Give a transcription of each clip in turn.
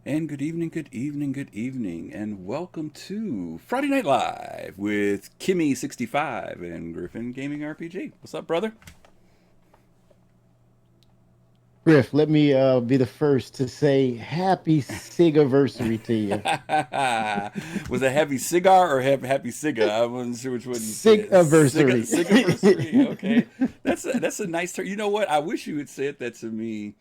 And good evening, good evening, good evening, and welcome to Friday Night Live with Kimmy65 and Griffin Gaming RPG. What's up, brother? Griff, let me be the first to say happy Sigiversary to you. Was it Happy Cigar or Happy Cigar? I wasn't sure which one you said. Sigiversary. Cigiversary. Okay, that's a nice term. You know what? I wish you had said that to me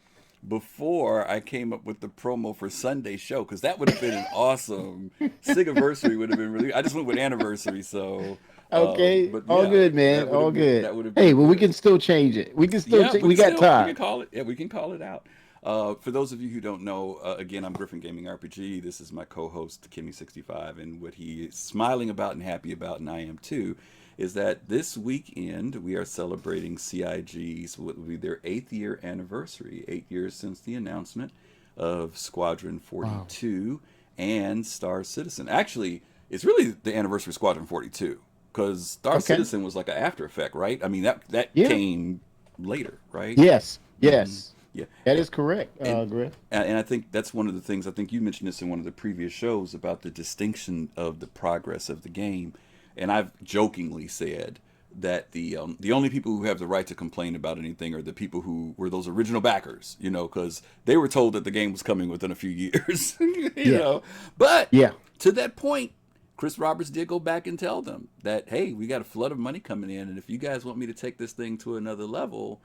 before I came up with the promo for Sunday's show, because that would have been an awesome Cigiversary. Would have been really. I just went with anniversary, so. Okay, But all yeah, good, man. that would All have been good. that would have Hey, been well, we good. can still change it. We can still Yeah, change. We got we can time. call it. Yeah, we can call it out. For those of you who don't know, again, I'm Griffin Gaming RPG. This is my co-host Kimmy65, and what he is smiling about and happy about, and I am too, is that this weekend we are celebrating CIG's what will be their 8th year anniversary. 8 years since the announcement of Squadron Wow. 42 and Star Citizen. Actually, it's really the anniversary of Squadron 42 because Star Okay. Citizen was like an after effect, right? I mean that Yeah. came later, right? Yes. Hmm. Yes. Yeah, That is correct, and Griff. and I think that's one of the things. I think you mentioned this in one of the previous shows about the distinction of the progress of the game, and I've jokingly said that the only people who have the right to complain about anything are the people who were those original backers, because they were told that the game was coming within a few years, Yeah. But Yeah. to that point, Chris Roberts did go back and tell them that, hey, we got a flood of money coming in, and if you guys want me to take this thing to another level,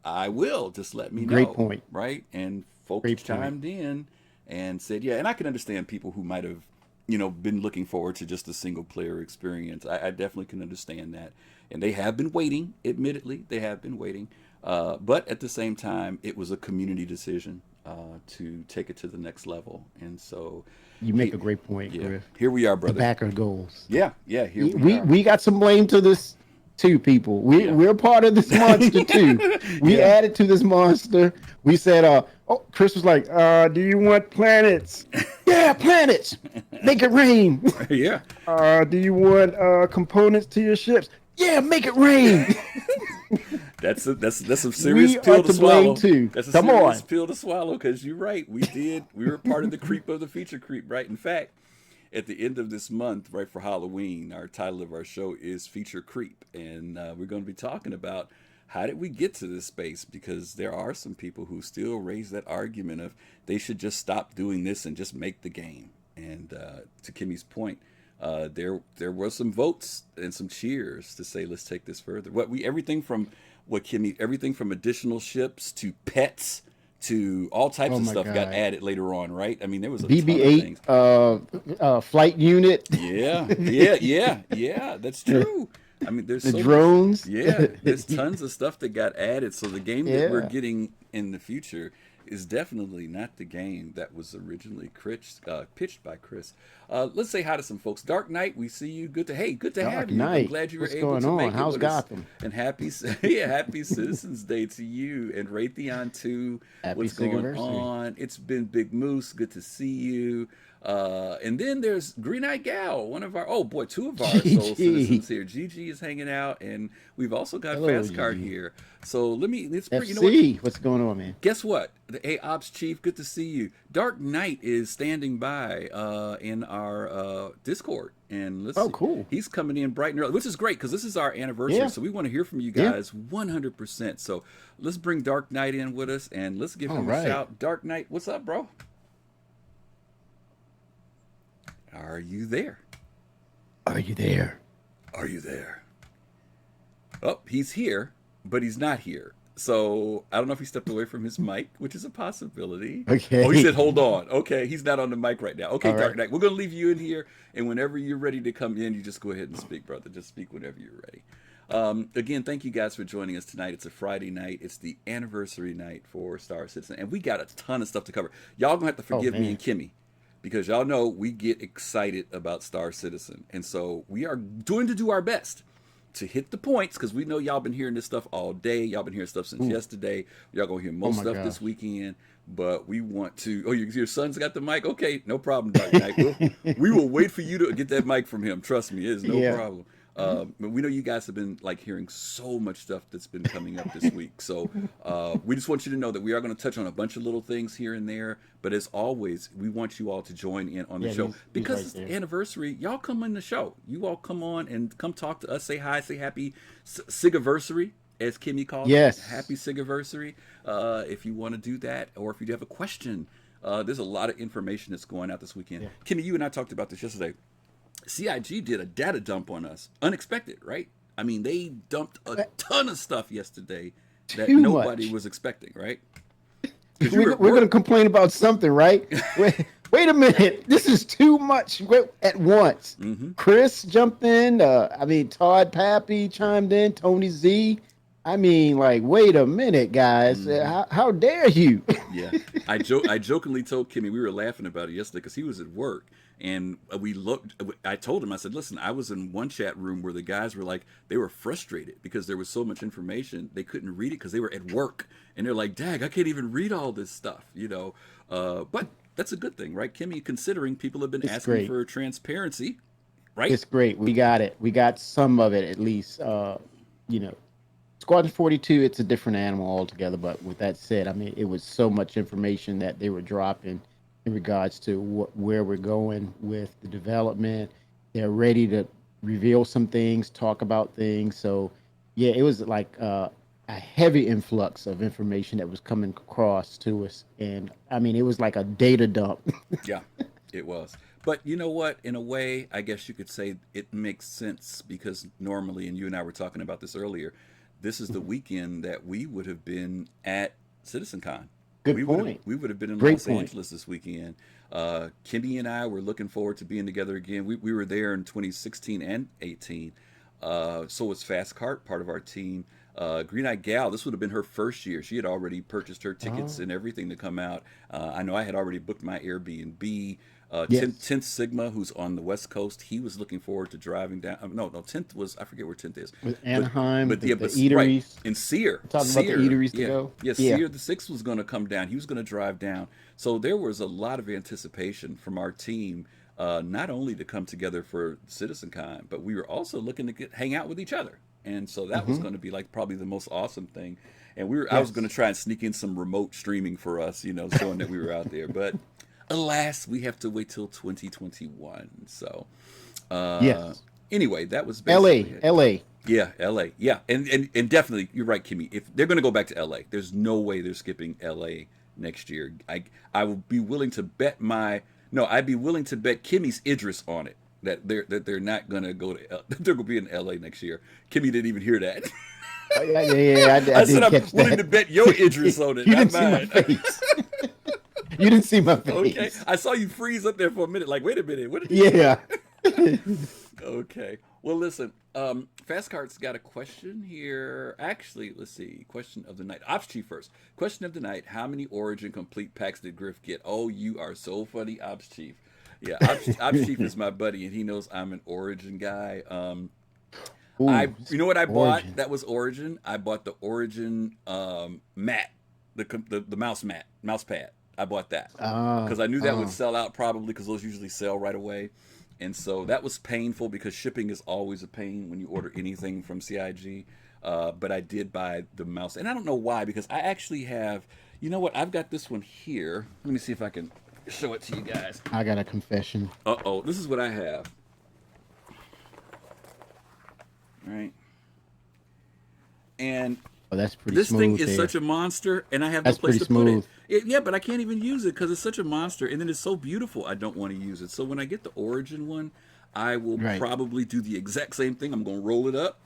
I will. Just let me Great know, point. right? And folks Great point. chimed in and said, yeah. And I can understand people who might have, been looking forward to just a single player experience. I definitely can understand that. And they have been waiting. Admittedly, they have been waiting. But at the same time, it was a community decision to take it to the next level. And so, You make he, a great point, yeah, Griff. here we are, The brother. backer goals. Yeah, yeah, here we we are. we got some blame to this too, people. Yeah, We're part of this monster too. We yeah, added to this monster. We said, oh, Chris was like, do you want planets? Yeah, planets. Make it rain. yeah. Do you want components to your ships? Yeah, make it rain. That's some serious We are pill to to blame swallow. too. That's a Come serious on. pill to swallow because you're right. We were part of the creep of the feature creep, right? In fact, at the end of this month, right for Halloween, our title of our show is Feature Creep, and we're going to be talking about how did we get to this space, because there are some people who still raise that argument of they should just stop doing this and just make the game. And to Kimmy's point, there were some votes and some cheers to say let's take this further. Everything from additional ships to pets to all types Oh of my stuff got God. added later on, right? I mean, there was a ton of BB-8 things. flight unit, Yeah, yeah, yeah, yeah. That's true. I mean, there's the so much. drones. Yeah, there's tons of stuff that got added. So the game that we're Yeah. getting in the future is definitely not the game that was originally pitched by Chris. Let's say hi to some folks. Dark Knight, we see you. Good to have Dark you. I'm Knight. glad you were What's able going to on? make it How's with us. Gotham? And happy, yeah, happy Citizens Day to you. And Raytheon too. Happy What's going Sigiversary. on? It's been Big Moose. Good to see you. And then there's Green Eyed Gal, one of our, oh boy, two of our soul GG. citizens here. Gigi is hanging out, and we've also got Hello, Fast Card Gigi. here. So let's bring, you know what? FC. What's going on, man? Guess what? The A Ops Chief, good to see you. Dark Knight is standing by in our Discord. And let's Oh, see. cool. He's coming in bright and early, which is great because this is our anniversary. Yeah. So we want to hear from you Yeah. guys 100%. So let's bring Dark Knight in with us and let's give All him a right. shout. Dark Knight, what's up, bro? Are you there? Are you there? Are you there? Oh, he's here, but he's not here. So I don't know if he stepped away from his mic, which is a possibility. Okay. Oh, he said, hold on. Okay, he's not on the mic right now. Okay, All Dark right. Knight, we're going to leave you in here. And whenever you're ready to come in, you just go ahead and speak, brother. Just speak whenever you're ready. Again, thank you guys for joining us tonight. It's a Friday night. It's the anniversary night for Star Citizen. And we got a ton of stuff to cover. Y'all going to have to Oh forgive me man. and Kimmy, because y'all know we get excited about Star Citizen. And so we are going to do our best to hit the points, because we know y'all been hearing this stuff all day. Y'all been hearing stuff since Ooh. yesterday. Y'all gonna hear Oh most my stuff this gosh. weekend. But we want to. Oh, your son's got the mic. Okay, no problem, Dark Knight. We will wait for you to get that mic from him. Trust me, it is no Yeah. problem. We know you guys have been like hearing so much stuff that's been coming up this week. So we just want you to know that we are going to touch on a bunch of little things here and there. But as always, we want you all to join in on the show he's because right it's there. the anniversary. Y'all come on the show. You all come on and come talk to us. Say hi. Say happy Sigiversary, as Kimmy calls Yes. it. Happy Sigiversary. If you want to do that, or if you have a question, there's a lot of information that's going out this weekend. Yeah. Kimmy, you and I talked about this yesterday. CIG did a data dump on us. Unexpected, right? I mean, they dumped a ton of stuff yesterday that Too nobody much. was expecting, right? We're going to complain about something, right? Wait a minute. This is too much at once. Mm-hmm. Chris jumped in. Todd Pappy chimed in. Tony Z. I mean, like, wait a minute, guys. Mm-hmm. How dare you? Yeah, I jokingly told Kimmy, we were laughing about it yesterday because he was at work, and we looked. I told him, I said, listen, I was in one chat room where the guys were like, they were frustrated because there was so much information they couldn't read it because they were at work, and they're like, dag, I can't even read all this stuff, you know. But that's a good thing, right, Kimmy? Considering people have been asking great. for transparency, right? It's great. We got it. We got some of it at least. Squadron 42, it's a different animal altogether. But with that said, I mean, it was so much information that they were dropping in regards to where we're going with the development. They're ready to reveal some things, talk about things. So, yeah, it was like a heavy influx of information that was coming across to us. And, I mean, it was like a data dump. Yeah, it was. But you know what? In a way, I guess you could say it makes sense because normally, and you and I were talking about this earlier, this is the weekend that we would have been at CitizenCon. Good point. We would have been in Great Los point. Angeles this weekend. Kimmy and I were looking forward to being together again. We were there in 2016 and 18. So was Fast Cart, part of our team. Green Eyed Gal, this would have been her first year. She had already purchased her tickets and everything to come out. I know I had already booked my Airbnb. Yes. 10th Sigma, who's on the West Coast, he was looking forward to driving down. No, 10th was, I forget where 10th is. With Anaheim, the right. eateries. And Sear. Talking about the eateries to yeah. go? Yeah, Yeah. Sear the 6th was going to come down. He was going to drive down. So there was a lot of anticipation from our team, not only to come together for CitizenCon, but we were also looking to hang out with each other. And so that was going to be like probably the most awesome thing. And I was going to try and sneak in some remote streaming for us, you know, showing that we were out there. But alas, we have to wait till 2021. So, Yes. Anyway, that was basically it. LA. Yeah, LA. Yeah, and definitely, you're right, Kimmy. If they're going to go back to LA, there's no way they're skipping LA next year. I will be willing to bet I'd be willing to bet Kimmy's Idris on it that they're not going to go to they're going to be in LA next year. Kimmy didn't even hear that. I said I'm catch willing that. to bet your Idris on it. You not didn't see my mine. face. You didn't see my face. Okay, I saw you freeze up there for a minute. Like, wait a minute, what did you Yeah. Okay. Well, listen. Fast Cart's got a question here. Actually, let's see. Question of the night. Ops Chief first. Question of the night. How many Origin complete packs did Griff get? Oh, you are so funny, Ops Chief. Yeah, Ops Chief is my buddy, and he knows I'm an Origin guy. You know what I bought? Origin. That was Origin. I bought the Origin mat, the mouse pad. I bought that because I knew that would sell out probably because those usually sell right away. And so that was painful because shipping is always a pain when you order anything from CIG. But I did buy the mouse. And I don't know why, because I actually have, you know what? I've got this one here. Let me see if I can show it to you guys. I got a confession. Uh-oh. This is what I have. All right. And That's pretty this smooth. thing is there. such a monster, and I have That's no place to pretty put smooth. it. Yeah, but I can't even use it because it's such a monster, and then it's so beautiful. I don't want to use it. So when I get the Origin one, I will probably do the exact same thing. I'm going to roll it up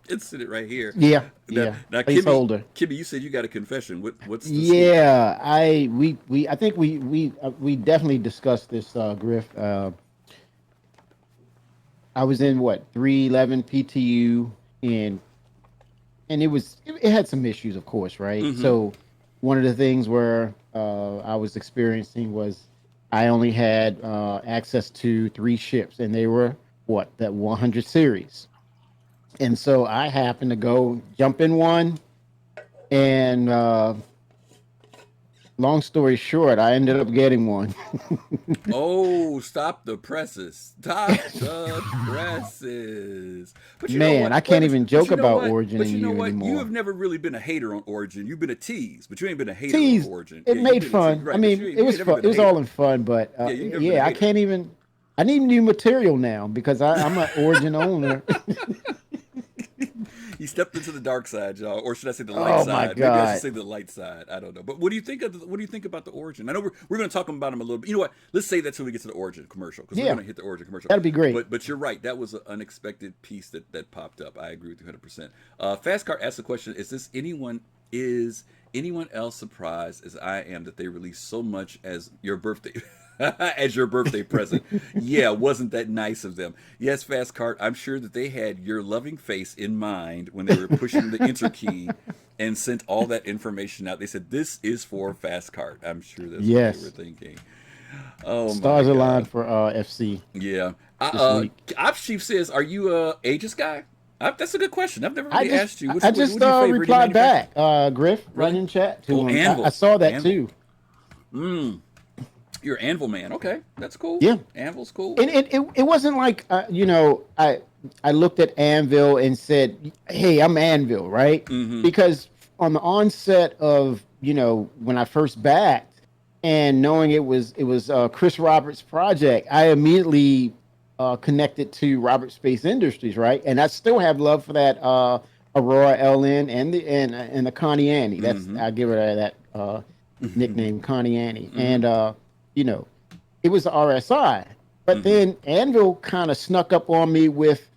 and sit it right here. Yeah. Now, Placeholder. Kimmy, you said you got a confession. What's the Yeah, I think we definitely discussed this, Griff. I was in 311 PTU and it had some issues, of course, right? Mm-hmm. So one of the things where I was experiencing was I only had access to 3 ships, and they were that 100 series. And so I happened to go jump in one, and long story short, I ended up getting one. Oh, stop the presses. Stop the presses. But you know Man, what? I Wait a can't minute. even But joke you know about what? Origin But in you know you what? You anymore. have never really been a hater on Origin. You've been a tease, but you ain't been a hater on Teased. Origin. It Yeah, you've made been a tease. fun. I Right, but mean, it you was ain't never fun. been It a was all hater. in fun, but Yeah, you've never been a yeah, I hater. can't even. I need new material now because I'm an Origin owner. He stepped into the dark side, y'all, or should I say the light Oh my side? Maybe I should God. say the light side. I don't know. But what do you think of what do you think about the Origin? I know we're going to talk about him a little bit. You know what? Let's say that till we get to the Origin commercial because we're Yeah, going to hit the Origin commercial. that'd be great. But you're right. That was an unexpected piece that popped up. I agree with you 100%. Fast Car asked the question: is anyone else surprised as I am that they released so much as your birthday? As your birthday present. Yeah, wasn't that nice of them? Yes, Fast Cart, I'm sure that they had your loving face in mind when they were pushing the enter key and sent all that information out. They said, this is for Fast Cart. I'm sure that's what they were Yes, thinking. Oh my stars God. aligned for FC Yeah. this week. Ops Chief says, are you a Aegis guy? That's a good question. I've never I really just asked you. I just What's your favorite replied manufacturer? back, Griff, right Really? in chat Oh, to him. I Anvil. saw that Anvil. too. You're an Anvil man. Okay. That's cool. Yeah, Anvil's cool. and it wasn't like I looked at Anvil and said, "Hey, I'm Anvil," right? Mm-hmm. Because on the onset of when I first backed and knowing it was Chris Roberts' project, I immediately connected to Robert Space Industries, right? And I still have love for that Aurora LN and the Connie Annie. That's Mm-hmm. I give her that nickname, Connie Annie, Mm-hmm. and you know it was the RSI. But Mm-hmm. then Anvil kind of snuck up on me with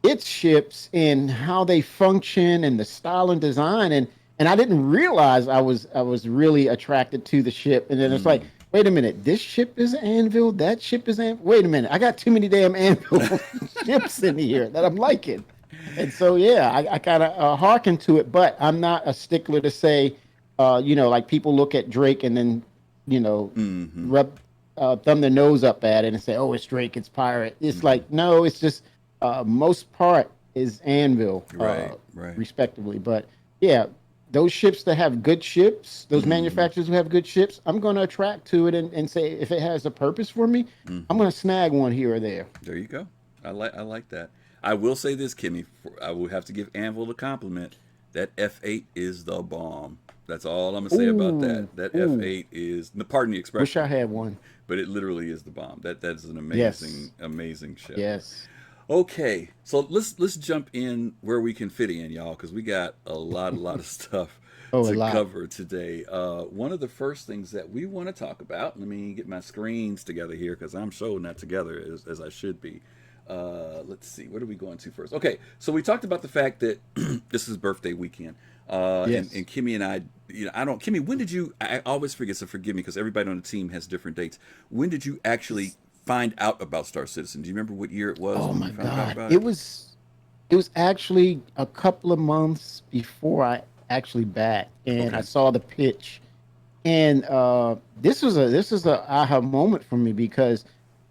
its ships and how they function and the style and design, and I didn't realize I was really attracted to the ship. And then it's like, Mm. wait a minute, this ship is Anvil, that ship is Anvil. Wait a minute, I got too many damn Anvil ships in here that I'm liking. And so yeah, I kind of hearken to it, but I'm not a stickler to say, like people look at Drake and then you know Mm-hmm. rub thumb their nose up at it and say, "Oh, it's Drake, it's pirate." It's Mm-hmm. like no, it's just most part is Anvil, Right. Right. respectively. But yeah, those ships that have good ships, those Mm-hmm. manufacturers who have good ships, I'm going to attract to it and say if it has a purpose for me, I'm Mm-hmm. going to snag one here or there. There you go. I like that. I will say this, Kimmy. I will have to give Anvil a compliment. That F8 is the bomb. That's all I'm gonna say about that. Ooh, That ooh, F8 is, pardon the wish I expression, had one. but it literally is the bomb. That's an amazing, Yes, amazing ship. yes. Okay, so let's jump in where we can fit in, y'all, because we got a lot of stuff Oh, a to lot. cover today. One of the first things that we want to talk about. Let me get my screens together here because I'm so not together as I should be. Let's see, what are we going to first? Okay, so we talked about the fact that this is birthday weekend, and Yes. Kimmy and I, I don't. Kimmy, when did you? I always forget, so forgive me because everybody on the team has different dates. When did you actually find out about Star Citizen? Do you remember what year it was Oh when my you found out God. about It it? was it was actually a couple of months before I actually backed and I Okay. saw the pitch. And this is a aha moment for me because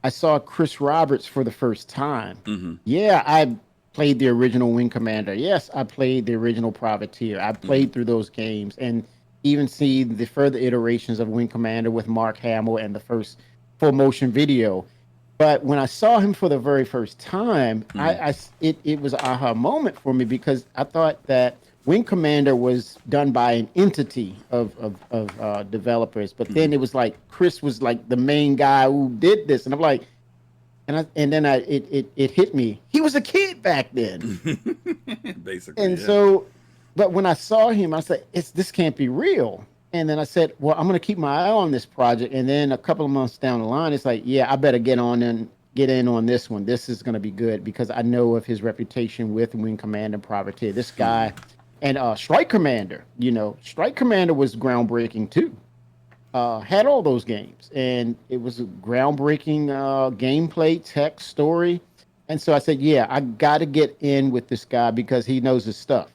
I saw Chris Roberts for the first time. Mm-hmm. Yeah, I played the original Wing Commander. Yes, I played the original Privateer. I Mm-hmm. played through those games and even see the further iterations of Wing Commander with Mark Hamill and the first full motion video. But when I saw him for the very first time, Mm-hmm. it was an aha moment for me because I thought that Wing Commander was done by an entity of developers, but Mm-hmm. then it was like Chris was like the main guy who did this, and I'm like, and then it hit me. He was a kid back then, Basically, and yeah. so, but when I saw him, I said, this can't be real. And then I said, well, I'm going to keep my eye on this project. And then a couple of months down the line, it's like, yeah, I better get in on this one. This is going to be good because I know of his reputation with Wing Commander and Privateer. This guy and Strike Commander, Strike Commander was groundbreaking too. Had all those games, and it was a groundbreaking gameplay, tech, story. And so I said, yeah, I got to get in with this guy because he knows his stuff.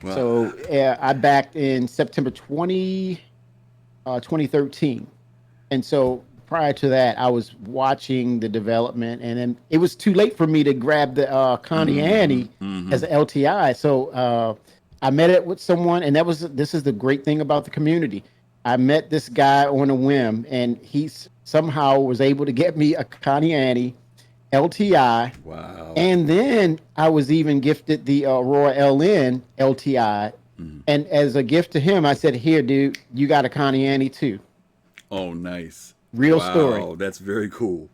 Well, So I backed in September 2013. And so prior to that, I was watching the development, and then it was too late for me to grab the Connie mm-hmm. Annie Mm-hmm. as an LTI. So I met it with someone, and this is the great thing about the community. I met this guy on a whim, and somehow was able to get me a Connie LTI, Wow. and then I was even gifted the Aurora LN LTI. Mm. And as a gift to him, I said, "Here, dude, you got a Connie too." Oh, nice. Real story. Wow, that's very cool.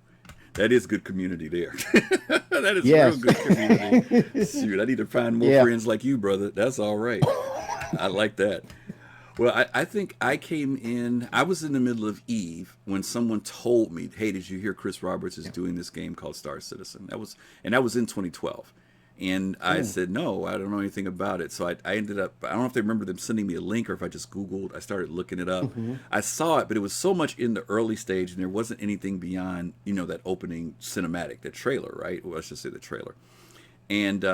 That is good community there. That is real Yes. good community. Shoot, I need to find more Yeah. friends like you, brother. That's all right. I like that. Well, I think I came in, I was in the middle of Eve when someone told me, hey, did you hear Chris Roberts is doing this game called Star Citizen? That was in 2012. And I Ooh. said, no, I don't know anything about it. So I ended up, I don't know if they remember them sending me a link or if I just Googled, I started looking it up. Mhm. I saw it, but it was so much in the early stage and there wasn't anything beyond, that opening cinematic, that trailer, right? Well, let's just say the trailer. And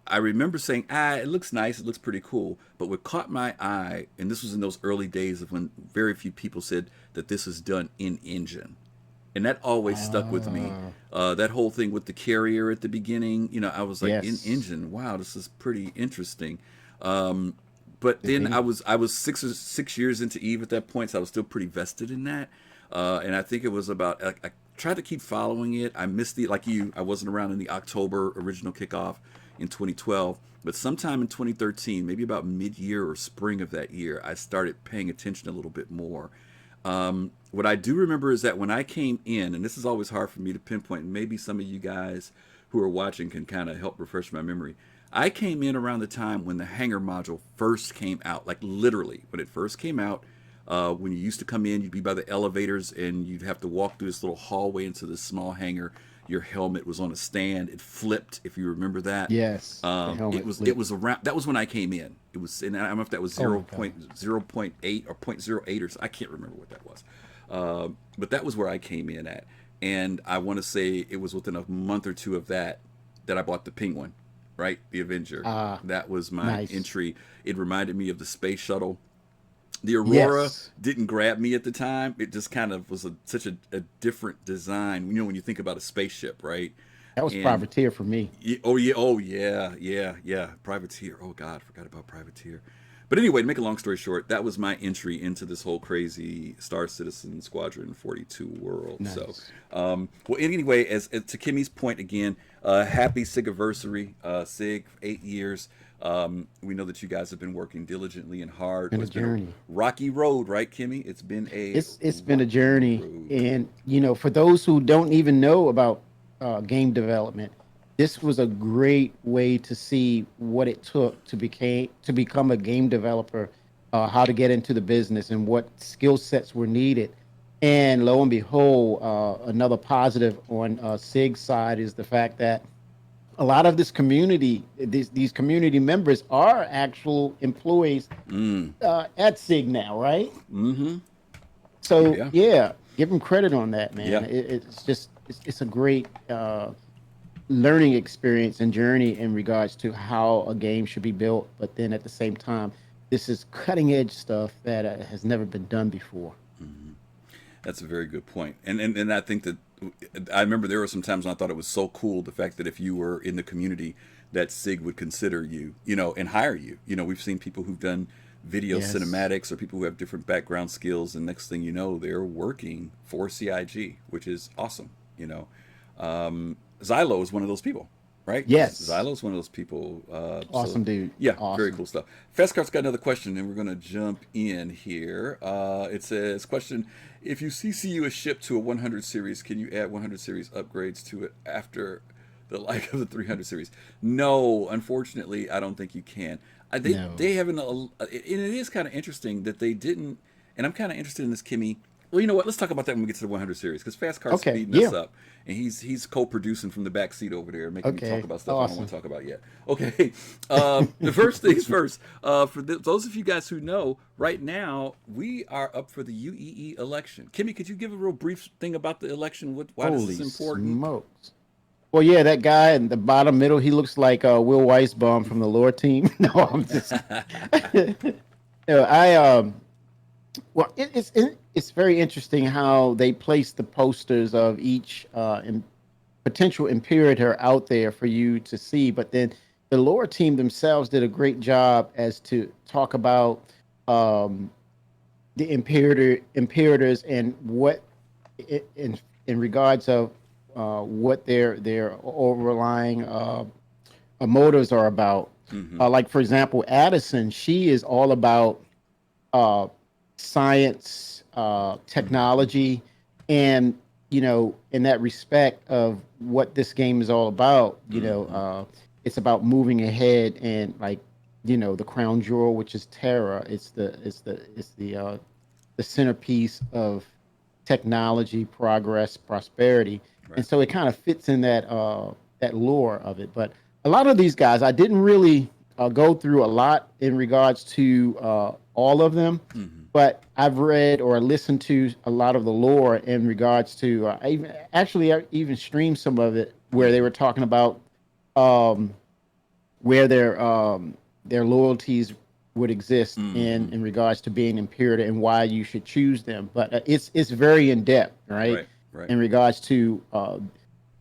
I remember saying, it looks nice, it looks pretty cool. But what caught my eye, and this was in those early days of when very few people said that this is done in engine. And that always stuck with me. Ah, That whole thing with the carrier at the beginning, I was like, in yes. engine, wow, this is pretty interesting. But Could then be. I was 6 years into Eve at that point, so I was still pretty vested in that. And I think it was about I tried to keep following it. I missed the like you. I wasn't around in the October original kickoff in 2012, but sometime in 2013, maybe about mid-year or spring of that year, I started paying attention a little bit more. What I do remember is that when I came in, and this is always hard for me to pinpoint, and maybe some of you guys who are watching can kind of help refresh my memory. I came in around the time when the hangar module first came out, like literally when it first came out. When you used to come in, you'd be by the elevators and you'd have to walk through this little hallway into this small hangar. Your helmet was on a stand. It flipped, if you remember that. Yes. The It helmet was flip. around. That was when I came in. It was, and I don't know if that was Oh zero my God. point zero point 0.8 or point zero 0.08 or so. I can't remember what that was. But that was where I came in at, and I want to say it was within a month or two of that I bought the Penguin, right, the Avenger. Ah, That was my nice. entry. It reminded me of the space shuttle. The Aurora Yes. didn't grab me at the time. It just kind of was such a different design. When you think about a spaceship, right? That was And privateer for me. oh yeah, yeah. Privateer. Oh God, I forgot about Privateer. But anyway, to make a long story short, that was my entry into this whole crazy Star Citizen Squadron 42 world. So, Nice. well, anyway, as to Kimmy's point again, happy SIG-iversary, SIG 8 years. We know that you guys have been working diligently and hard. Been Well, a it's been a journey. rocky road, right, Kimmy? It's been a It's been a rocky journey, road. and for those who don't even know about game development, this was a great way to see what it took to become a game developer, how to get into the business, and what skill sets were needed. And lo and behold, another positive on SIG's side is the fact that a lot of this community, these community members are actual employees Mm, at SIG now, right? mm-hmm. So Yeah, yeah, give them credit on that, man. yeah. It's a great learning experience and journey in regards to how a game should be built. But then at the same time, this is cutting edge stuff that has never been done before. Mm-hmm. That's a very good point. And I think that I remember there were some times when I thought it was so cool the fact that if you were in the community that SIG would consider you, and hire you. We've seen people who've done video Yes. cinematics or people who have different background skills, and next thing you know, they're working for CIG, which is awesome. Xylo is one of those people, right? Yes. Xylo is one of those people. So Awesome, dude. yeah, very Awesome. cool stuff. Fastcar's got another question, and we're going to jump in here. It says, question, if you CCU a ship to a 100 series, can you add 100 series upgrades to it after the like of the 300 series? No, unfortunately, I don't think you can. They No. haven't, and it is kind of interesting that they didn't, and I'm kind of interested in this, Kimmy. Well, you know what? Let's talk about that when we get to the 100 series because Fast Car's Okay. speeding us Yeah. up, and he's co-producing from the back seat over there, making me talk Okay. about stuff I don't want Awesome. to talk about yet. Okay, the first things first. For those of you guys who know, right now we are up for the UEE election. Kimmy, could you give a real brief thing about the election? Why this is Holy important? smokes. Well, yeah, that guy in the bottom middle, he looks like Will Weisbaum from the lore team. No, I'm just. No, well, it's very interesting how they place the posters of each potential imperator out there for you to see, but then the lore team themselves did a great job as to talk about um, the imperators and what in regards of what their overlying motives are about. Mm-hmm. Like for example, Addison, she is all about uh, science, Mm-hmm. technology, and in that respect of what this game is all about. Mm-hmm. It's about moving ahead and like the crown jewel, which is Terra. It's the centerpiece of technology, progress, prosperity, and Right. so it kind of fits in that lore of it. But a lot of these guys, I didn't really go through a lot in regards to all of them, Mm-hmm. but I've read or listened to a lot of the lore in regards to. I even streamed some of it where they Mm-hmm. were talking about um, where their loyalties would exist Mm-hmm. in regards to being imperator and why you should choose them. But it's very in depth, right? Right. Right. In regards to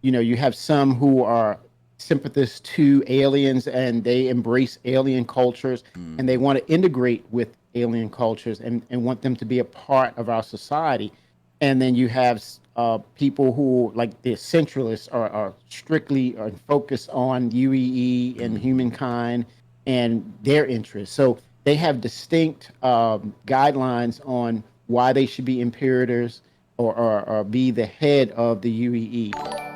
you have some who are sympathists to aliens and they embrace alien cultures and they Mm-hmm. want to integrate with alien cultures and want them to be a part of our society. And then you have people who, like the centralists, are strictly are focused on UEE and Mm-hmm. humankind and their interests. So they have distinct guidelines on why they should be imperators or be the head of the UEE.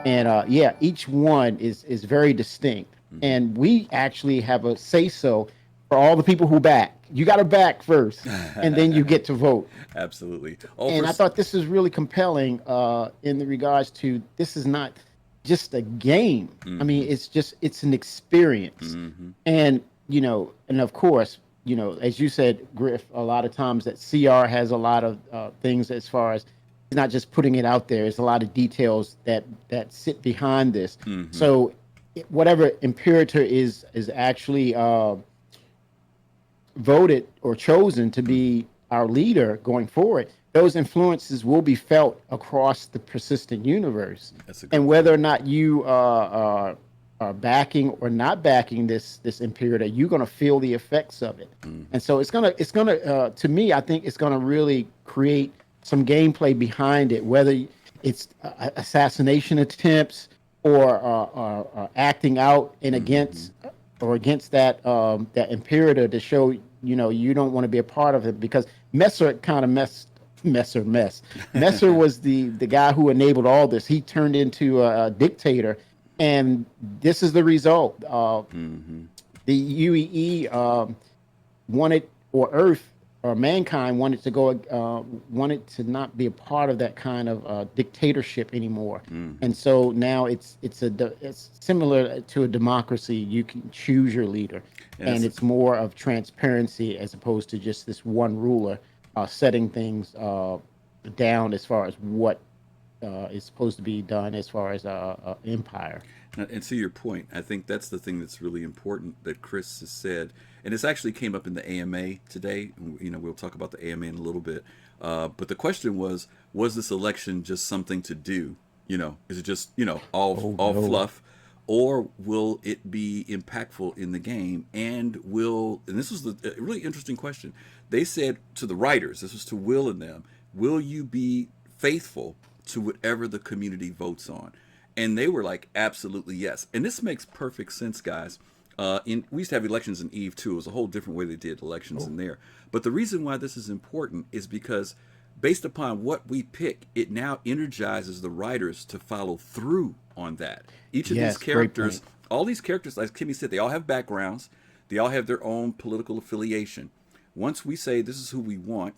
And yeah, each one is very distinct. And we actually have a say so for all the people who back. You got to back first, and then you Mm-hmm. get to vote. Absolutely. Oh, And I thought this is really compelling in the regards to this is not just a game. I mean, mm-hmm. it's an experience, Mm-hmm. and and of course, as you said, Griff, a lot of times that CR has a lot of things as far as it's not just putting it out there. There's a lot of details that sit behind this. Mm-hmm. So whatever imperator is actually voted or chosen to Mm-hmm. be our leader going forward, those influences will be felt across the persistent universe. That's a good And whether point. or not you are backing or not backing this imperator, you're going to feel the effects of it. Mm-hmm. And so it's gonna to me, I think it's going to really create some gameplay behind it, whether it's assassination attempts or acting out and Mm-hmm. against that imperator to show you don't want to be a part of it because Messer kind of Messer was the guy who enabled all this. He turned into a dictator, and this is the result. Mm-hmm. The UEE wanted, or Earth or mankind wanted to not be a part of that kind of dictatorship anymore. Mm-hmm. And so now it's similar to a democracy. You can choose your leader, And and it's it's more of transparency as opposed to just this one ruler setting things down as far as what is supposed to be done as far as empire. and to your point, I think that's the thing that's really important that Chris has said, and this actually came up in the AMA today. We'll talk about the AMA in a little bit. But the question was this election just something to do? Is it just Oh all no. fluff, or will it be impactful in the game? And this was a really interesting question. They said to the writers, this was to Will and them, will you be faithful to whatever the community votes on? And they were like, absolutely yes. And this makes perfect sense, guys. We used to have elections in Eve too. It was a whole different way they did elections Oh in there. But the reason why this is important is because based upon what we pick, it now energizes the writers to follow through on that. Each of these yes, great characters, point. all these characters, like Kimmy said, they all have backgrounds. They all have their own political affiliation. Once we say this is who we want,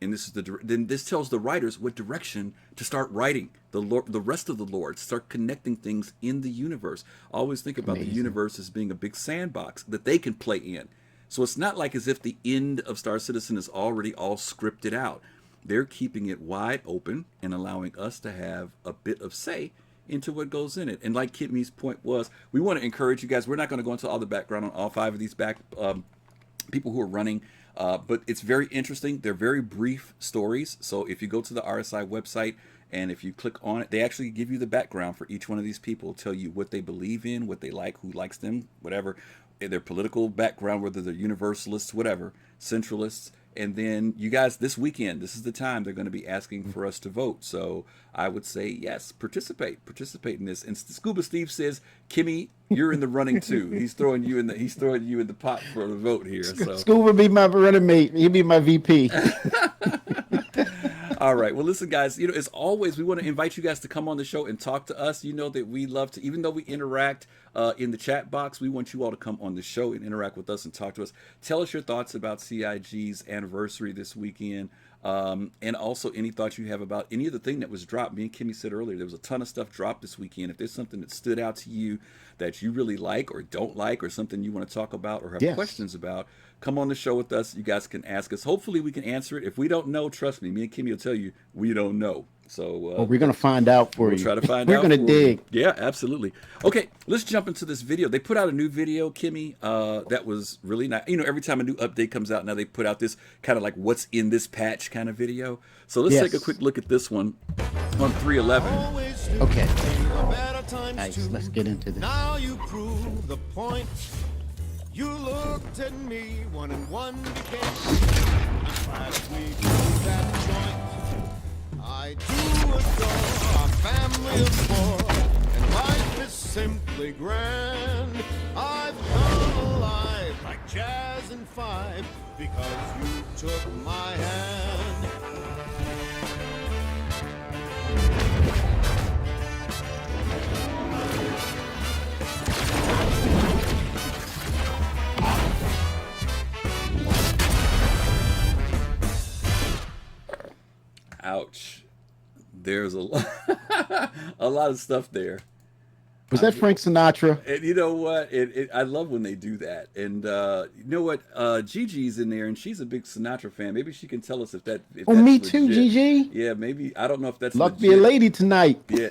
and this is then this tells the writers what direction to start writing the rest of the lore, to start connecting things in the universe. Always think about the Amazing. universe as being a big sandbox that they can play in. So it's not like as if the end of Star Citizen is already all scripted out. They're keeping it wide open and allowing us to have a bit of say into what goes in it. And like Kimmy's point was, we want to encourage you guys. We're not going to go into all the background on all five of these people who are running. But it's very interesting. They're very brief stories. So if you go to the RSI website And if you click on it, they actually give you the background for each one of these people, tell you what they believe in, what they like, who likes them, whatever, their political background, whether they're universalists, whatever, centralists. And then you guys, this weekend, this is the time they're going to be asking for us to vote. So I would say, yes, participate in this. And Scuba Steve says, Kimmy, you're in the running too. He's throwing you in the pot for the vote here. So Scuba be my running mate. He'll be my VP. All right. Well, listen, guys, as always, we want to invite you guys to come on the show and talk to us. You know that we love to, even though we interact in the chat box, we want you all to come on the show and interact with us and talk to us. Tell us your thoughts about CIG's anniversary this weekend. And also any thoughts you have about any of the thing that was dropped. Me and Kimmy said earlier, there was a ton of stuff dropped this weekend. If there's something that stood out to you that you really like or don't like, or something you want to talk about or have questions about, come on the show with us. You guys can ask us. Hopefully we can answer it. If we don't know, trust me and Kimmy will tell you we don't know. So we're going to find out for you. We'll try to find out. We're going to dig. You. Yeah, absolutely. Okay, let's jump into this video. They put out a new video, Kimmy, that was really nice. Every time a new update comes out, now they put out this kind of like what's in this patch kind of video. So let's take a quick look at this one on 3.11. Okay. Nice. Let's get into this. Now you prove the point. You looked at me, 1 and 1 became 3. As we do that joint, I do adore our family of 4, and life is simply grand. I've come alive like jazz and 5 because you took my hand. Ouch. There's a lot of stuff there. Was that Frank Sinatra? And you know what? I love when they do that. And you know what? Gigi's in there, and she's a big Sinatra fan. Maybe she can tell us if that's me legit. too, Gigi. Yeah, maybe. I don't know if that's Luck legit. be a lady tonight. Yeah,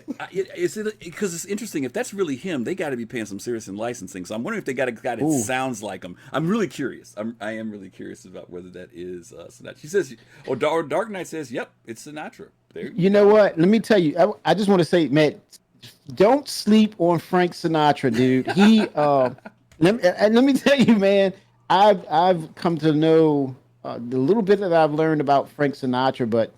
because it's interesting. If that's really him, they got to be paying some serious in licensing. So I'm wondering if they got a guy that sounds like him. I'm really curious. I am really curious about whether that is Sinatra. She says, or Dark Knight says, "Yep, it's Sinatra." There you know what? Let me tell you. I just want to say, man, don't sleep on Frank Sinatra, dude. He let me tell you, man, I've come to know the little bit that I've learned about Frank Sinatra, but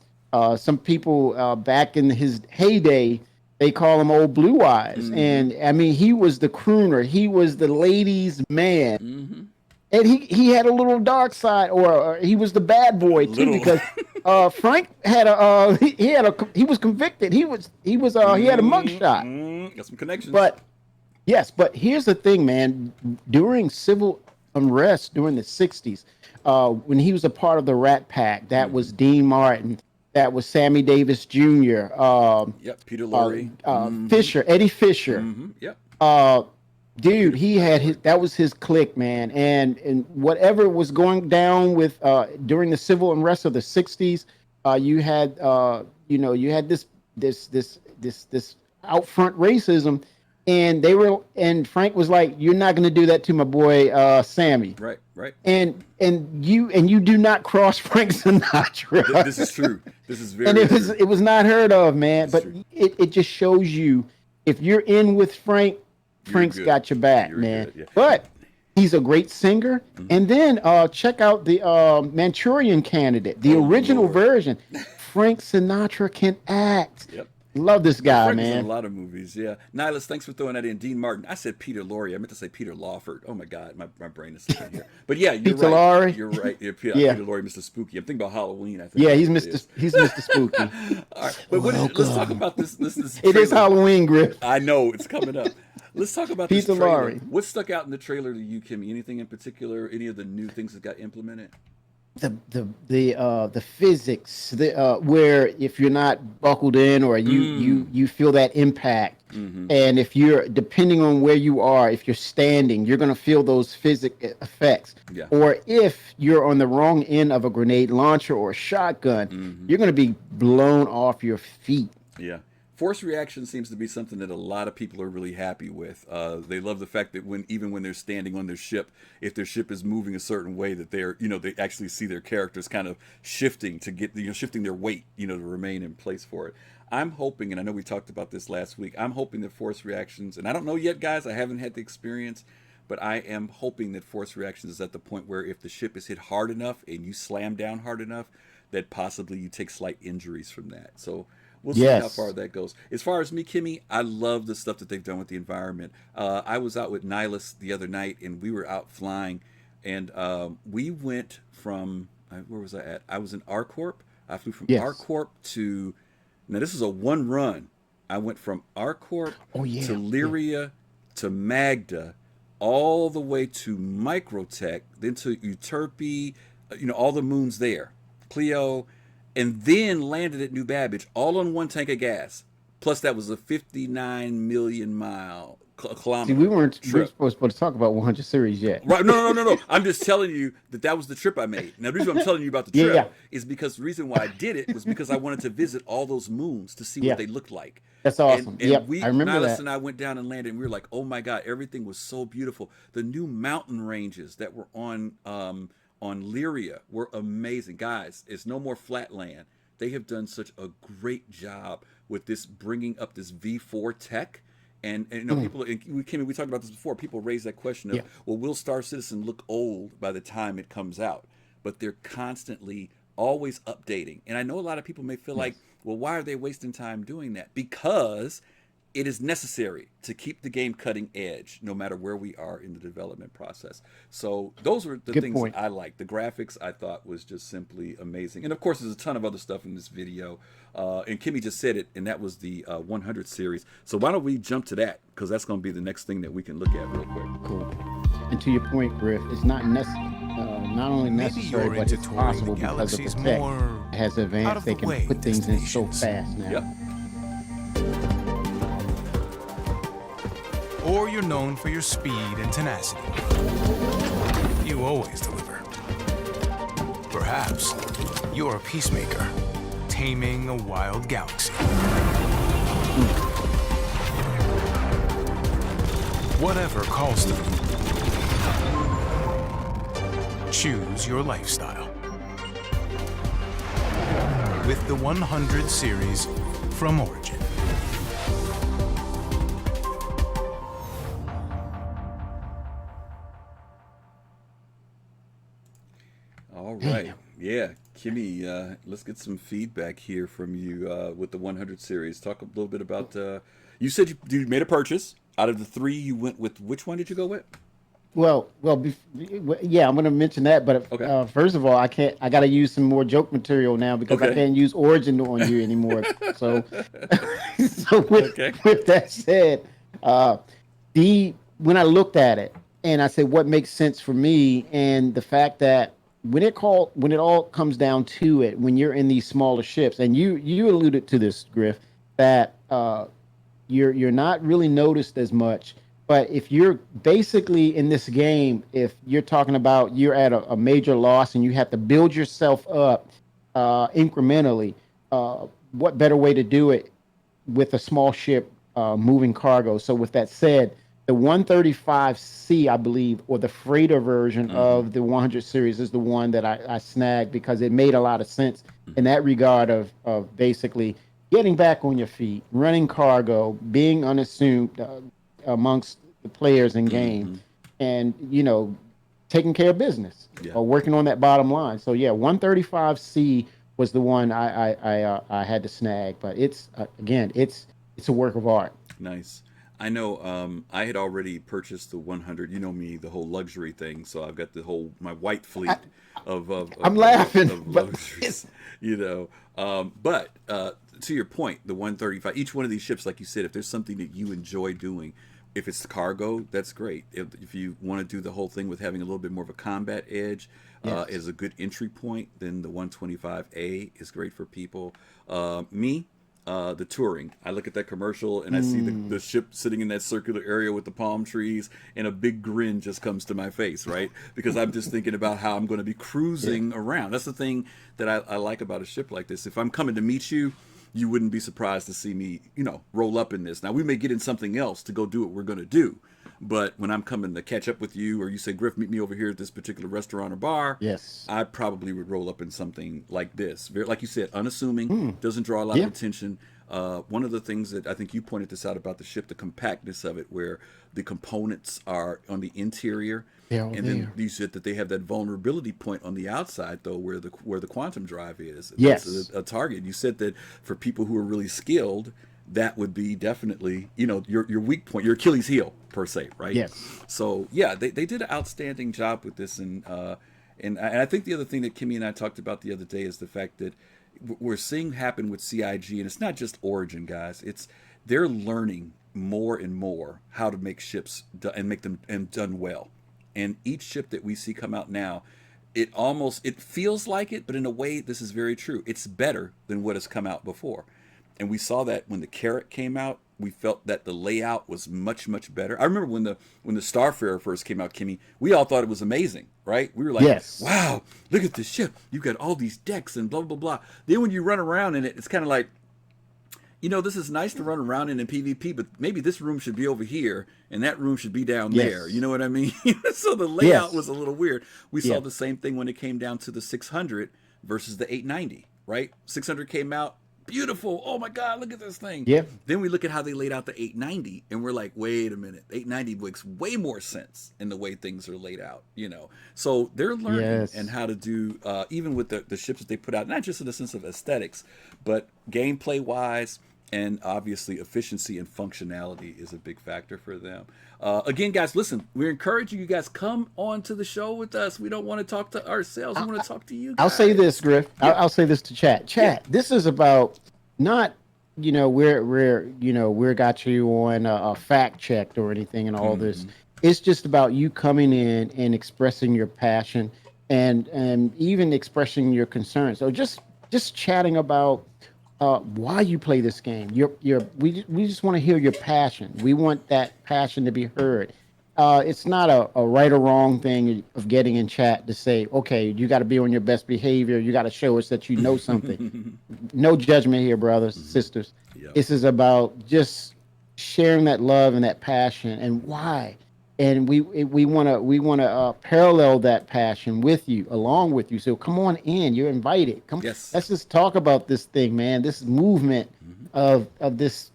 some people back in his heyday, they call him Old Blue Eyes. Mm-hmm. And I mean, he was the crooner, he was the ladies' man. Mm-hmm. And he had a little dark side, or he was the bad boy too, because Frank had he was convicted. He had a mugshot. Got some connections. But here's the thing, man. During civil unrest during the 60s, when he was a part of the Rat Pack, that was Dean Martin, that was Sammy Davis Jr. Peter Lorre, Fisher, Eddie Fisher. Dude, that was his clique, man. And whatever was going down with during the civil unrest of the 60s, you had this out front racism, and Frank was like, "You're not going to do that to my boy Sammy." Right. And you do not cross Frank Sinatra. This is true. This is very. And true. it was not heard of, man. But it just shows you, if you're in with Frank, Frank's got your back, man. Yeah. But he's a great singer. Mm-hmm. And then check out the Manchurian Candidate, the original version. Frank Sinatra can act. Yep. Love this guy, Frank man. Was in a lot of movies, yeah. Nihilus, thanks for throwing that in. Dean Martin. I said Peter Lorre. I meant to say Peter Lawford. Oh my God, my brain is slipping here. But yeah, you're Peter right. Lorre. You're right. Yeah, Peter Lorre, Mr. Spooky. I'm thinking about Halloween. I think. Yeah, he's Mr. Spooky. All right, but let's talk about this. It is Halloween, Griff. I know it's coming up. Let's talk about Peter this trailer. Lorre. What stuck out in the trailer to you, Kimmy? Anything in particular? Any of the new things that got implemented? The physics, where if you're not buckled in, or you feel that impact, and if you're, depending on where you are, if you're standing, you're going to feel those physics effects. Yeah. Or if you're on the wrong end of a grenade launcher or a shotgun, you're going to be blown off your feet. Yeah. Force reaction seems to be something that a lot of people are really happy with. They love the fact that even when they're standing on their ship, if their ship is moving a certain way, that they actually see their characters kind of shifting to get, shifting their weight, to remain in place for it. I'm hoping, and I know we talked about this last week, I'm hoping that force reactions, and I don't know yet, guys, I haven't had the experience, but I am hoping that force reactions is at the point where if the ship is hit hard enough and you slam down hard enough, that possibly you take slight injuries from that. So we'll see how far that goes. As far as me, Kimmy, I love the stuff that they've done with the environment. I was out with Nihilus the other night, and we were out flying, and we went from, where was I at? I was in ArcCorp. I flew from ArcCorp to, now this is a one run. I went from ArcCorp to Lyria to Magda, all the way to Microtech, then to Euterpe, all the moons there, Cleo, and then landed at New Babbage, all on one tank of gas. Plus, that was a 59 million mile kilometer. See, we weren't supposed to talk about 100 series yet. Right? No. I'm just telling you that was the trip I made. Now, the reason I'm telling you about the trip is because the reason why I did it was because I wanted to visit all those moons to see what they looked like. That's awesome. And I remember Nihilus that. and I went down and landed, and we were like, oh my God, everything was so beautiful. The new mountain ranges that were on Lyria were amazing. Guys, it's no more flat land. They have done such a great job with this, bringing up this V4 tech. And people, we talked about this before, people raise that question of, well, will Star Citizen look old by the time it comes out? But they're constantly always updating. And I know a lot of people may feel like, well, why are they wasting time doing that? Because it is necessary to keep the game cutting edge, no matter where we are in the development process. So those were the things that I liked. The graphics I thought was just simply amazing. And of course, there's a ton of other stuff in this video. And Kimmy just said it, and that was the 100 series. So why don't we jump to that? Because that's going to be the next thing that we can look at real quick. Cool. And to your point, Griff, it's not only necessary, but it's possible because of the tech. It has advanced. They can put things in so fast now. Yep. Or you're known for your speed and tenacity. You always deliver. Perhaps you're a peacemaker, taming a wild galaxy. Whatever calls to you, choose your lifestyle. With the 100 series from Origin. All right. Yeah, Kimmy, let's get some feedback here from you with the 100 series. Talk a little bit about, you said you made a purchase. Out of the three, you went with, which one did you go with? Well, yeah, I'm going to mention that, but first of all, I got to use some more joke material now because I can't use Origin on you anymore. So, with that said, when I looked at it and I said, what makes sense for me, and the fact that when it all comes down to it, when you're in these smaller ships, and you alluded to this, Griff, that you're not really noticed as much. But if you're basically in this game, if you're talking about you're at a major loss and you have to build yourself up incrementally, what better way to do it with a small ship moving cargo? So with that said, the 135C, I believe, or the freighter version of the 100 series is the one that I snagged because it made a lot of sense in that regard of basically getting back on your feet, running cargo, being unassuming amongst the players in game, and taking care of business or working on that bottom line. So yeah, 135C was the one I had to snag, but it's again it's a work of art. Nice. I know I had already purchased the 100. You know me, the whole luxury thing. So I've got my white fleet of laughing, of luxuries, But to your point, the 135. Each one of these ships, like you said, if there's something that you enjoy doing, if it's cargo, that's great. If you want to do the whole thing with having a little bit more of a combat edge as a good entry point, then the 125A is great for people. The touring. I look at that commercial and I see the ship sitting in that circular area with the palm trees, and a big grin just comes to my face, right? Because I'm just thinking about how I'm going to be cruising around. That's the thing that I like about a ship like this. If I'm coming to meet you, you wouldn't be surprised to see me, roll up in this. Now we may get in something else to go do what we're going to do, but when I'm coming to catch up with you, or you say, Griff, meet me over here at this particular restaurant or bar, Yes. I probably would roll up in something like this. Very, like you said, unassuming, doesn't draw a lot of attention. One of the things that I think you pointed this out about the ship, the compactness of it, where the components are on the interior, then you said that they have that vulnerability point on the outside, though, where the quantum drive is. Yes, that's a target. You said that for people who are really skilled, that would be definitely, your weak point, your Achilles heel, per se, right? Yes. So yeah, they did an outstanding job with this, and I think the other thing that Kimmy and I talked about the other day is the fact that we're seeing happen with CIG, and it's not just Origin, guys. They're learning more and more how to make ships and make them and done well. And each ship that we see come out now, it feels like it, but in a way, this is very true. It's better than what has come out before. And we saw that when the Carrot came out, we felt that the layout was much, much better. I remember when the Starfarer first came out, Kimmy, we all thought it was amazing, right? We were like, yes. Wow, look at this ship. You've got all these decks and blah, blah, blah. Then when you run around in it, it's kind of like, this is nice to run around in PvP, but maybe this room should be over here and that room should be down there. You know what I mean? So the layout was a little weird. We saw the same thing when it came down to the 600 versus the 890, right? 600 came out. Beautiful. Oh my God, look at this thing. Then we look at how they laid out the 890 and we're like, wait a minute. 890 makes way more sense in the way things are laid out, So they're learning and how to do, even with the ships that they put out, not just in the sense of aesthetics, but gameplay wise, and obviously efficiency and functionality is a big factor for them. Again, guys, listen, we're encouraging you guys, come on to the show with us. We don't want to talk to ourselves. We want to talk to you guys. I'll say this, Griff. I'll say this to chat. This is about not, we're got you on a fact checked or anything and all this. It's just about you coming in and expressing your passion and even expressing your concerns. So just chatting about why you play this game. We just want to hear your passion. We want that passion to be heard. It's not a right or wrong thing of getting in chat to say, okay, you got to be on your best behavior. You got to show us that you know something. No judgment here, brothers, sisters. This is about just sharing that love and that passion and why. And we want to parallel that passion with you, along with you. So come on in. You're invited. Come. Yes. Let's just talk about this thing, man. This movement of this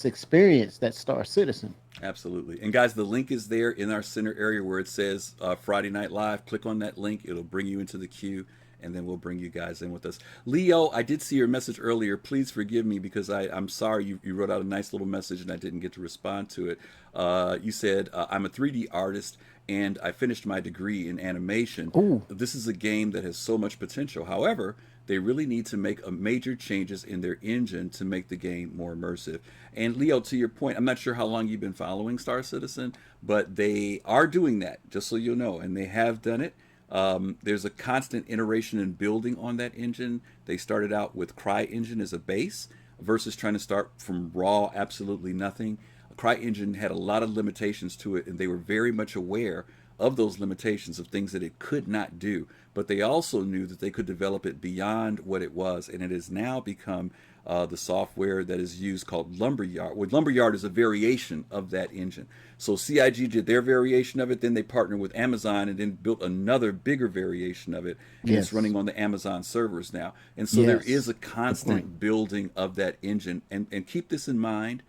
experience, that Star Citizen. Absolutely. And guys, the link is there in our center area where it says Friday Night Live. Click on that link. It'll bring you into the queue, and then we'll bring you guys in with us. Leo, I did see your message earlier. Please forgive me because I'm sorry you wrote out a nice little message and I didn't get to respond to it. You said, I'm a 3D artist and I finished my degree in animation. Ooh. This is a game that has so much potential. However, they really need to make major changes in their engine to make the game more immersive. And Leo, to your point, I'm not sure how long you've been following Star Citizen, but they are doing that, just so you know, and they have done it. There's a constant iteration and building on that engine. They started out with CryEngine as a base versus trying to start from raw, absolutely nothing. CryEngine had a lot of limitations to it, and they were very much aware of those limitations of things that it could not do. But they also knew that they could develop it beyond what it was, and it has now become the software that is used called Lumberyard. Well, Lumberyard is a variation of that engine. So CIG did their variation of it, then they partnered with Amazon and then built another bigger variation of it. And it's running on the Amazon servers now. And so there is a constant building of that engine. And keep this in mind.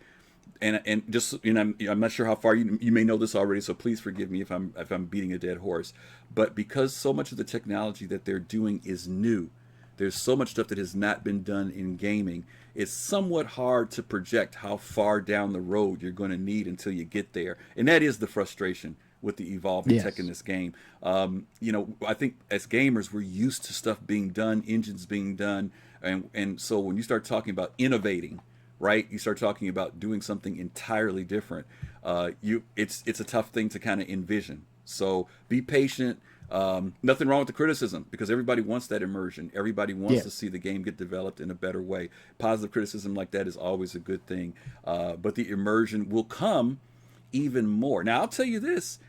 And just, I'm not sure how far you may know this already, so please forgive me if I'm beating a dead horse. But because so much of the technology that they're doing is new, there's so much stuff that has not been done in gaming. It's somewhat hard to project how far down the road you're going to need until you get there. And that is the frustration with the evolving tech in this game. I think as gamers, we're used to stuff being done, engines being done. And so when you start talking about innovating, right, you start talking about doing something entirely different. It's a tough thing to kind of envision. So be patient. Nothing wrong with the criticism, because everybody wants that immersion. Everybody wants to see the game get developed in a better way. Positive criticism like that is always a good thing. But the immersion will come even more. Now, I'll tell you this.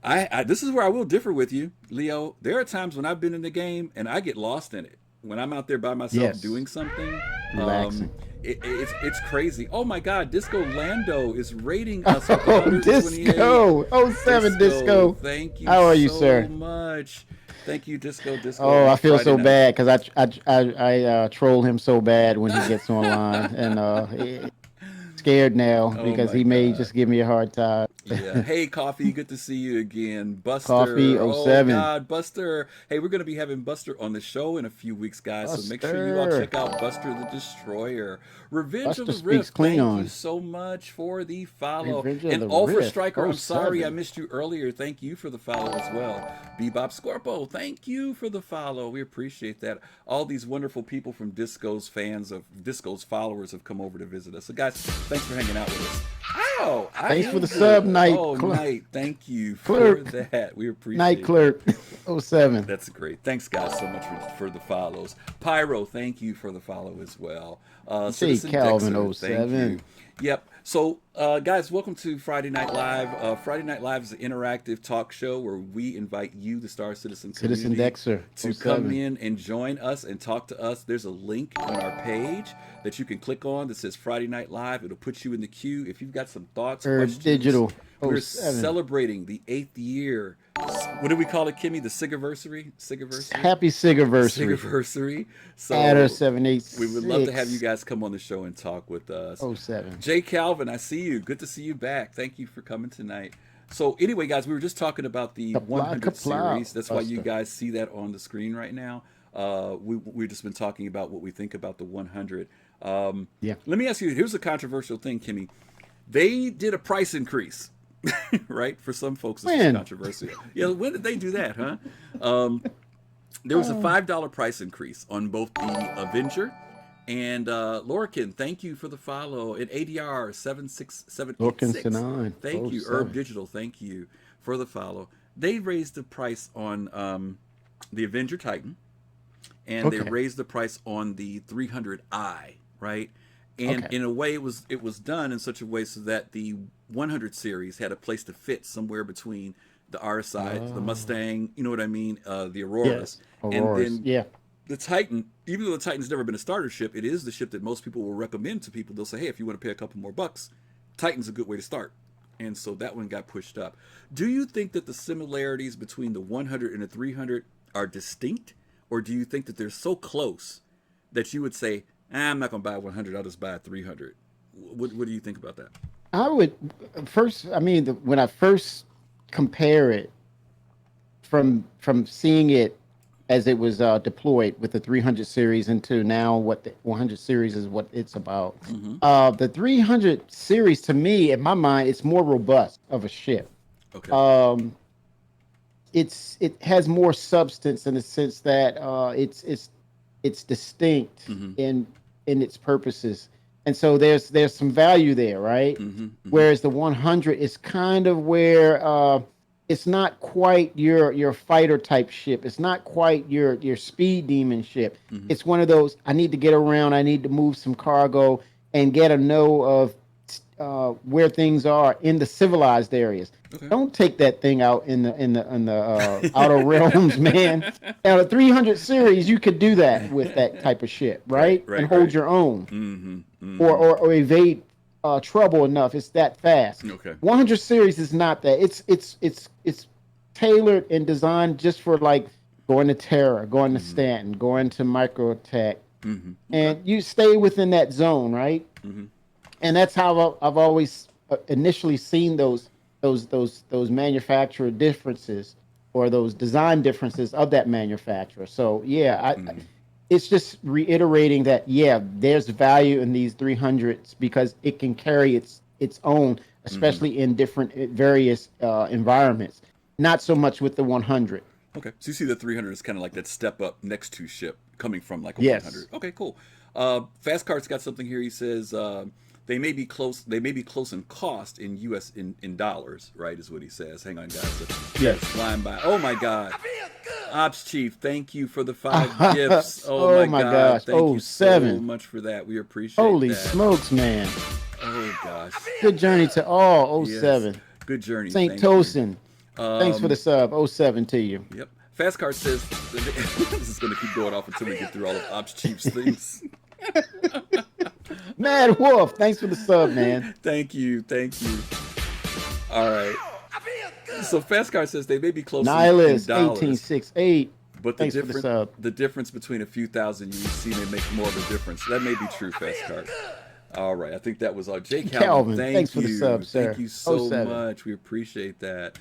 This is where I will differ with you, Leo. There are times when I've been in the game and I get lost in it. when I'm out there by myself Yes. doing something, Relaxing. it's crazy. Oh my God, Disco Lando is rating us with Oh, 128. Disco. Oh, 7 Disco. Thank you How are you, so sir? much. Thank you, Disco. Oh, I feel Friday so night. bad because I troll him so bad when he gets online, and scared now Oh because my he may God. just give me a hard time. Yeah. Hey, Coffee. Good to see you again. Buster. Coffee Oh, 07. God. Buster. Hey, we're going to be having Buster on the show in a few weeks, guys. So make sure you all Buster. check out Buster the Destroyer. Revenge Buster of the speaks Rift. Thank you Klingon. so much for the follow. Revenge of And the Ultra Rift. Striker, I'm sorry I 07. missed you earlier. Thank you for the follow as well. Bebop Scorpo, thank you for the follow. We appreciate that. All these wonderful people from Disco's followers have come over to visit us. So, guys, thanks for hanging out with us. Oh, Thanks for the sub, Night. Oh, Night. Thank you Clerk. for that. We appreciate Night it. Clerk 07. That's great. Thanks, guys, so much for the follows. Pyro, thank you for the follow as well. Citizen Calvin Dexter, thank 07. you. Yep. So, guys, welcome to Friday Night Live. Friday Night Live is an interactive talk show where we invite you, the Star Citizen community, Citizen Dexter to 07. come in and join us and talk to us. There's a link on our page that you can click on that says Friday Night Live. It'll put you in the queue. If you've got some thoughts, questions, Digital we're 07. celebrating the 8th year. What do we call it, Kimmy? The Sigiversary? Happy Sigiversary. Sigiversary. So Adder 786. we would love to have you guys come on the show and talk with us. 07. Jay Calvin, I see you. Good to see you back. Thank you for coming tonight. So anyway, guys, we were just talking about the 100 series. That's why you guys see that on the screen right now. We've just been talking about what we think about the 100. Yeah. Let me ask you, here's a controversial thing, Kimmy. They did a price increase, right? For some folks, it's When? controversial. Yeah, when did they do that, huh? There was a $5 price increase on both the Avenger and Lorcan. Thank you for the follow. And ADR 76786. Lorcan Sinan, Thank you. 07. Herb Digital. Thank you for the follow. They raised the price on the Avenger Titan, and they Okay. raised the price on the 300i, right? And Okay. in a way, it was done in such a way so that the 100 series had a place to fit somewhere between the RSI, the Mustang, you know what I mean, the Auroras, Yes. Auroras. and then Yeah. the Titan. Even though the Titan's never been a starter ship, it is the ship that most people will recommend to people. They'll say, hey, if you want to pay a couple more bucks, Titan's a good way to start. And so that one got pushed up. Do you think that the similarities between the 100 and the 300 are distinct? Or do you think that they're so close that you would say, I'm not going to buy a 100, I'll just buy a 300? What do you think about that? I would first. I mean, when I first compare it from seeing it as it was deployed with the 300 series into now what the 100 series is, what it's about. The 300 series, to me, in my mind, it's more robust of a ship. Okay. It has more substance in the sense that it's distinct in its purposes, and so there's some value there, right? Whereas the 100 is kind of where it's not quite your fighter type ship. It's not quite your speed demon ship. It's one of those, I need to get around, I need to move some cargo and get a know of where things are in the civilized areas. Okay. Don't take that thing out in the outer realms, man. Now the 300 series, you could do that with that type of ship, right? Right, and hold right. your own, or evade trouble enough. It's that fast. Okay. 100 series is not that. It's tailored and designed just for like going to Terra, going to Stanton, going to Microtech, and you stay within that zone, right? And that's how I've always initially seen those manufacturer differences or those design differences of that manufacturer. So yeah, it's just reiterating that there's value in these 300s because it can carry its own, especially in different various environments. Not so much with the 100. Okay. So you see the 300 is kind of like that step up next to ship coming from like a Yes. 100. Okay, cool. Fast Cart's got something here. He says they may be close in cost in US in dollars, right? Is what he says. Hang on, guys. Yes. Flying by. Oh my God. Ops Chief, thank you for the 5 gifts. Oh my gosh. Thank you so 07. much for that. We appreciate Holy that. smokes, man. Oh gosh. Good journey to all. 07. Yes. Good journey. St. Thank you. Tosin. Thanks for the sub. 07 to you. Yep. Fastcard says this is going to keep going off until we get through all of Ops Chief's things. Mad Wolf, thanks for the sub, man. Thank you. All right. So Fastcard says they may be close in Nihilist dollars, 1868. but Thanks for the sub. the difference between a few thousand UEC may make more of a difference. That may be true, Fastcard. All right, I think that was all. Jay Calvin, thanks for the sub, sir. Thank you so 07. much. We appreciate that.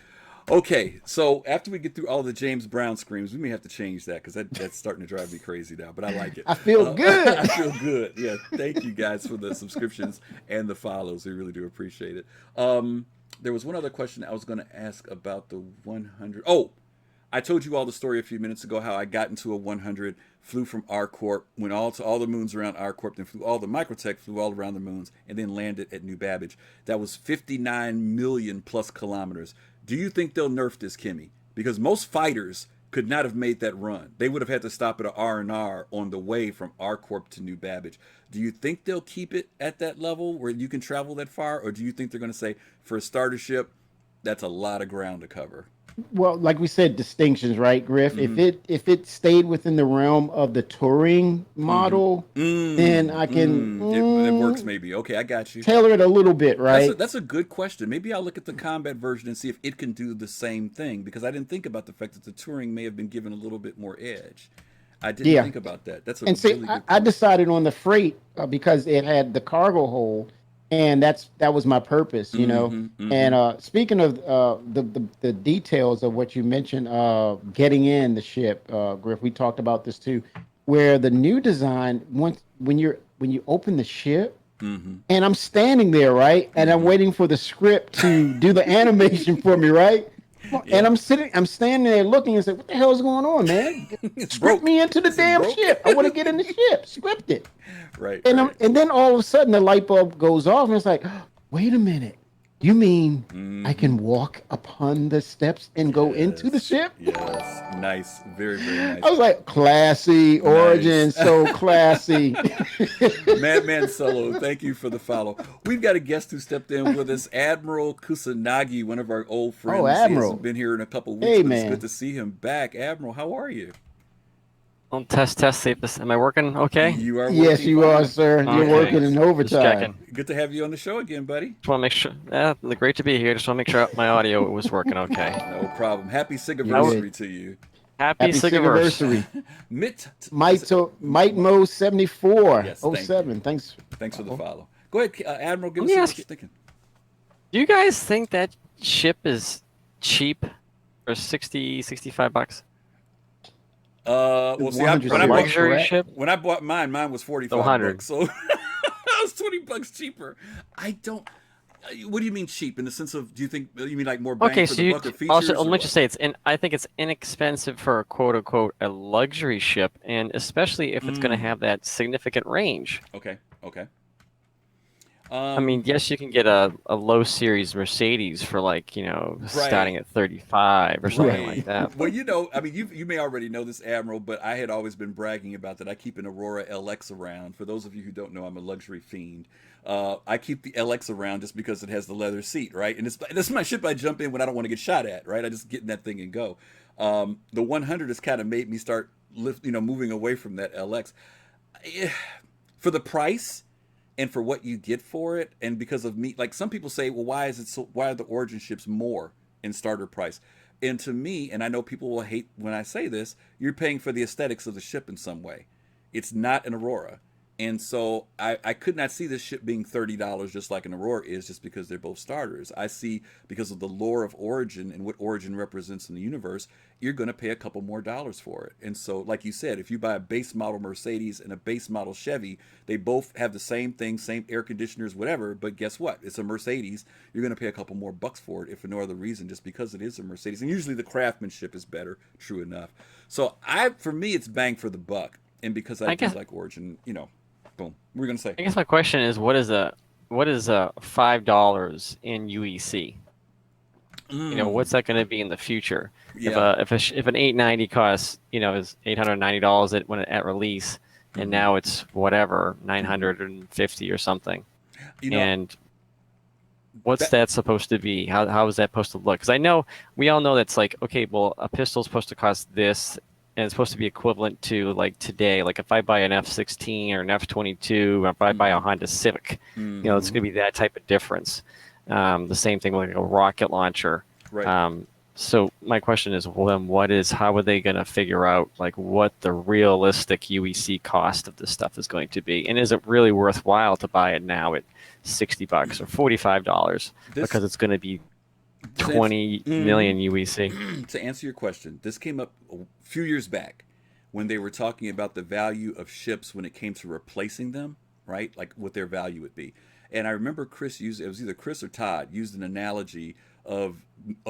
Okay, so after we get through all the James Brown screams, we may have to change that because that's starting to drive me crazy now. But I like it. I feel good. I feel good. Yeah, thank you guys for the subscriptions and the follows. We really do appreciate it. There was one other question I was going to ask about the 100. Oh, I told you all the story a few minutes ago how I got into a 100, flew from R-Corp, went to all the moons around R-Corp, then flew all the Microtech, flew all around the moons, and then landed at New Babbage. That was 59 million plus kilometers. Do you think they'll nerf this, Kimmy? Because most fighters could not have made that run. They would have had to stop at a R&R on the way from R-Corp to New Babbage. Do you think they'll keep it at that level where you can travel that far? Or do you think they're going to say, for a starter ship, that's a lot of ground to cover? Well, like we said, distinctions, right, Griff? If it stayed within the realm of the touring model, then I can It works maybe. Okay, I got you. tailor it a little bit, right? That's a good question. Maybe I'll look at the combat version and see if it can do the same thing, because I didn't think about the fact that the touring may have been given a little bit more edge. I didn't think about that. That's a and really see, good I decided on the freight because it had the cargo hold, and that was my purpose, you know. And speaking of the details of what you mentioned, getting in the ship, Griff, we talked about this too, where the new design when you open the ship, and I'm standing there, right, and I'm waiting for the script to do the animation for me, right. And I'm standing there looking and say, "What the hell is going on, man? Script me into the damn ship. I want to get in the ship. Script it." Right. And then all of a sudden the light bulb goes off, and it's like, "Wait a minute. You mean I can walk upon the steps and go into the ship?" Yes. Nice. Very, very nice. I was like, "Classy origin, so classy." Madman Solo, thank you for the follow. We've got a guest who stepped in with us, Admiral Kusanagi, one of our old friends. Oh, Admiral. He's been here in a couple weeks, Hey, but it's man. good to see him back. Admiral, how are you? I'll test, see if this. Am I working okay? You are. Yes, working you fine. are, sir. You're Okay. working in Just overtime. checking. Good to have you on the show again, buddy. Just want to make sure. Yeah, great to be here. Just want to make sure my audio was working okay. No problem. Happy Sigiversary to you. Happy Sigiverse. anniversary. Might. Mo 74 Yes, thank 07. Thanks. Thanks for the follow. Go ahead, Admiral. Give Let us me what ask you're you- thinking. Do you guys think that ship is cheap for 60, 65 bucks? Well, see, when I, Luxury bought, ship? when I bought mine was 45 100. bucks, so that was 20 bucks cheaper. I don't. What do you mean cheap? In the sense of, do you think you mean like more bang Okay, for so the you buck or features? also or let me what? just say I think it's inexpensive for a quote unquote a luxury ship, and especially if it's going to have that significant range. Okay. I mean, yes, you can get a low series Mercedes for like, starting at 35 or something like that. Well, I mean, you may already know this, Admiral, but I had always been bragging about that. I keep an Aurora LX around. For those of you who don't know, I'm a luxury fiend. I keep the LX around just because it has the leather seat, right? And this is my ship I jump in when I don't want to get shot at, right? I just get in that thing and go. The 100 has kind of made me start moving away from that LX. For the price and for what you get for it, and because of me, like some people say, well, why are the Origin ships more in starter price? And to me, and I know people will hate when I say this, you're paying for the aesthetics of the ship in some way. It's not an Aurora. And so I could not see this ship being $30 just like an Aurora is, just because they're both starters. I see, because of the lore of Origin and what Origin represents in the universe, you're going to pay a couple more dollars for it. And so, like you said, if you buy a base model Mercedes and a base model Chevy, they both have the same thing, same air conditioners, whatever. But guess what? It's a Mercedes. You're going to pay a couple more bucks for it, if for no other reason, just because it is a Mercedes. And usually the craftsmanship is better, true enough. So for me, it's bang for the buck. And because I do like Origin, boom. We're gonna say. I guess my question is, what is a $5 in UEC? What's that going to be in the future? Yeah. If an 890 costs, is $890 at release, and now it's whatever 950 or something. What's that supposed to be? How is that supposed to look? Because I know we all know that's like, okay, well, a pistol's supposed to cost this, and it's supposed to be equivalent to like today. Like if I buy an F-16 or an F-22, or if I buy a Honda Civic, Mm-hmm. you know, it's going to be that type of difference. The same thing with like a rocket launcher. Right. So my question is, well, then how are they going to figure out like what the realistic UEC cost of this stuff is going to be? And is it really worthwhile to buy it now at $60 or $45 because it's going to be 20 million UEC? To answer your question, this came up a few years back when they were talking about the value of ships when it came to replacing them, right? Like what their value would be. And I remember Chris used, it was either Chris or Todd, used an analogy of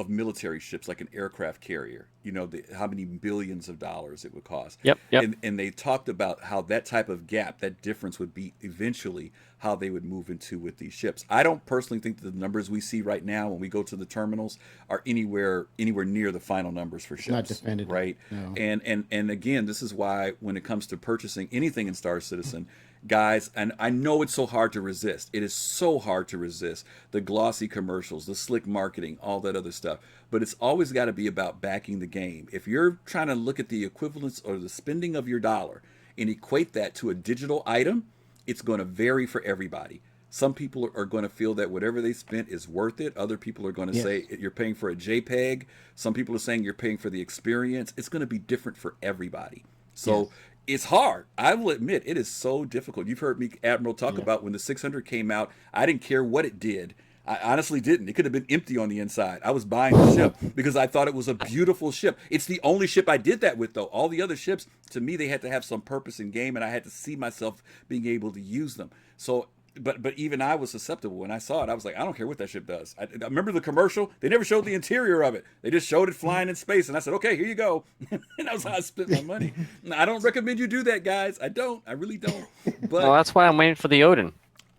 military ships, like an aircraft carrier, you know, how many billions of dollars it would cost. Yep. And they talked about how that type of gap, that difference would be eventually how they would move into with these ships. I don't personally think that the numbers we see right now when we go to the terminals are anywhere near the final numbers for ships. Not definitive. Right. No. And again, this is why when it comes to purchasing anything in Star Citizen, guys, and I know it's so hard to resist. It is so hard to resist the glossy commercials, the slick marketing, all that other stuff. But it's always got to be about backing the game. If you're trying to look at the equivalence or the spending of your dollar and equate that to a digital item, it's going to vary for everybody. Some people are going to feel that whatever they spent is worth it. Other people are going to say you're paying for a JPEG. Some people are saying you're paying for the experience. It's going to be different for everybody. So it's hard. I will admit it is so difficult. You've heard me, Admiral, talk about when the 600 came out. I didn't care what it did. I honestly didn't. It could have been empty on the inside. I was buying the ship because I thought it was a beautiful ship. It's the only ship I did that with, though. All the other ships, to me, they had to have some purpose in game, and I had to see myself being able to use them. So, but even I was susceptible. When I saw it, I was like, I don't care what that ship does. I remember the commercial. They never showed the interior of it. They just showed it flying in space, and I said, okay, here you go. And that was how I spent my money. I don't recommend you do that, guys. I don't. I really don't. But Well, that's why I'm waiting for the Odin.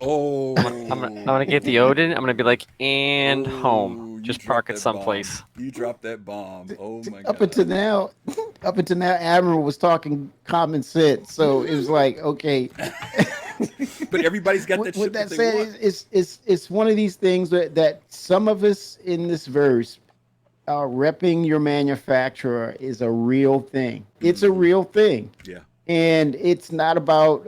oh, I'm gonna get the Odin. I'm gonna be like, and Oh, home. you Just dropped park it that someplace. bomb. You dropped that bomb. Oh my Up god. until now, Admiral was talking common sense. So it was like, okay. But everybody's got that With ship that that they said, want. it's one of these things that some of us in this verse repping your manufacturer is a real thing. It's a real thing. Yeah. And it's not about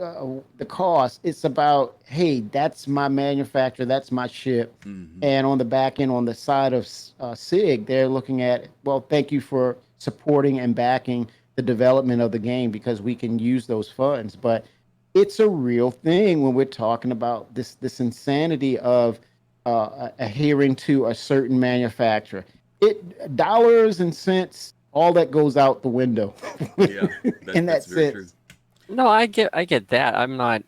the cost. It's about, hey, that's my manufacturer, that's my ship. And on the back end, on the side of SIG, they're looking at, well, thank you for supporting and backing the development of the game because we can use those funds. But it's a real thing when we're talking about this insanity of adhering to a certain manufacturer. Dollars and cents, all that goes out the window. Yeah. In that's that very sense. true. No, I get that. I'm not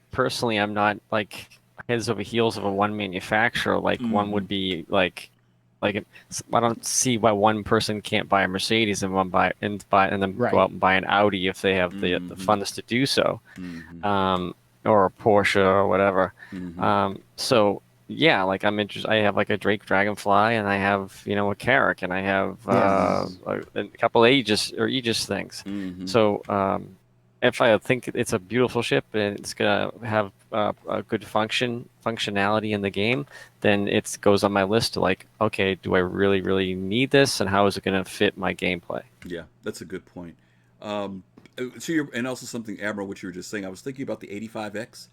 like heads over heels of a one manufacturer. Like one would be like I don't see why one person can't buy a Mercedes and buy and then Right. go out and buy an Audi if they have the funds to do so, or a Porsche or whatever. So yeah, like I'm interested. I have like a Drake Dragonfly, and I have a Carrack, and I have a couple Aegis things. So if I think it's a beautiful ship and it's gonna have a good functionality in the game, then it goes on my list to like, okay, do I really need this, and how is it gonna fit my gameplay? Yeah, that's a good point. And also something, Admiral, what you were just saying. I was thinking about the 85X.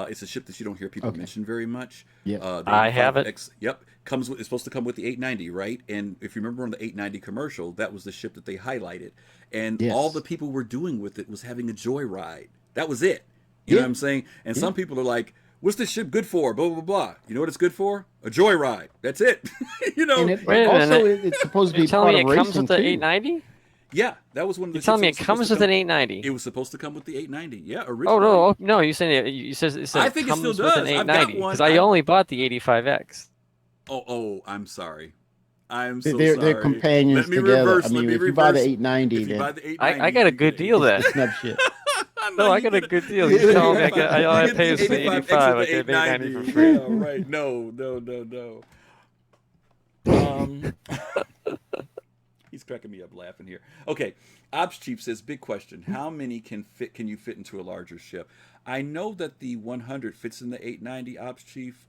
It's a ship that you don't hear people mention very much. Yeah. The I have it. 85X, yep, it's supposed to come with the 890, right? And if you remember on the 890 commercial, that was the ship that they highlighted, and all the people were doing with it was having a joyride. That was it. You know what I'm saying? And some people are like, "What's this ship good for?" Blah blah blah. You know what it's good for? A joyride. That's it. And it, Wait a also, minute. it's supposed to You're be telling part me of it racing comes with the too. 890? Yeah, that was one of the. You're telling me it ships that was comes supposed with to an come- 890? It was supposed to come with the 890. Yeah, Oh originally. no, you said it said I it think it comes still with does. an I've got 890 one. because I only bought the 85X. Oh, I'm sorry. I'm so They're sorry. companions Let me together. reverse. I Let mean, me if you buy the reverse. 890, If you then buy the 890, I got a you good get- deal then. snub shit. No, I got a good deal. You're telling me all I pay is the 85. I get 890 for free. Yeah, right. No. He's cracking me up laughing here. Okay, Ops Chief says, big question. How many can you fit into a larger ship? I know that the 100 fits in the 890, Ops Chief.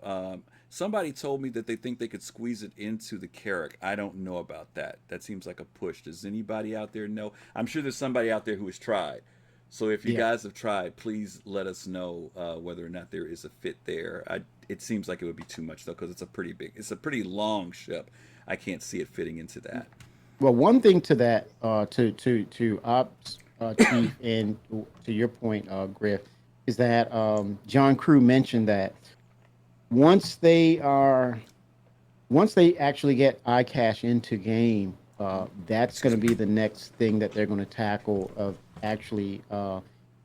Somebody told me that they think they could squeeze it into the Carrack. I don't know about that. That seems like a push. Does anybody out there know? I'm sure there's somebody out there who has tried. So if you guys have tried, please let us know whether or not there is a fit there. It seems like it would be too much though, because it's a pretty long ship. I can't see it fitting into that. Well, one thing to that, to Ops Chief, and to your point, Griff, is that John Crew mentioned that once they actually get iCache into game, that's going to be the next thing that they're going to tackle, of actually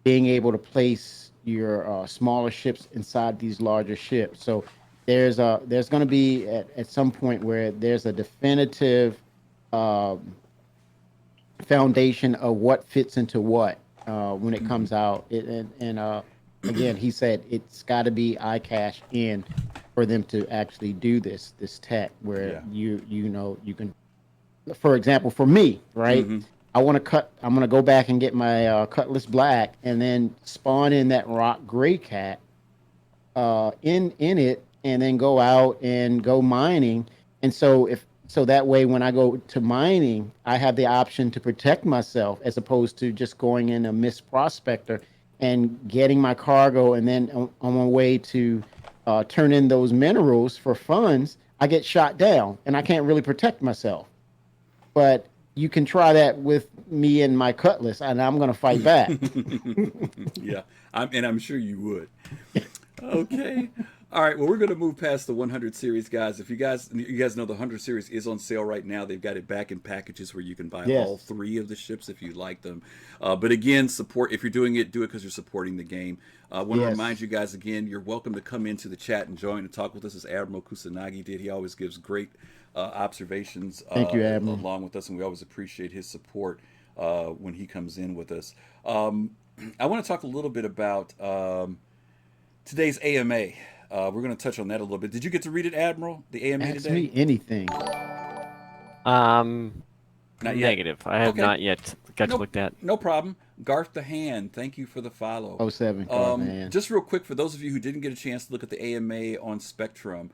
being able to place your smaller ships inside these larger ships. So there's going to be at some point where there's a definitive foundation of what fits into what when it comes out. Again, he said it's got to be iCache in for them to actually do this tech where you can, for example, for me, right? I'm gonna go back and get my Cutlass Black and then spawn in that Rock Gray Cat in it, and then go out and go mining. And so that way, when I go to mining, I have the option to protect myself, as opposed to just going in a missed prospector and getting my cargo, and then on my way to turn in those minerals for funds, I get shot down and I can't really protect myself. But you can try that with me and my Cutlass, and I'm going to fight back. Yeah, I'm sure you would. Okay. All right, well, we're going to move past the 100 series, guys. If you guys know, the 100 series is on sale right now. They've got it back in packages where you can buy all 3 of the ships if you like them. But again, if you're doing it, do it because you're supporting the game. I want to remind you guys again, you're welcome to come into the chat and join and talk with us, as Admiral Kusanagi did. He always gives great observations Thank you, Admiral. along with us, and we always appreciate his support when he comes in with us. I want to talk a little bit about today's AMA. We're going to touch on that a little bit. Did you get to read it, Admiral? The AMA Ask today? me anything. Not yet. Negative. I have not yet got to look at. No problem. Garth the Hand, thank you for the follow. 07, Garth the Hand. Just real quick, for those of you who didn't get a chance to look at the AMA on Spectrum,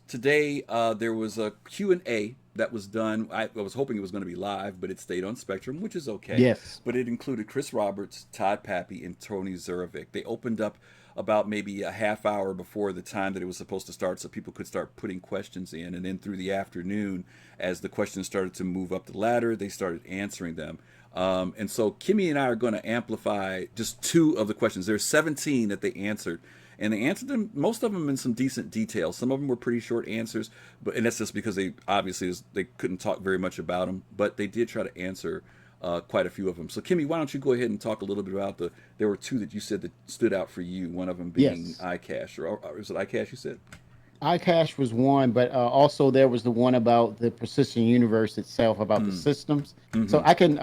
today there was a Q&A that was done. I was hoping it was going to be live, but it stayed on Spectrum, which is okay. Yes. But it included Chris Roberts, Todd Pappy, and Tony Zurovic. They opened up about maybe a half hour before the time that it was supposed to start, so people could start putting questions in. And then through the afternoon, as the questions started to move up the ladder, they started answering them. And so Kimmy and I are going to amplify just 2 of the questions. There's 17 that they answered. And they answered them, most of them in some decent detail. Some of them were pretty short answers, and that's just because they couldn't talk very much about them. But they did try to answer quite a few of them. So Kimmy, why don't you go ahead and talk a little bit about there were 2 that you said that stood out for you. One of them being iCache, or is it iCache you said? iCache was one, but also there was the one about the Persistent Universe itself, about the systems. So I can,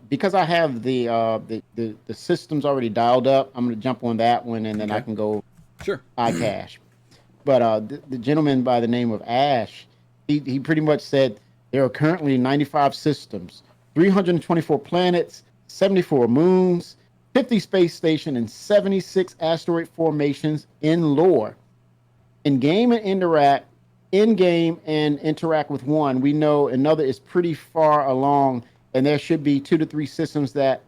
because I have the systems already dialed up, I'm going to jump on that one, and then I can go iCache. But the gentleman by the name of Ash, he pretty much said there are currently 95 systems, 324 planets, 74 moons, 50 space stations, and 76 asteroid formations in lore. In-game and interact with one, we know another is pretty far along, and there should be 2 to 3 systems that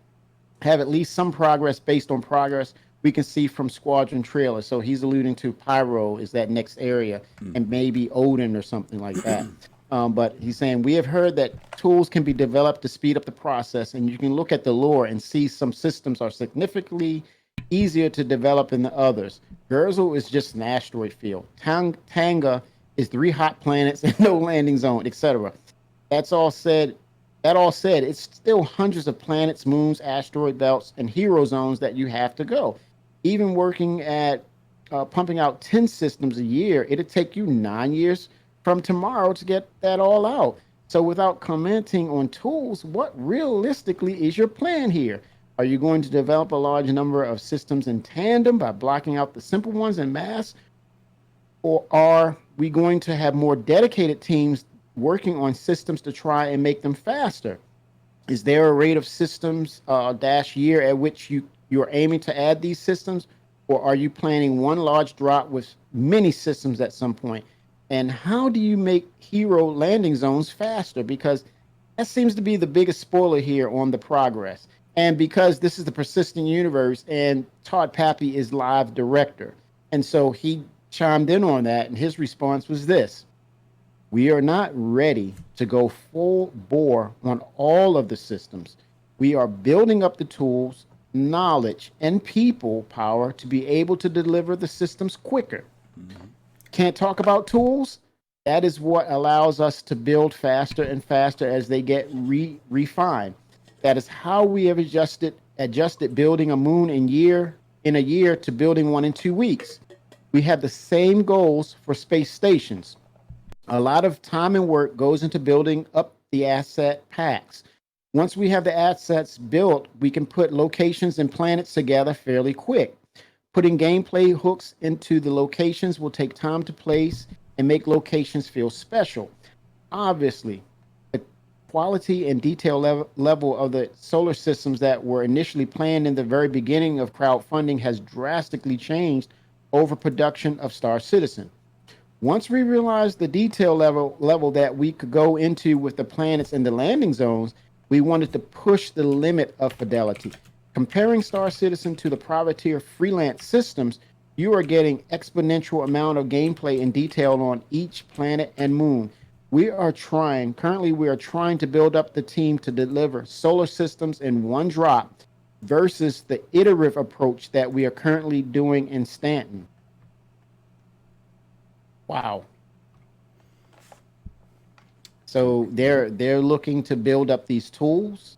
have at least some progress based on progress we can see from Squadron trailers. So he's alluding to Pyro is that next area, and maybe Odin or something like that. But he's saying, we have heard that tools can be developed to speed up the process, and you can look at the lore and see some systems are significantly easier to develop than the others. Gurzel is just an asteroid field. Tanga is 3 hot planets and no landing zone, etc. That all said, it's still hundreds of planets, moons, asteroid belts, and hero zones that you have to go. Even working at pumping out 10 systems a year, it'd take you 9 years from tomorrow to get that all out. So without commenting on tools, what realistically is your plan here? Are you going to develop a large number of systems in tandem by blocking out the simple ones en masse? Or are we going to have more dedicated teams working on systems to try and make them faster? Is there a rate of systems dash year at which you're aiming to add these systems, or are you planning one large drop with many systems at some point? And how do you make hero landing zones faster? Because that seems to be the biggest spoiler here on the progress. And because this is the persistent universe and Todd Pappy is live director. And so he chimed in on that, and his response was this: we are not ready to go full bore on all of the systems. We are building up the tools, knowledge, and people power to be able to deliver the systems quicker. Can't talk about tools? That is what allows us to build faster and faster as they get refined. That is how we have adjusted building a moon in a year to building one in 2 weeks. We have the same goals for space stations. A lot of time and work goes into building up the asset packs. Once we have the assets built, we can put locations and planets together fairly quick. Putting gameplay hooks into the locations will take time to place and make locations feel special. Obviously, the quality and detail level of the solar systems that were initially planned in the very beginning of crowdfunding has drastically changed over production of Star Citizen. Once we realized the detail level that we could go into with the planets and the landing zones, we wanted to push the limit of fidelity. Comparing Star Citizen to the privateer freelance systems, you are getting exponential amount of gameplay and detail on each planet and moon. Currently we are trying to build up the team to deliver solar systems in one drop versus the iterative approach that we are currently doing in Stanton. Wow. So they're looking to build up these tools.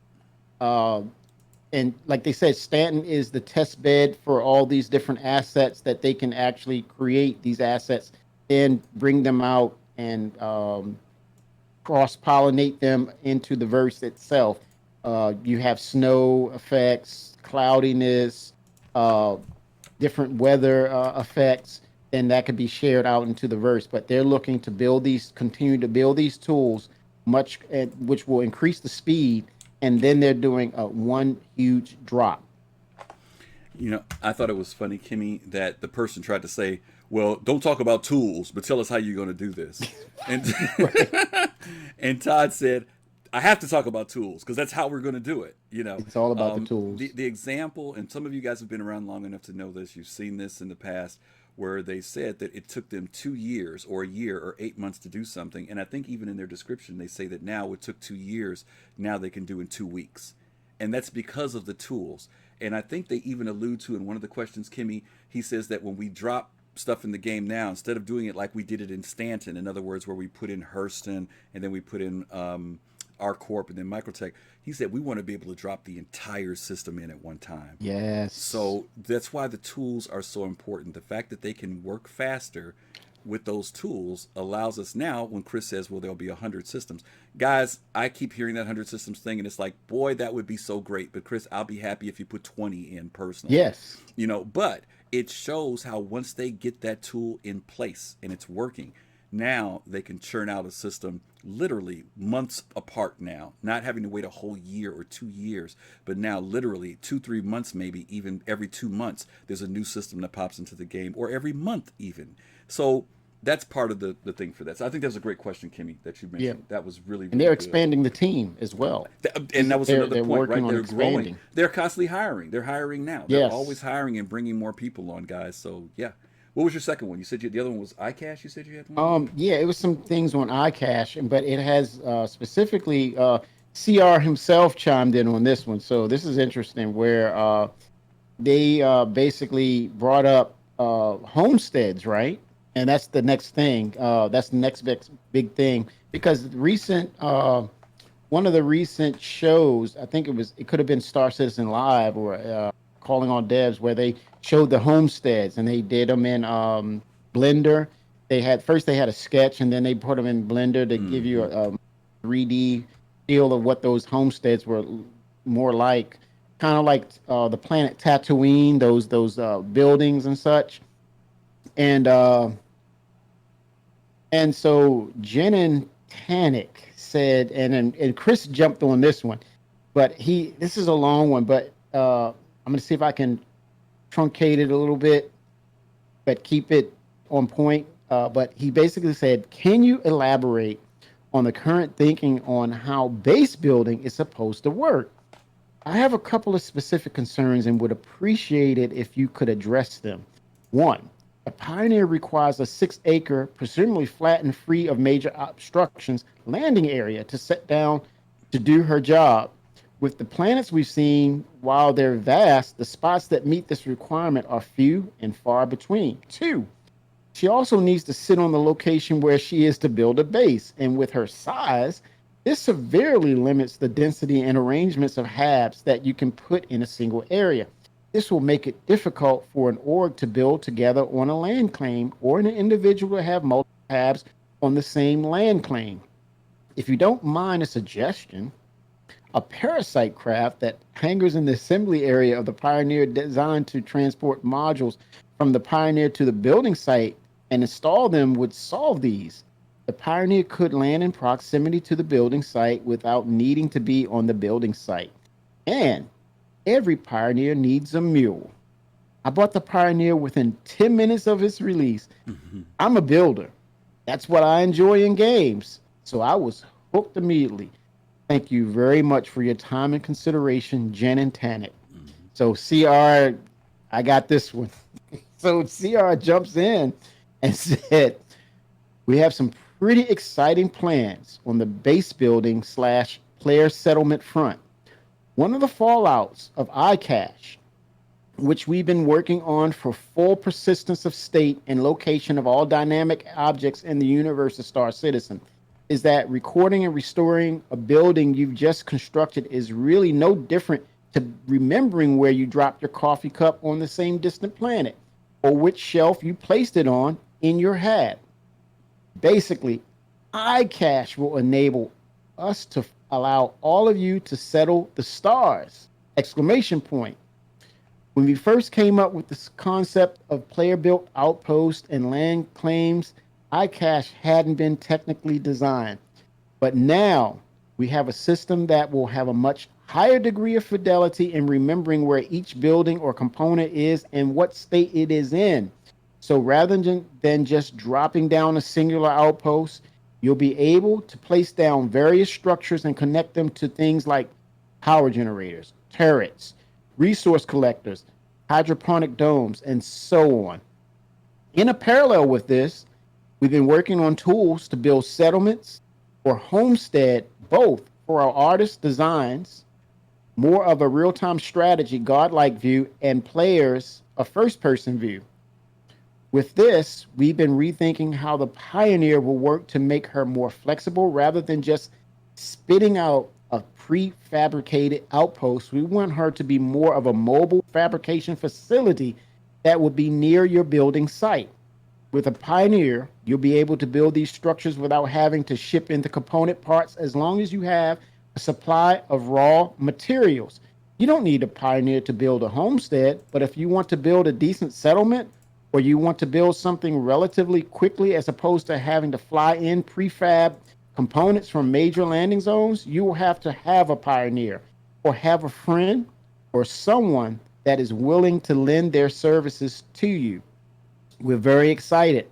And like they said, Stanton is the test bed for all these different assets that they can actually create these assets and bring them out and cross-pollinate them into the verse itself. You have snow effects, cloudiness, different weather effects, and that could be shared out into the verse. But they're looking to continue to build these tools, which will increase the speed. And then they're doing one huge drop. I thought it was funny, Kimmy, that the person tried to say, well, don't talk about tools, but tell us how you're going to do this. And, and Todd said, I have to talk about tools because that's how we're going to do it. It's all about the tools. The example, and some of you guys have been around long enough to know this. You've seen this in the past, where they said that it took them 2 years or a year or 8 months to do something. And I think even in their description, they say that now it took 2 years. Now they can do in 2 weeks. And that's because of the tools. And I think they even allude to in one of the questions, Kimmy, he says that when we drop stuff in the game now, instead of doing it like we did it in Stanton, in other words, where we put in Hurston and then we put in R-Corp and then Microtech, he said we want to be able to drop the entire system in at one time. Yes. So that's why the tools are so important. The fact that they can work faster with those tools allows us now, when Chris says, well, there'll be 100 systems. Guys, I keep hearing that 100 systems thing, and it's like, boy, that would be so great. But Chris, I'll be happy if you put 20 in personally. Yes. But it shows how once they get that tool in place and it's working, now they can churn out a system literally months apart now, not having to wait a whole year or 2 years, but now literally 2-3 months, maybe even every 2 months, there's a new system that pops into the game, or every month even. So that's part of the thing for that. So I think that's a great question, Kimmy, that you mentioned. Yeah. That was really, really and they're good. Expanding the team as well. And that was another point, right? They're expanding. Growing. They're constantly hiring. They're hiring now. They're always hiring and bringing more people on, guys. So yeah. What was your second one? You said the other one was iCache. You said you had one. Yeah, it was some things on iCache, but it has specifically CR himself chimed in on this one. So this is interesting, where they basically brought up homesteads, right? And that's the next thing. That's the next big thing, because one of the recent shows, I think it could have been Star Citizen Live or Calling All Devs, where they showed the homesteads, and they did them in Blender. They had a sketch, and then they put them in Blender to give you a 3D feel of what those homesteads were more like, kind of like the planet Tatooine, those buildings and such. And so Jenin Tannic said, and Chris jumped on this one, but this is a long one, but I'm going to see if I can truncate it a little bit, but keep it on point. But he basically said, can you elaborate on the current thinking on how base building is supposed to work? I have a couple of specific concerns and would appreciate it if you could address them. One, a Pioneer requires a 6-acre, presumably flat and free of major obstructions, landing area to set down to do her job. With the planets we've seen, while they're vast, the spots that meet this requirement are few and far between. Two, she also needs to sit on the location where she is to build a base, and with her size, this severely limits the density and arrangements of HABs that you can put in a single area. This will make it difficult for an org to build together on a land claim or an individual to have multiple HABs on the same land claim. If you don't mind a suggestion, a parasite craft that hangars in the assembly area of the Pioneer designed to transport modules from the Pioneer to the building site and install them would solve these. The Pioneer could land in proximity to the building site without needing to be on the building site. And every Pioneer needs a mule. I bought the Pioneer within 10 minutes of its release. I'm a builder. That's what I enjoy in games. So I was hooked immediately. Thank you very much for your time and consideration, Jen and Tanit. So CR, I got this one. So CR jumps in and said, we have some pretty exciting plans on the base building / player settlement front. One of the fallouts of iCache, which we've been working on for full persistence of state and location of all dynamic objects in the universe of Star Citizen, is that recording and restoring a building you've just constructed is really no different to remembering where you dropped your coffee cup on the same distant planet or which shelf you placed it on in your HAB. Basically, iCache will enable us to allow all of you to settle the stars! Exclamation point. When we first came up with this concept of player-built outposts and land claims, iCache hadn't been technically designed. But now we have a system that will have a much higher degree of fidelity in remembering where each building or component is and what state it is in. So rather than just dropping down a singular outpost, you'll be able to place down various structures and connect them to things like power generators, turrets, resource collectors, hydroponic domes, and so on. In a parallel with this, we've been working on tools to build settlements or homestead, both for our artist designs, more of a real-time strategy, godlike view, and players a first-person view. With this, we've been rethinking how the Pioneer will work to make her more flexible rather than just spitting out a prefabricated outpost. We want her to be more of a mobile fabrication facility that will be near your building site. With a Pioneer, you'll be able to build these structures without having to ship in the component parts as long as you have a supply of raw materials. You don't need a Pioneer to build a homestead, but if you want to build a decent settlement, or you want to build something relatively quickly as opposed to having to fly in prefab components from major landing zones, you will have to have a Pioneer or have a friend or someone that is willing to lend their services to you. We're very excited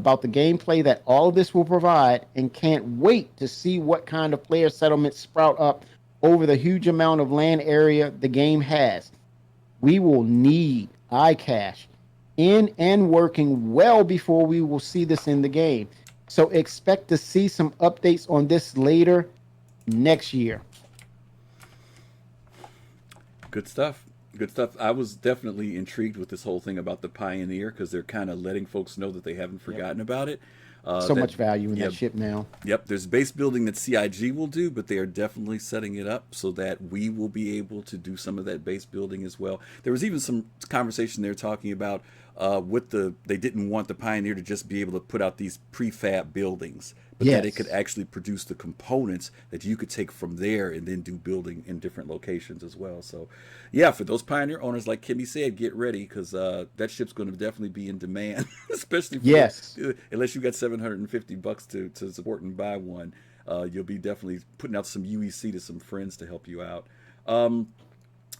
about the gameplay that all of this will provide and can't wait to see what kind of player settlements sprout up over the huge amount of land area the game has. We will need iCache in and working well before we will see this in the game. So expect to see some updates on this later next year. Good stuff. Good stuff. I was definitely intrigued with this whole thing about the Pioneer because they're kind of letting folks know that they haven't forgotten about it. So much value in that ship now. Yep, there's base building that CIG will do, but they are definitely setting it up so that we will be able to do some of that base building as well. There was even some conversation there talking about they didn't want the Pioneer to just be able to put out these prefab buildings, but that it could actually produce the components that you could take from there and then do building in different locations as well. So, yeah, for those Pioneer owners, like Kimmy said, get ready, because that ship's going to definitely be in demand, especially unless you got $750 to support and buy one. You'll be definitely putting out some UEC to some friends to help you out.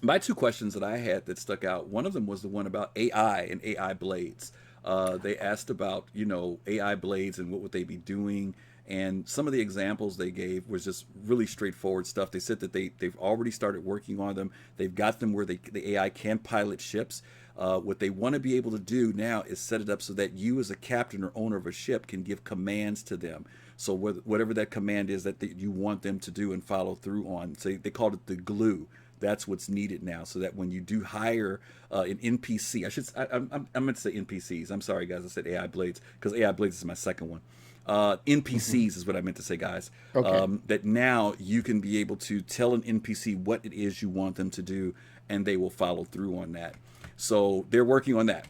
My two questions that I had that stuck out, one of them was the one about AI and AI blades. They asked about, AI blades and what would they be doing. And some of the examples they gave was just really straightforward stuff. They said that they've already started working on them. They've got them where the AI can pilot ships. What they want to be able to do now is set it up so that you as a captain or owner of a ship can give commands to them. So whatever that command is that you want them to do and follow through on. So they called it the glue. That's what's needed now, so that when you do hire an NPC, I'm meant to say NPCs. I'm sorry, guys. I said AI blades because AI blades is my second one. NPCs is what I meant to say, guys. Okay. That now you can be able to tell an NPC what it is you want them to do, and they will follow through on that. So they're working on that.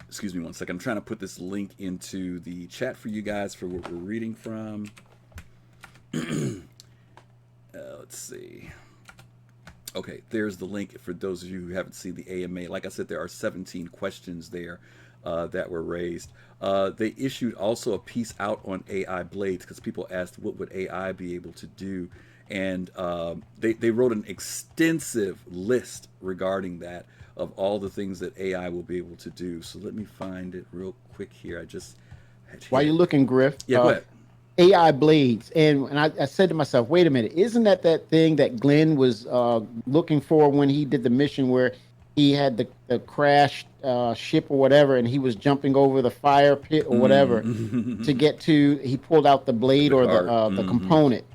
Excuse me one second. I'm trying to put this link into the chat for you guys for what we're reading from. Let's see. Okay, there's the link for those of you who haven't seen the AMA. Like I said, there are 17 questions there that were raised. They issued also a piece out on AI blades because people asked what would AI be able to do. And they wrote an extensive list regarding that of all the things that AI will be able to do. So let me find it real quick here. I just had While you're looking, Griff. Yeah, go ahead. AI blades, and I said to myself, wait a minute, isn't that thing that Glenn was looking for when he did the mission where he had the crashed ship or whatever, and he was jumping over the fire pit or whatever to get to, he pulled out the blade or the component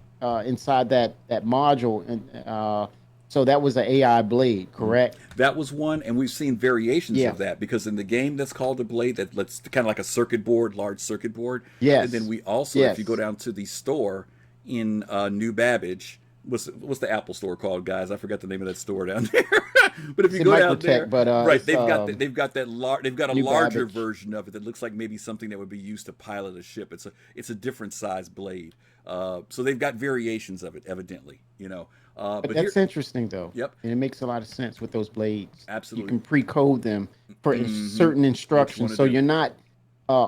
inside that module, and so that was an AI blade, correct? That was one, and we've seen variations of that, because in the game that's called a blade, that's kind of like a circuit board, large circuit board. Yes. And then we also, if you go down to the store in New Babbage, what's the Apple store called, guys? I forgot the name of that store down there. But if you go down there, right, they've got a larger version of it that looks like maybe something that would be used to pilot a ship. It's a different size blade. So they've got variations of it, evidently, But that's interesting, though. Yep. And it makes a lot of sense with those blades. Absolutely. You can pre-code them for certain instructions, so you're not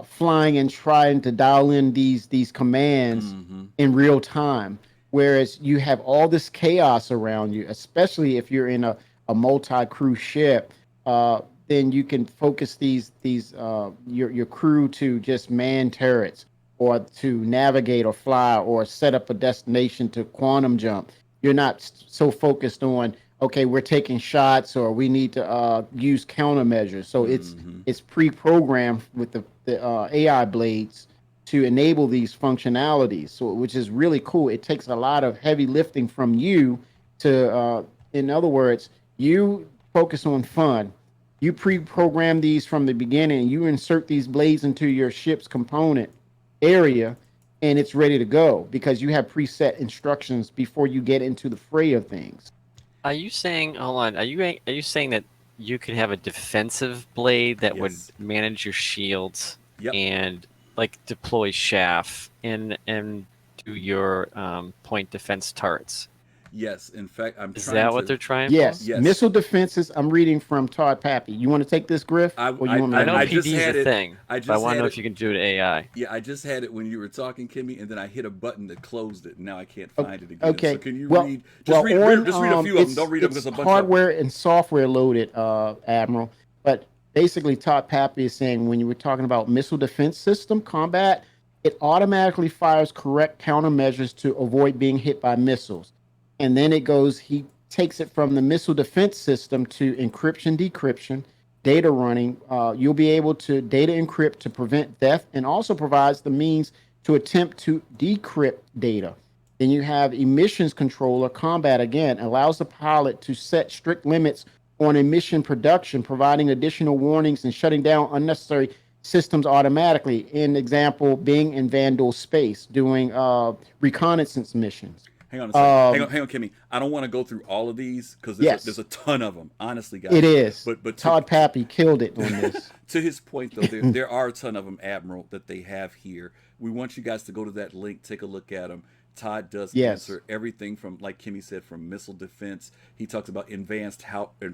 flying and trying to dial in these commands in real time. Whereas you have all this chaos around you, especially if you're in a multi-crew ship, then you can focus your crew to just man turrets, or to navigate or fly or set up a destination to quantum jump. You're not so focused on, okay, we're taking shots or we need to use countermeasures. So it's pre-programmed with the AI blades to enable these functionalities. So, which is really cool. It takes a lot of heavy lifting from you to, in other words, you focus on fun. You pre-program these from the beginning. You insert these blades into your ship's component area, and it's ready to go because you have preset instructions before you get into the fray of things. Are you saying, hold on, are you saying that you could have a defensive blade that would manage your shields and like deploy chaff and do your point defense turrets? Yes, in fact, Is that what they're trying Yes. for? Yes, missile defenses. I'm reading from Todd Pappy. You want to take this, Griff? I know PD is a thing, but I want to know if you can do it AI. Yeah, I just had it when you were talking, Kimmy, and then I hit a button that closed it, and now I can't find it again. Okay. So can you read? Just read a few of them. Don't read them because a bunch of hardware and software loaded, Admiral. But basically, Todd Pappy is saying when you were talking about missile defense system combat, it automatically fires correct countermeasures to avoid being hit by missiles. And then he takes it from the missile defense system to encryption, decryption, data running. You'll be able to data encrypt to prevent theft, and also provides the means to attempt to decrypt data. Then you have emissions controller. Combat, again, allows the pilot to set strict limits on emission production, providing additional warnings and shutting down unnecessary systems automatically. In example, being in Vandal space, doing reconnaissance missions. Hang on a second. Hang on, Kimmy. I don't want to go through all of these because there's a ton of them. Honestly, guys. It is. But Todd Pappy killed it on this. To his point, though, there are a ton of them, Admiral, that they have here. We want you guys to go to that link, take a look at them. Todd does answer everything from, like Kimmy said, from missile defense. He talks about advanced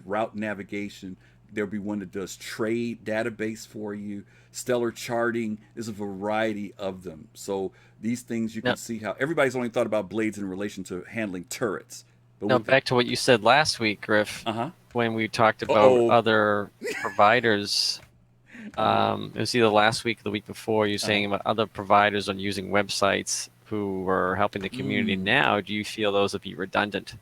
route navigation. There'll be one that does trade database for you, stellar charting. There's a variety of them. So these things you can see how everybody's only thought about blades in relation to handling turrets. But now back to what you said last week, Griff, when we talked about other providers. It was either last week or the week before. You're saying about other providers on using websites who were helping the community. Now, do you feel those would be redundant?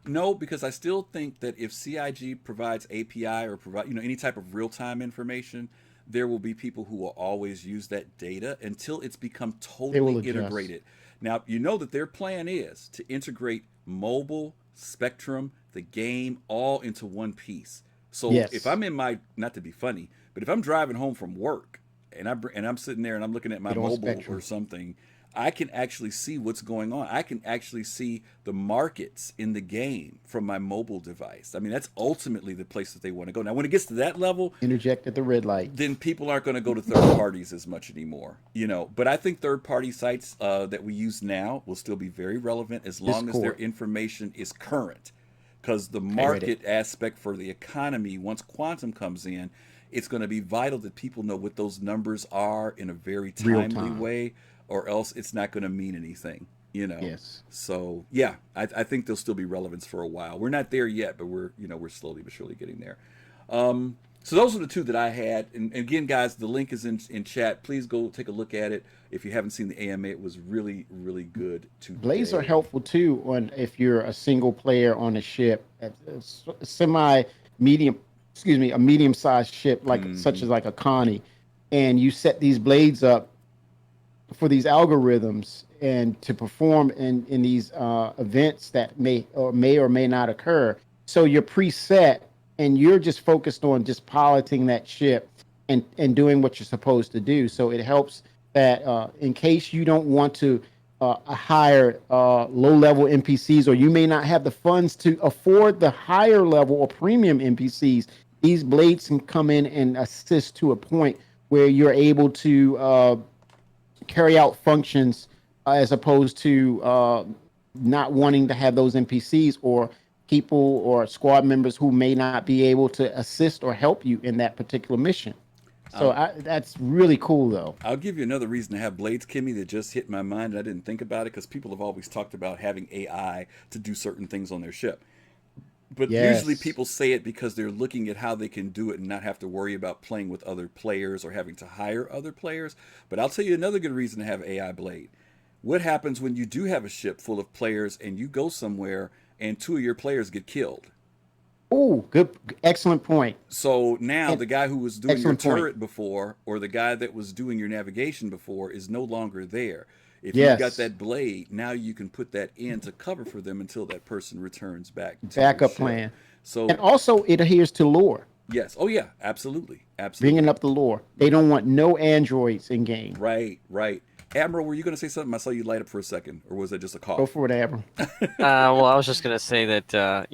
No, because I still think that if CIG provides API or provide any type of real-time information, there will be people who will always use that data until it's become totally integrated. Now, you know that their plan is to integrate mobile, Spectrum, the game, all into one piece. So if I'm in my, not to be funny, but if I'm driving home from work and I'm sitting there and I'm looking at my mobile or something, I can actually see what's going on. I can actually see the markets in the game from my mobile device. I mean, that's ultimately the place that they want to go. Now, when it gets to that level, interject at the red light, then people aren't going to go to third parties as much anymore, But I think third-party sites that we use now will still be very relevant as long as their information is current. Because the market aspect for the economy, once quantum comes in, it's going to be vital that people know what those numbers are in a very timely way, or else it's not going to mean anything, Yes. So yeah, I think there'll still be relevance for a while. We're not there yet, but we're slowly but surely getting there. So those are the two that I had. And again, guys, the link is in chat. Please go take a look at it. If you haven't seen the AMA, it was really, really good today. Blades are helpful too if you're a single player on a ship, a medium-sized ship such as like a Connie, and you set these blades up for these algorithms and to perform in these events that may or may not occur. So you're preset and you're just focused on just piloting that ship and doing what you're supposed to do. So it helps that in case you don't want to hire low-level NPCs, or you may not have the funds to afford the higher level or premium NPCs, these blades can come in and assist to a point where you're able to carry out functions as opposed to not wanting to have those NPCs or people or squad members who may not be able to assist or help you in that particular mission. So that's really cool, though. I'll give you another reason to have blades, Kimmy, that just hit my mind, and I didn't think about it because people have always talked about having AI to do certain things on their ship. But usually people say it because they're looking at how they can do it and not have to worry about playing with other players or having to hire other players. But I'll tell you another good reason to have AI blade. What happens when you do have a ship full of players and you go somewhere and two of your players get killed? Oh, good. Excellent point. So now the guy who was doing your turret before, or the guy that was doing your navigation before, is no longer there. If you've got that blade, now you can put that in to cover for them until that person returns back to backup plan. So, and also it adheres to lore. Yes. Oh yeah, absolutely. Bringing up the lore. They don't want no androids in game. Right. Admiral, were you going to say something? I saw you light up for a second, or was that just a call? Go for it, Admiral. Well, I was just going to say that,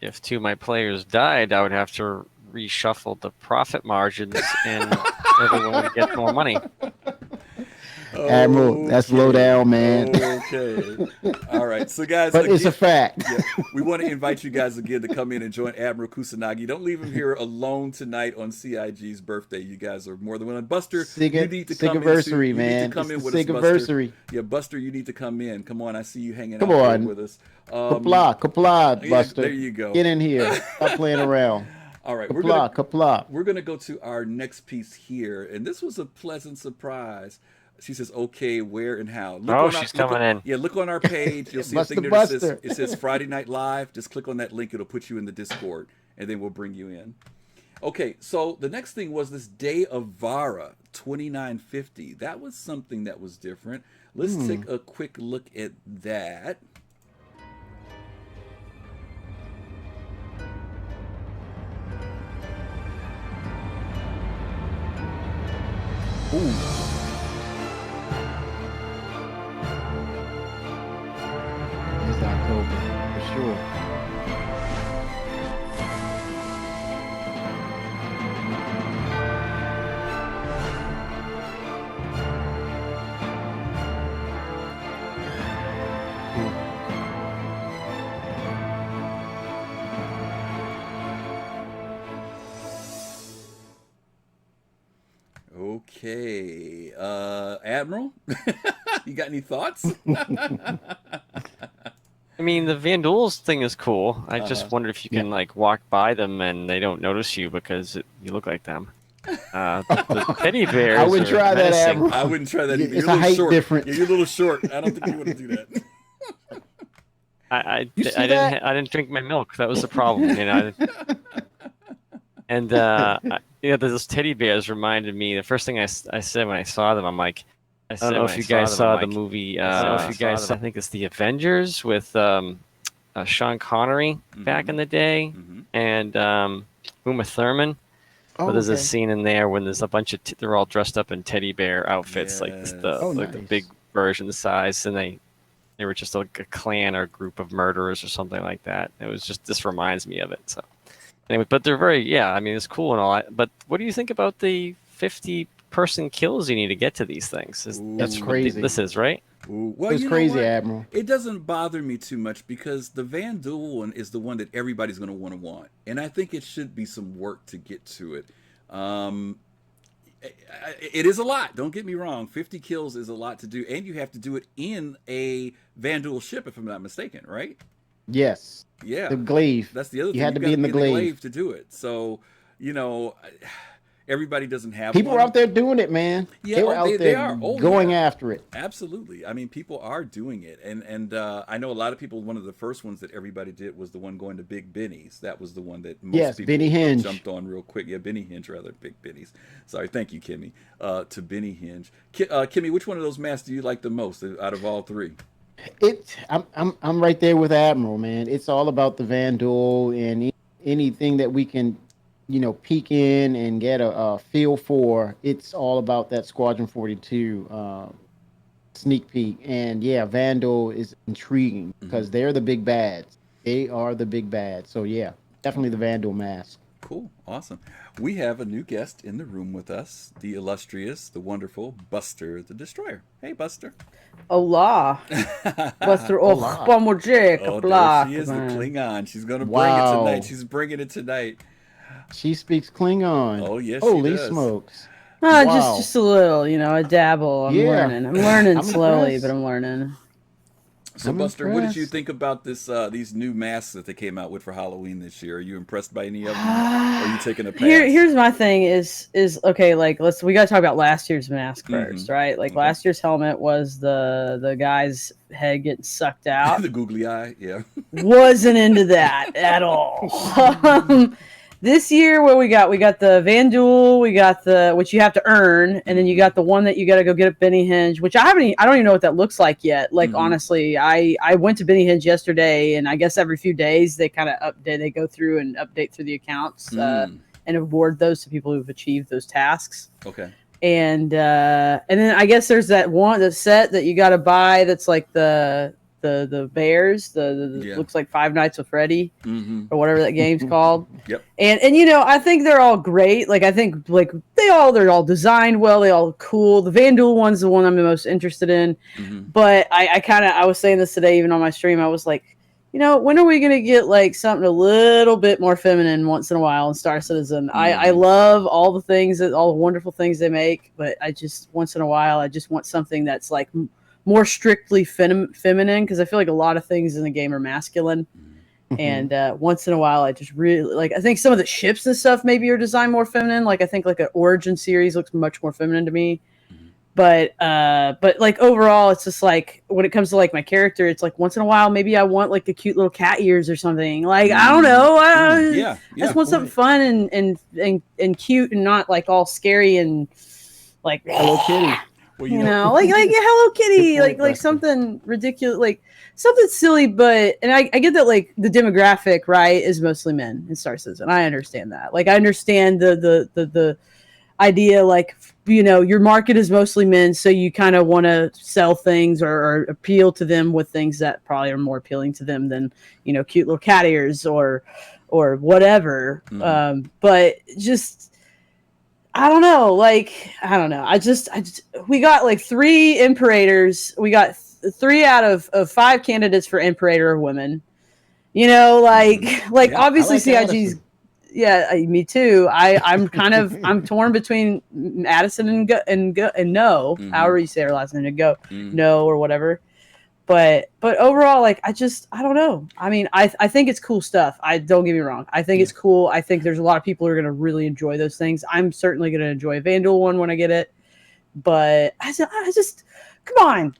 if two of my players died, I would have to reshuffle the profit margins and everyone would get more money. Admiral, that's low down, man. Okay. All right. So, guys. But it's a fact. We want to invite you guys again to come in and join Admiral Kusanagi. Don't leave him here alone tonight on CIG's birthday. You guys are more than willing. Buster, you need to come in. Sig-anniversary, man. You need to come in with us, Buster. Yeah, Buster, you need to come in. Come on. I see you hanging out with us. Kapla, Buster. There you go. Get in here. Stop playing around. All right. Kapla. We're going to go to our next piece here. And this was a pleasant surprise. She says, okay, where and how. She's coming in. Yeah, look on our page. You'll see a thing there that says Friday Night Live. Just click on that link. It'll put you in the Discord, and then we'll bring you in. Okay, so the next thing was this Day of Vara 2950. That was something that was different. Let's take a quick look at that. Ooh. Okay, Admiral, you got any thoughts? I mean, the Vanduls thing is cool. I just wonder if you can like walk by them and they don't notice you because you look like them. The teddy bears. I wouldn't try that, menacing. Admiral. I wouldn't try that either. It's You're a little height short. difference. Yeah, you're a little short. I don't think you want to do that. I You see that? didn't drink my milk. That was the problem, you know. And those teddy bears reminded me. The first thing I said when I saw them, I'm like, I don't know if you guys saw the movie. I don't know if you guys. I think it's the Avengers with Sean Connery back in the day, and Uma Thurman. Oh, But there's a okay. scene in there when there's a bunch of they're all dressed up in teddy bear outfits, like the Nice. big version size, and they were just like a clan or group of murderers or something like that. It was just this reminds me of it. So anyway, but they're very I mean it's cool and all. But what do you think about the 50-person kills you need to get to these things? That's crazy. This is right. Ooh, well, It's you know crazy, what? Admiral. It doesn't bother me too much because the Van Duel one is the one that everybody's going to want, and I think it should be some work to get to it. It is a lot. Don't get me wrong. 50 kills is a lot to do, and you have to do it in a Van Duel ship, if I'm not mistaken, right? Yes. Yeah, The glaive. that's the other thing. You had to gotta be in the glaive. to do it. So, you know, everybody doesn't have. People one. were out there doing it, man. Yeah, they were out they there are. Oh, going yeah. after it. Absolutely. I mean, people are doing it, and I know a lot of people. One of the first ones that everybody did was the one going to Big Benny's. That was the one that most people Benny Hinge. jumped on real quick. Yeah, Benny Hinge rather, Big Benny's. Sorry, thank you, Kimmy. To Benny Hinge, Kimmy, which one of those masks do you like the most out of all three? I'm right there with Admiral, man. It's all about the Van Duel and anything that we can, peek in and get a feel for. It's all about that Squadron 42 sneak peek. And yeah, Van Duel is intriguing because they're the big bads. They are the big bads. So yeah, definitely the Van Duel mask. Cool, awesome. We have a new guest in the room with us, the illustrious, the wonderful Buster the Destroyer. Hey, Buster. Hola. Buster, vamos ver, Oh, blah, there she is, the man. Klingon. She's going to bring Wow. it tonight. She's bringing it tonight. She speaks Klingon. Oh, yes, she Holy does. smokes. Oh, Wow. just a little, I dabble. I'm Yeah. learning. I'm learning I'm slowly, impressed. but I'm learning. So, I'm Buster, what did you impressed. think about these new masks that they came out with for Halloween this year? Are you impressed by any of them? Or are you taking a pass? Here's my thing is okay, like we gotta talk about last year's mask first, right? Like Okay. last year's helmet was the guy's head getting sucked out. The googly eye, yeah. Wasn't into that at all. This year, what we got the Van Duel, we got the which you have to earn, and then you got the one that you got to go get at Benny Hinge, which I don't even know what that looks like yet. Like honestly, I went to Benny Hinge yesterday, and I guess every few days they kind of update, they go through and update through the accounts and award those to people who've achieved those tasks. Okay. And then I guess there's the set that you got to buy that's like the bears, looks like Five Nights with Freddy or whatever that game's called. Yep. And I think they're all great. Like I think like they're all designed well. They all cool. The Van Duel one's the one I'm the most interested in. But I was saying this today even on my stream. I was like, when are we gonna get like something a little bit more feminine once in a while in Star Citizen? I love all the wonderful things they make, but I just once in a while I just want something that's like more strictly feminine, because I feel like a lot of things in the game are masculine. And once in a while I just really like, I think some of the ships and stuff maybe are designed more feminine. Like I think like an Origin series looks much more feminine to me. But like overall it's just like when it comes to like my character, it's like once in a while maybe I want like the cute little cat ears or something. Like I don't know. I just want something fun and cute and not like all scary and like Hello Kitty. Well, like Hello Kitty, Good point, like Buster. something ridiculous, like something silly. But I get that like the demographic, right, is mostly men in Star Citizen. I understand that. Like I understand the idea, like your market is mostly men, so you kind of want to sell things or appeal to them with things that probably are more appealing to them than cute little cat ears or whatever. But just. I don't know. I just we got like 3 Imperators. We got 3 out of 5 candidates for Imperator of women. Obviously I like CIG's. Addison. Yeah, me too. I'm I'm torn between Madison and no, however you say her last name, no or whatever. But overall, like I don't know. I mean, I think it's cool stuff. I don't get me wrong. I think it's cool. I think there's a lot of people who are gonna really enjoy those things. I'm certainly gonna enjoy a Vandal one when I get it. But I just come on,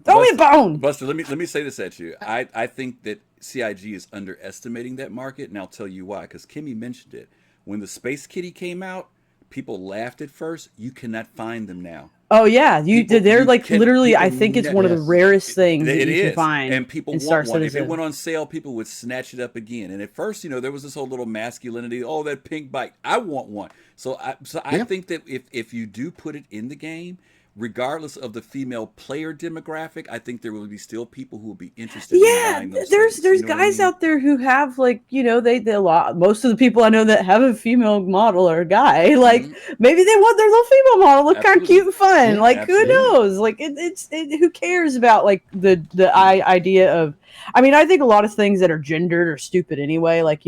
throw me a bone. Buster, let me say this at you. I think that CIG is underestimating that market, and I'll tell you why. Because Kimmy mentioned it. When the Space Kitty came out, people laughed at first. You cannot find them now. Oh yeah, they're like literally. I think it's one of the rarest things that you can find. And people want Star one. Citizen. If it went on sale, people would snatch it up again. And at first, there was this whole little masculinity. Oh, that pink bike, I want one. So I think that if you do put it in the game, regardless of the female player demographic, I think there will be still people who will be interested. In buying those there's guys out there who have like they a lot. Most of the people I know that have a female model or a guy, like maybe they want their little female model look kind of cute and fun. Yeah, like who knows? Like who cares about like the idea of? I mean, I think a lot of things that are gendered are stupid anyway. Like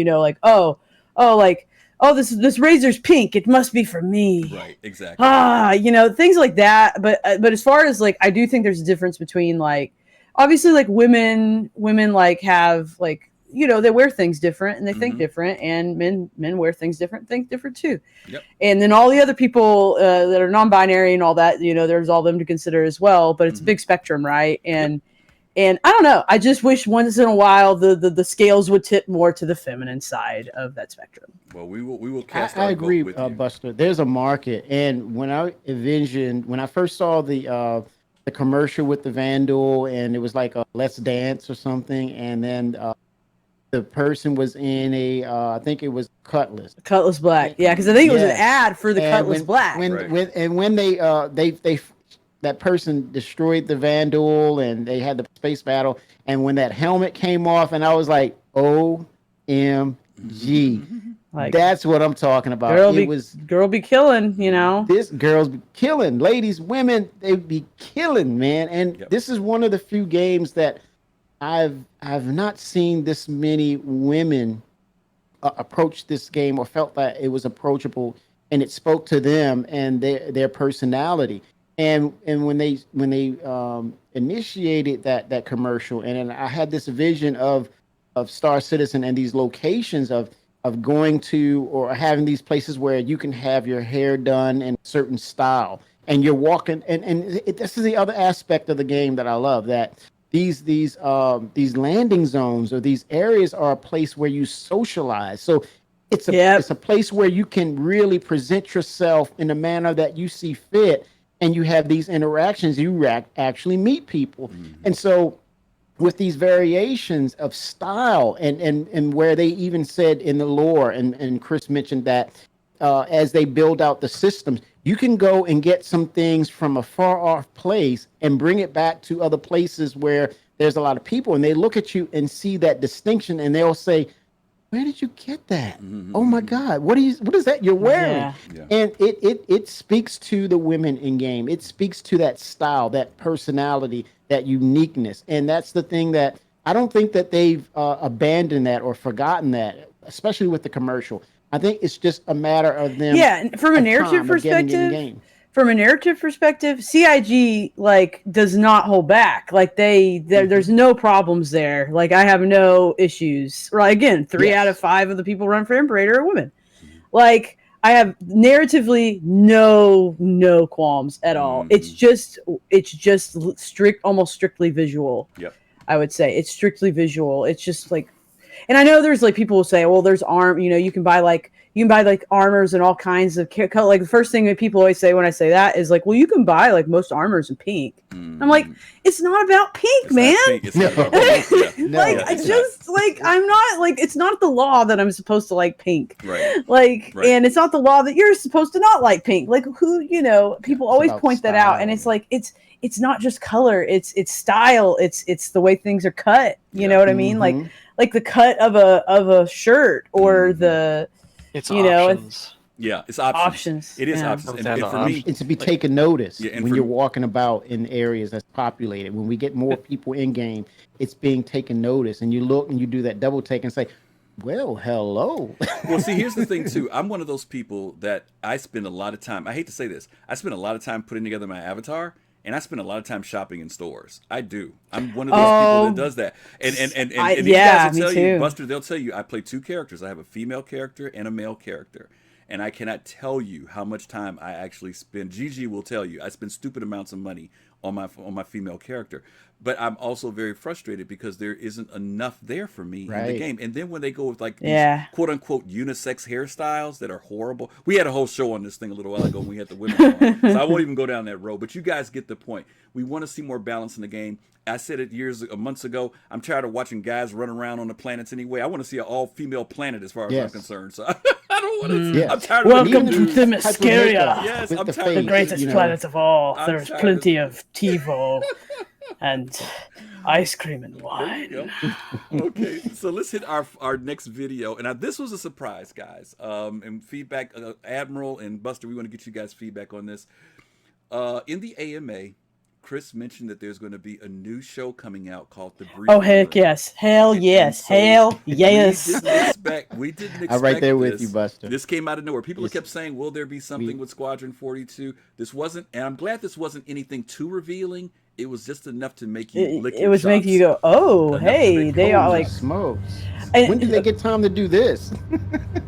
this razor's pink. It must be for me. Right, exactly. Things like that. But as far as like, I do think there's a difference between like, obviously like women like have like, they wear things different and they think different, and men wear things different, think different too. Yep. And then all the other people that are non-binary and all that, there's all them to consider as well. But it's a big spectrum, right? And I don't know. I just wish once in a while the scales would tip more to the feminine side of that spectrum. Well, we will cast I our agree, vote with you. Buster. There's a market, and when I first saw the commercial with the Vandal, and it was like a Let's Dance or something, and then the person was in I think it was Cutlass Black. Yeah, because I think it was an ad for the Cutlass Black. When they that person destroyed the Vandal and they had the space battle, and when that helmet came off, and I was like, OMG. Like, that's what I'm talking about. Girl be killing, This girl's be killing. Ladies, women, they be killing, man. And this is one of the few games that I've not seen this many women approach this game or felt that it was approachable and it spoke to them and their personality. And when they initiated that commercial, and I had this vision of Star Citizen and these locations of going to or having these places where you can have your hair done in a certain style, and you're walking. And this is the other aspect of the game that I love, that these landing zones or these areas are a place where you socialize. So it's a place where you can really present yourself in a manner that you see fit. And you have these interactions, you actually meet people. And so with these variations of style and where they even said in the lore, and Chris mentioned that as they build out the systems, you can go and get some things from a far off place and bring it back to other places where there's a lot of people, and they look at you and see that distinction, and they'll say, where did you get that? Oh my God, what is that you're wearing? Yeah. And it speaks to the women in game. It speaks to that style, that personality, that uniqueness. And that's the thing that I don't think that they've abandoned that or forgotten that, especially with the commercial. I think it's just a matter of them. Yeah, from a narrative perspective, CIG like does not hold back. Like there's no problems there. Like I have no issues. Right? Again, 3 out of 5 of the people run for Imperator are women. Like I have narratively no qualms at all. It's just almost strictly visual. Yep. I would say it's strictly visual. It's just like, and I know there's like people will say, well, there's you can buy like armors and all kinds of like the first thing that people always say when I say that is like, well, you can buy like most armors in pink. I'm like, it's not about pink, man. I'm not like, it's not the law that I'm supposed to like pink. Right. And it's not the law that you're supposed to not like pink. Like people always point that out, and it's like it's not just color, it's style, it's the way things are cut. You know what I mean? Like the cut of a shirt or it's options. It's options. It is options. And for me, it's to be taken notice when you're walking about in areas that's populated. When we get more people in game, it's being taken notice. And you look and you do that double take and say, Well, hello. Well, see, here's the thing too. I'm one of those people that I spend a lot of time. I hate to say this. I spend a lot of time putting together my avatar, and I spend a lot of time shopping in stores. I do. I'm one of those people that does that. And these guys will tell you, Buster, they'll tell you I play two characters. I have a female character and a male character. And I cannot tell you how much time I actually spend. Gigi will tell you I spend stupid amounts of money on my female character. But I'm also very frustrated because there isn't enough there for me in the game. And then when they go with like these quote unquote unisex hairstyles that are horrible. We had a whole show on this thing a little while ago when we had the women on. So I won't even go down that road. But you guys get the point. We want to see more balance in the game. I said it months ago. I'm tired of watching guys run around on the planets anyway. I want to see an all-female planet as far as I'm concerned. So I don't want to. I'm tired of welcome to Themyscira. Yes, I'm tired the greatest planet of all. There's plenty of TiVo and ice cream and wine. Okay, so let's hit our next video. And this was a surprise, guys. And feedback, Admiral and Buster, we want to get you guys feedback on this. In the AMA, Chris mentioned that there's going to be a new show coming out called The Brief. Oh, heck yes. Hell yes. So hell yes. We didn't expect I'm right there with this. You, Buster. This came out of nowhere. People kept saying, will there be something with Squadron 42? This wasn't, and I'm glad this wasn't anything too revealing. It was just enough to make you lick your was chops. Making you go, oh, hey, they are like smokes. When did they get time to do this?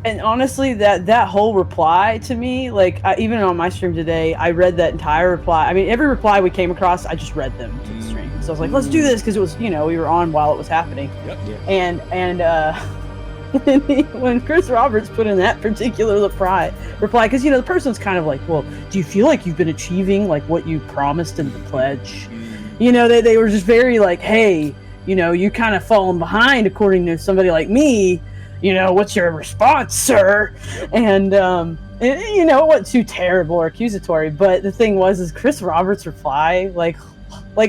And honestly, that whole reply to me, like even on my stream today, I read that entire reply. I mean, every reply we came across, I just read them to the stream. So I was like, let's do this because it was, we were on while it was happening. Yep. And when Chris Roberts put in that particular reply, because the person's kind of like, well, do you feel like you've been achieving like what you promised in the pledge? They were just very like, hey, you kind of fallen behind according to somebody like me. What's your response, sir? Yep. And it wasn't too terrible or accusatory, but the thing is Chris Roberts' reply, like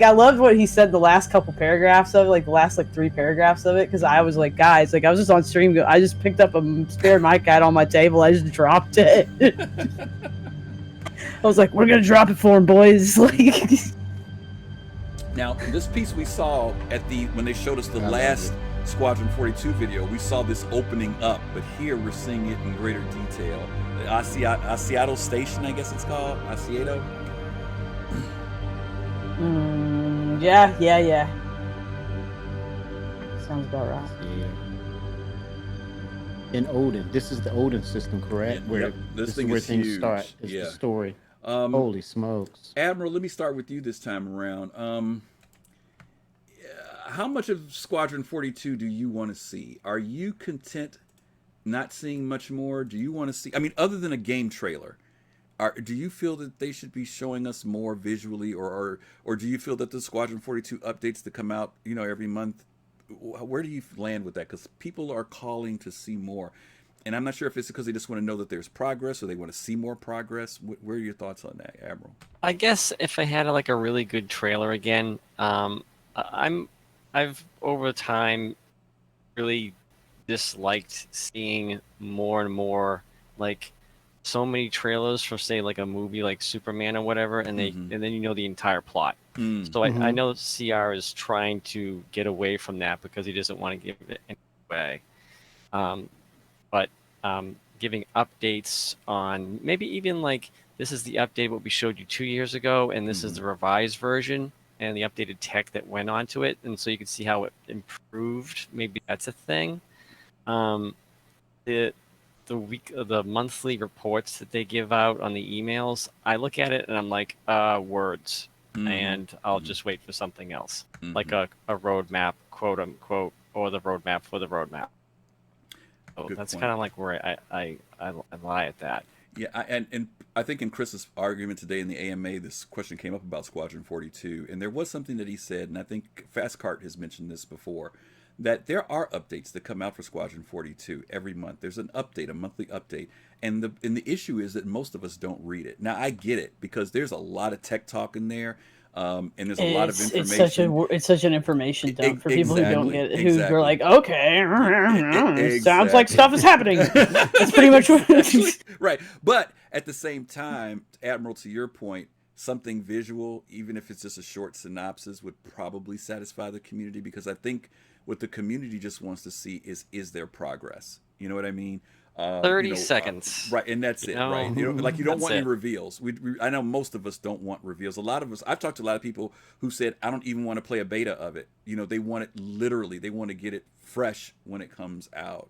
I loved what he said the last couple paragraphs of it, like the last 3 paragraphs of it, because I was like, guys, I was just on stream, I just picked up a spare mic I had on my table, I just dropped it. I was like, we're gonna drop it for him, boys. Now, this piece we saw when they showed us the last Squadron 42 video, we saw this opening up, but here we're seeing it in greater detail. The Asiato Station, I guess it's called. Asiato? Yeah. Sounds about right. Yeah. In Odin. This is the Odin system, correct? This thing is things huge. start. It's the story. Holy smokes. Admiral, let me start with you this time around. How much of Squadron 42 do you want to see? Are you content not seeing much more? Do you want to see, other than a game trailer, do you feel that they should be showing us more visually, or do you feel that the Squadron 42 updates that come out, every month, where do you land with that? Because people are calling to see more. And I'm not sure if it's because they just want to know that there's progress or they want to see more progress. Where are your thoughts on that, Admiral? I guess if I had a really good trailer again, I've over time really disliked seeing more and more so many trailers for say a movie like Superman or whatever, and then the entire plot. So I know CR is trying to get away from that because he doesn't want to give it any away. But giving updates on maybe even this is the update what we showed you 2 years ago, and this is the revised version and the updated tech that went onto it, and so you can see how it improved. Maybe that's a thing. The monthly reports that they give out on the emails, I look at it and I'm like, words, and I'll just wait for something else, like a roadmap, quote unquote, or the roadmap for the roadmap. So that's kind of where I lie at that. Yeah, and I think in Chris's argument today in the AMA, this question came up about Squadron 42, and there was something that he said, and I think Fastcart has mentioned this before, that there are updates that come out for Squadron 42 every month. There's an update, a monthly update, and the issue is that most of us don't read it. Now, I get it, because there's a lot of tech talk in there, and there's a lot of information. It's such an information dump for people who don't get it, who are like, okay, sounds like stuff is happening. That's pretty much what it is. Right. But at the same time, Admiral, to your point, something visual, even if it's just a short synopsis, would probably satisfy the community, because I think What the community just wants to see is there progress. You know what I mean? 30 seconds. Right, and that's it, right? Like you don't want any reveals. I know most of us don't want reveals. A lot of us, I've talked to a lot of people who said, I don't even want to play a beta of it. They want it literally. They want to get it fresh when it comes out.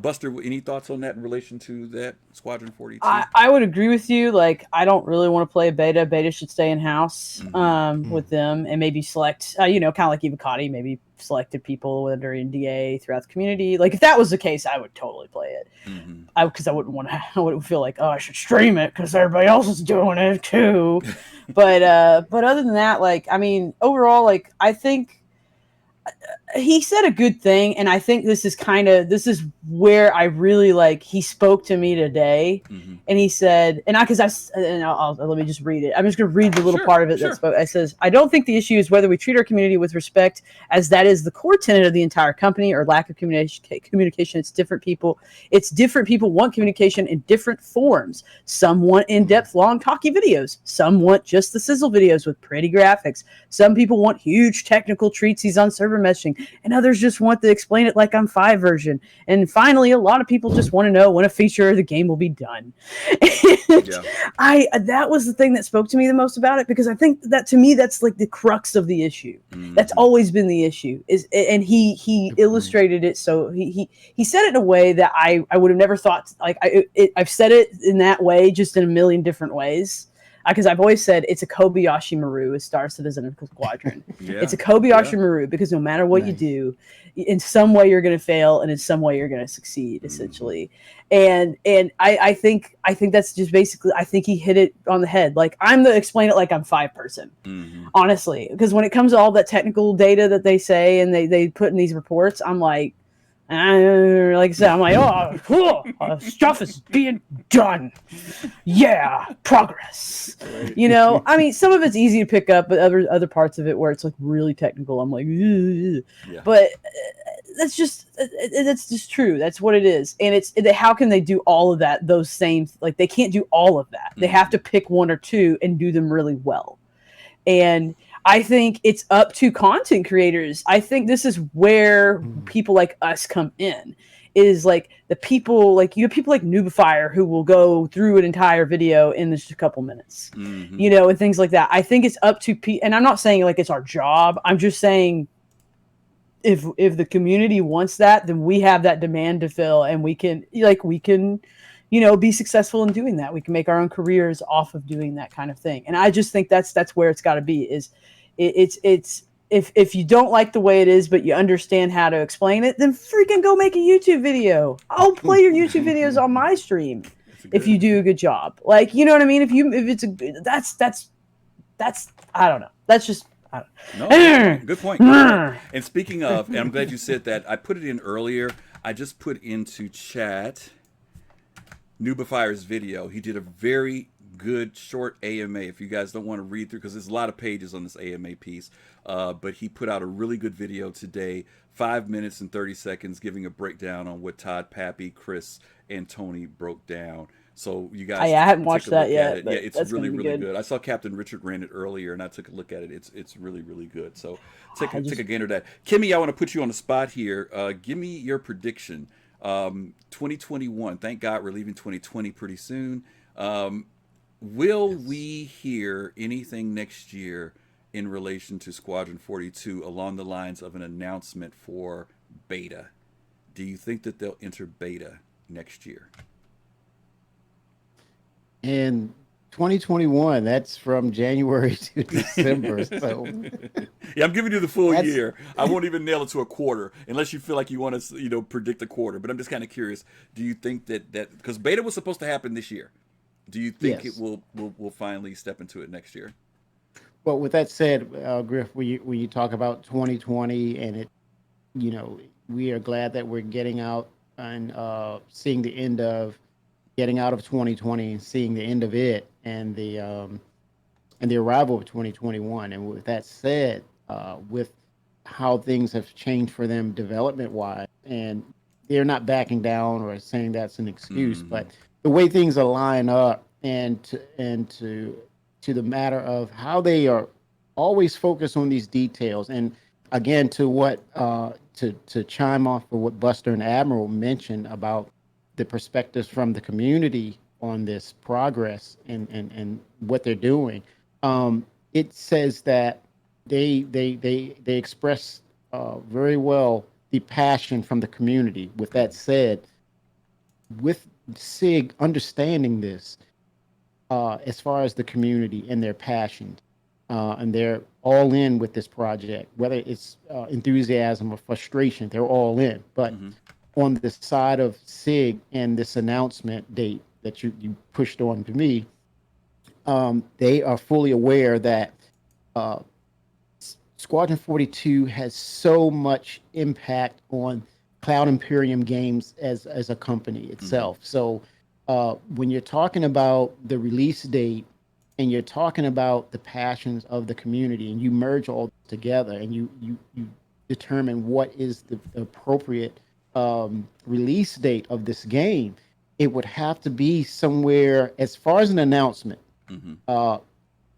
Buster, any thoughts on that in relation to that Squadron 42? I would agree with you. Like, I don't really want to play a beta. Beta should stay in house with them, and maybe select, kind of like Evocati, maybe selected people that are NDA throughout the community. Like, if that was the case, I would totally play it. Because I wouldn't feel like, oh, I should stream it because everybody else is doing it too. but other than that, like, I mean, overall, like, I think he said a good thing, and I think this is where I really like. He spoke to me today, and he said, let me just read it. I'm just going to read the little part of it that spoke. It says, "I don't think the issue is whether we treat our community with respect, as that is the core tenet of the entire company, or lack of communication. It's different people. It's different people want communication in different forms. Some want in-depth, long, talky videos. Some want just the sizzle videos with pretty graphics. Some people want huge technical treaties on server meshing, and others just want to explain it like I'm 5 version. And finally, a lot of people just want to know when a feature of the game will be done." That was the thing that spoke to me the most about it, because I think that, to me, that's like the crux of the issue. That's always been the issue. And he illustrated it, so he said it in a way that I would have never thought. Like, I've said it in that way, just in a million different ways. Because I've always said it's a Kobayashi Maru with Star Citizen and Squadron. It's a Kobayashi Maru, because no matter what you do, in some way you're going to fail, and in some way you're going to succeed, essentially. And I think that's just basically, I think he hit it on the head. Like, I'm the explain it like I'm 5 person, honestly. Because when it comes to all that technical data that they say and they put in these reports, I'm like, like I said, I'm like, oh, cool. Stuff is being done. Yeah, progress. I mean, some of it's easy to pick up, but other parts of it where it's like really technical, I'm like, ugh. But that's just true. That's what it is. And how can they do all of that? Those same, like, they can't do all of that. They have to pick one or two and do them really well. And I think it's up to content creators. I think this is where people like us come in. Is like the people, like, you have people like Noobifier who will go through an entire video in just a couple minutes, and things like that. I think it's up to and I'm not saying like it's our job. I'm just saying if the community wants that, then we have that demand to fill, and we can be successful in doing that. We can make our own careers off of doing that kind of thing. And I just think that's where it's got to be. Is it's if you don't like the way it is, but you understand how to explain it, then freaking go make a YouTube video. I'll play your YouTube videos on my stream if you do a good job. Like, you know what I mean? If it's that's I don't know. That's just. Good point. And speaking of, and I'm glad you said that. I put it in earlier. I just put into chat Noobifier's video. He did a very good short AMA. If you guys don't want to read through, because there's a lot of pages on this AMA piece, but he put out a really good video today, 5 minutes and 30 seconds, giving a breakdown on what Todd, Pappy, Chris, and Tony broke down. So you guys, I haven't watched that yet. Yeah, it's really good. I saw Captain Richard ran it earlier, and I took a look at it. It's really good. So take a gander at that. Kimmy, I want to put you on the spot here. Give me your prediction. 2021. Thank God we're leaving 2020 pretty soon. Will we hear anything next year in relation to Squadron 42 along the lines of an announcement for beta? Do you think that they'll enter beta next year? In 2021, that's from January to December. So yeah, I'm giving you the full year. I won't even nail it to a quarter unless you feel like you want to, predict a quarter. But I'm just kind of curious. Do you think that because beta was supposed to happen this year, do you think it will finally step into it next year? Well, with that said, Griff, when you talk about 2020 and it, we are glad that we're getting out and seeing the end of. Getting out of 2020 and seeing the end of it and the arrival of 2021. And with that said, with how things have changed for them development-wise, and they're not backing down or saying that's an excuse, but the way things align up and to the matter of how they are always focused on these details. And again, to what to chime off of what Buster and Admiral mentioned about the perspectives from the community on this progress and what they're doing, it says that they express very well the passion from the community. With that said, with SIG understanding this, as far as the community and their passion, and they're all in with this project, whether it's enthusiasm or frustration, they're all in. But on the side of SIG and this announcement date that you pushed on to me, they are fully aware that Squadron 42 has so much impact on Cloud Imperium Games as a company itself. So when you're talking about the release date and you're talking about the passions of the community, and you merge all together and you determine what is the appropriate release date of this game, it would have to be somewhere, as far as an announcement,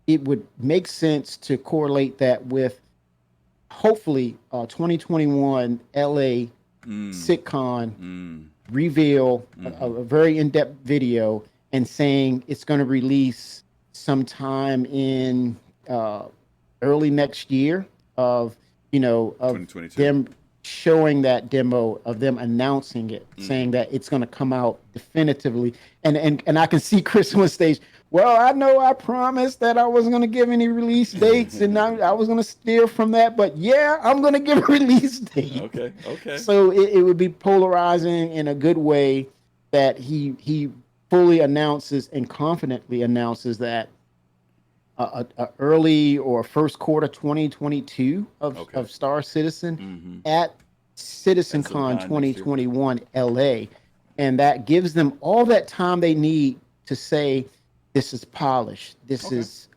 it would make sense to correlate that with hopefully 2021 LA SitCon reveal, a very in-depth video, and saying it's going to release sometime in early next year, of them showing that demo, of them announcing it, saying that it's going to come out definitively. And I can see Chris on stage. Well, I know I promised that I wasn't going to give any release dates, and I was going to steer from that. But yeah, I'm going to give a release date. Okay. So it would be polarizing in a good way that he fully announces and confidently announces that a early or first quarter 2022 of Star Citizen at CitizenCon 2021 LA. And that gives them all that time they need to say, this is polished. This is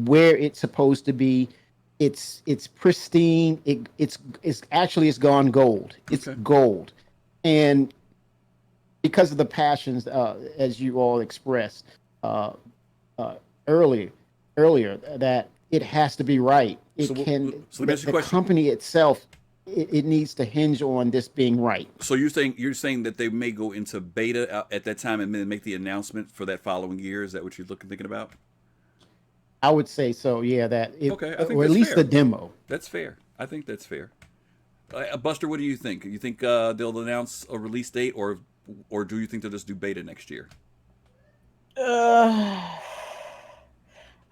where it's supposed to be. It's pristine. It's gone gold. It's gold. And because of the passions, as you all expressed earlier, that it has to be right. The company itself, it needs to hinge on this being right. So you're saying that they may go into beta at that time and then make the announcement for that following year? Is that what you're thinking about? I would say so. Yeah, I think or that's at least fair. the demo. That's fair. I think that's fair. Buster, what do you think? You think they'll announce a release date, or do you think they'll just do beta next year?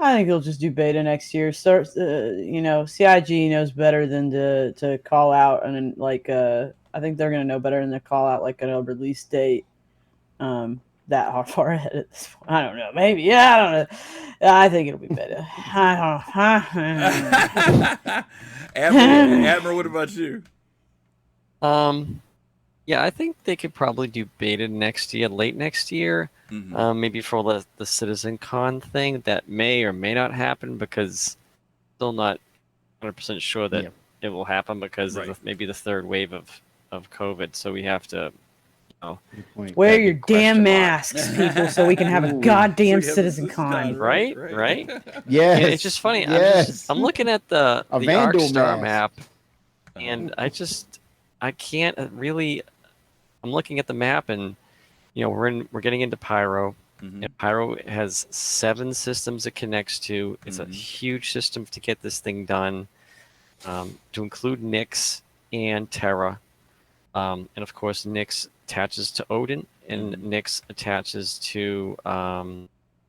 I think they'll just do beta next year. Start, CIG knows better than to call out, and I think they're gonna know better than to call out like a release date that far ahead at this point. I don't know. Maybe. Yeah, I don't know. I think it'll be beta. Admiral, what about you? Yeah, I think they could probably do beta next year, late next year. Maybe for the CitizenCon thing. That may or may not happen, because still not 100% sure that it will happen because of maybe the third wave of COVID. So we have to wear your damn masks, people, so we can have a goddamn CitizenCon. Right? Yeah, it's just funny. Yes. I'm looking at the Vandal Arcstar mask. map, and I can't really. I'm looking at the map, and we're getting into Pyro, and Pyro has 7 systems it connects to. It's a huge system to get this thing done, to include Nyx and Terra, and of course Nyx attaches to Odin, and Nyx attaches to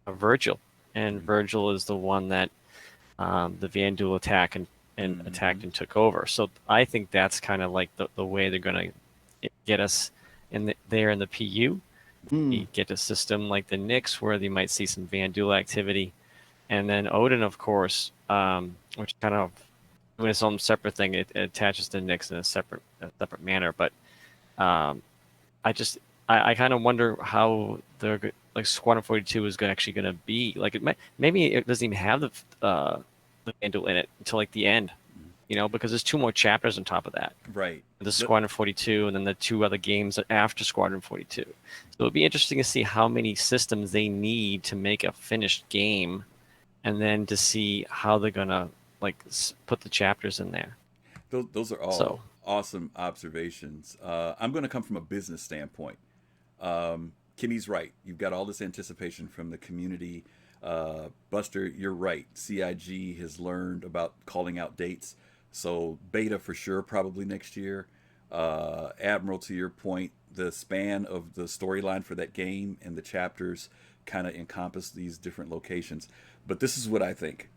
Virgil, and Virgil is the one that the Vandal attacked and took over. So I think that's kind of like the way they're going to get us there in the PU. You get a system like the Nyx where they might see some Vandal activity, and then Odin, of course, which kind of when its own separate thing, it attaches to Nyx in a separate manner. But I kind of wonder how they're like Squadron 42 is actually going to be. Like maybe it doesn't even have the Vandal in it until like the end. Because there's 2 more chapters on top of that. Right. The Squadron 42, and then the 2 other games after Squadron 42. So it'll be interesting to see how many systems they need to make a finished game, and then to see how they're gonna put the chapters in there. Those are all Awesome observations. I'm going to come from a business standpoint. Kimmy's right. You've got all this anticipation from the community. Buster, you're right. CIG has learned about calling out dates. So beta for sure, probably next year. Admiral, to your point, the span of the storyline for that game and the chapters kind of encompass these different locations. But this is what I think.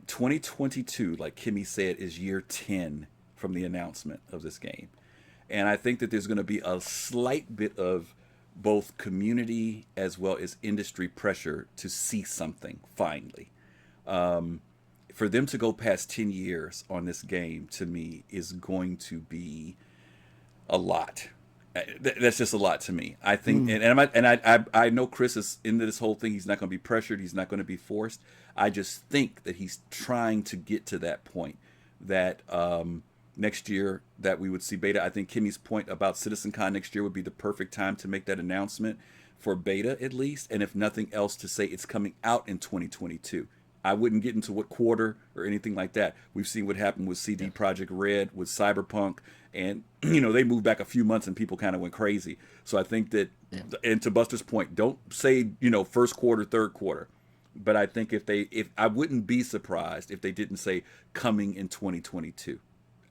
2022, like Kimmy said, is year 10 from the announcement of this game. And I think that there's going to be a slight bit of both community as well as industry pressure to see something finally. For them to go past 10 years on this game, to me, is going to be a lot. That's just a lot to me. I think, I know Chris is into this whole thing. He's not going to be pressured. He's not going to be forced. I just think that he's trying to get to that point that next year that we would see beta. I think Kimmy's point about CitizenCon next year would be the perfect time to make that announcement for beta at least, and if nothing else, to say it's coming out in 2022. I wouldn't get into what quarter or anything like that. We've seen what happened with CD Projekt Red, with Cyberpunk, and they moved back a few months and people kind of went crazy. So I think that, and to Buster's point, don't say first quarter, third quarter. But I think if I wouldn't be surprised if they didn't say coming in 2022.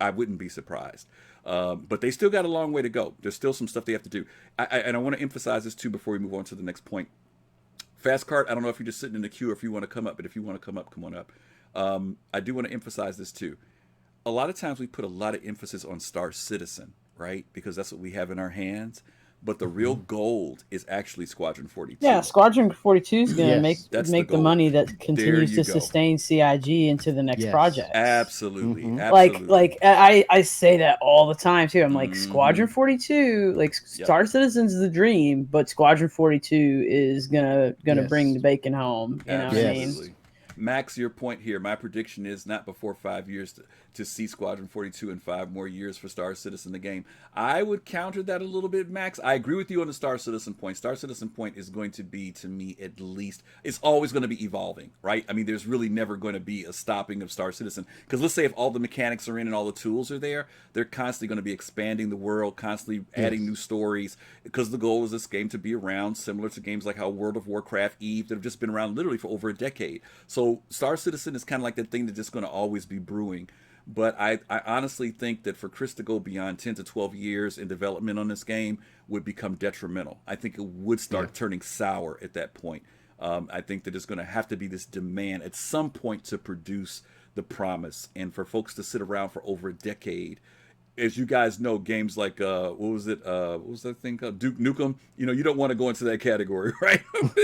I wouldn't be surprised. But they still got a long way to go. There's still some stuff they have to do. And I want to emphasize this too before we move on to the next point. Fast Cart, I don't know if you're just sitting in the queue or if you want to come up, but if you want to come up, come on up. I do want to emphasize this too. A lot of times we put a lot of emphasis on Star Citizen, right? Because that's what we have in our hands. But the real gold is actually Squadron 42. Yeah, Squadron 42 is going to make the gold. money that continues to sustain CIG into the next project. Absolutely. Like I say that all the time too. I'm like, Squadron 42, like Star Citizen's the dream, but Squadron 42 is gonna bring the bacon home. You know what I mean? Max, your point here. My prediction is not before 5 years to see Squadron 42 and 5 more years for Star Citizen the game. I would counter that a little bit, Max. I agree with you on the Star Citizen point. Star Citizen point is going to be, to me at least, it's always going to be evolving, right? I mean, there's really never going to be a stopping of Star Citizen. Because let's say if all the mechanics are in and all the tools are there, they're constantly going to be expanding the world, constantly adding new stories. Because the goal is this game to be around, similar to games like how World of Warcraft, Eve, that have just been around literally for over a decade. So Star Citizen is kind of like that thing that's just going to always be brewing. But I honestly think that for Chris to go beyond 10 to 12 years in development on this game would become detrimental. I think it would start turning sour at that point. I think that there's going to have to be this demand at some point to produce the promise. And for folks to sit around for over a decade, as you guys know, games like what was that thing called? Duke Nukem. You don't want to go into that category, right?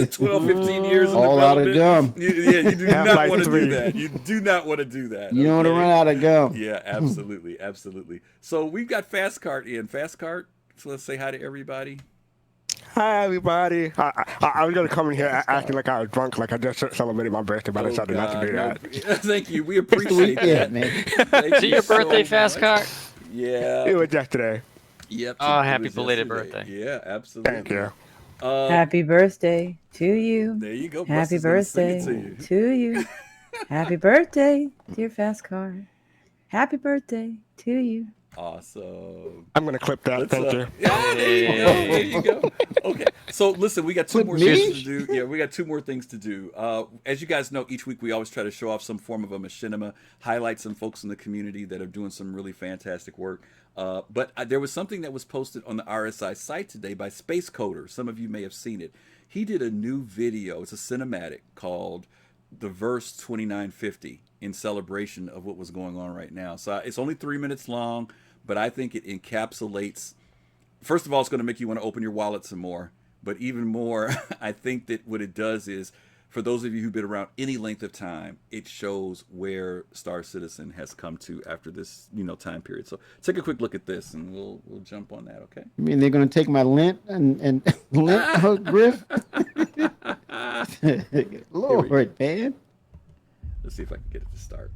12, 15 years in all out of gum. You do not want to do that. You do not want to do that. You don't want to run out of gum. Yeah, absolutely, absolutely. So we've got Fast Cart in. Fast Cart. So let's say hi to everybody. Hi, everybody. I was going to come in here acting like I was drunk, like I just celebrated my birthday, but I decided not to do that. Thank you. We appreciate that, man. Is it your birthday, Fast Cart? Yeah. It was yesterday. Yep. Oh, happy belated birthday. Yeah, absolutely. Thank you. Happy birthday to you. There you go. Happy Buster's gonna birthday sing it to you. Happy birthday, dear Fast Car. Happy birthday to you. Awesome. I'm going to clip that. Thank you. Yeah, there you go. Okay. So listen, we got two more things to do. Yeah, we got two more things to do. As you guys know, each week we always try to show off some form of a machinima, highlight some folks in the community that are doing some really fantastic work. But there was something that was posted on the RSI site today by SpaceCoder. Some of you may have seen it. He did a new video. It's a cinematic called The Verse 2950 in celebration of what was going on right now. So it's only 3 minutes long, but I think it encapsulates. First of all, it's going to make you want to open your wallet some more. But even more, I think that what it does is, for those of you who've been around any length of time, it shows where Star Citizen has come to after this, time period. So take a quick look at this, and we'll jump on that. Okay. You mean they're going to take my lint and lint, Griff? Lord, man. Let's see if I can get it to start.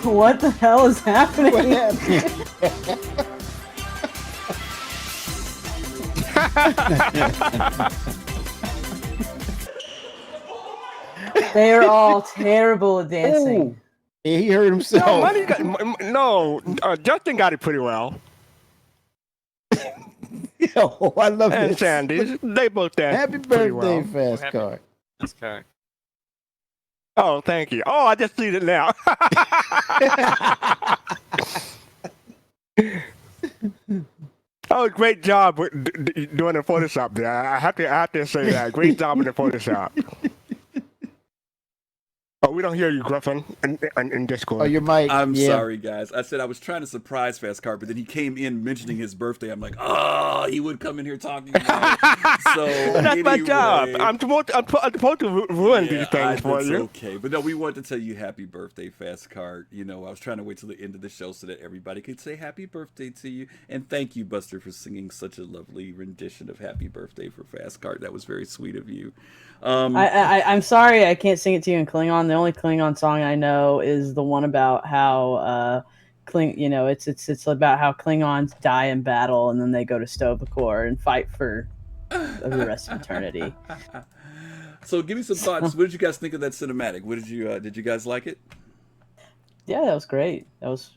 What the hell is happening? What happened? They are all terrible at dancing. Yeah, he hurt himself. No, Money got, Justin got it pretty well. Yo, I love And this. Sandy, they both danced Happy pretty birthday, well. Fast Happy- Car. That's correct. Oh, thank you. Oh, I just see it now. Oh, great job with doing the Photoshop there. I have to say that. Great job in the Photoshop. Oh, we don't hear you, Griffin, in Discord. Oh, your mic. I'm yeah. sorry, guys. I said I was trying to surprise Fast Car, but then he came in mentioning his birthday. I'm like, oh, he would come in here talking about it. So That's my anyway, job. I'm supposed to ruin these things for that's you. okay. But no, we wanted to tell you happy birthday, Fast Car. You know, I was trying to wait till the end of the show so that everybody could say happy birthday to you. And thank you, Buster, for singing such a lovely rendition of happy birthday for Fast Car. That was very sweet of you. I'm sorry I can't sing it to you in Klingon. The only Klingon song I know is the one about how it's about how Klingons die in battle and then they go to Stovacor and fight for the rest of eternity. So give me some thoughts. What did you guys think of that cinematic? What did you guys like it? Yeah, that was great. That was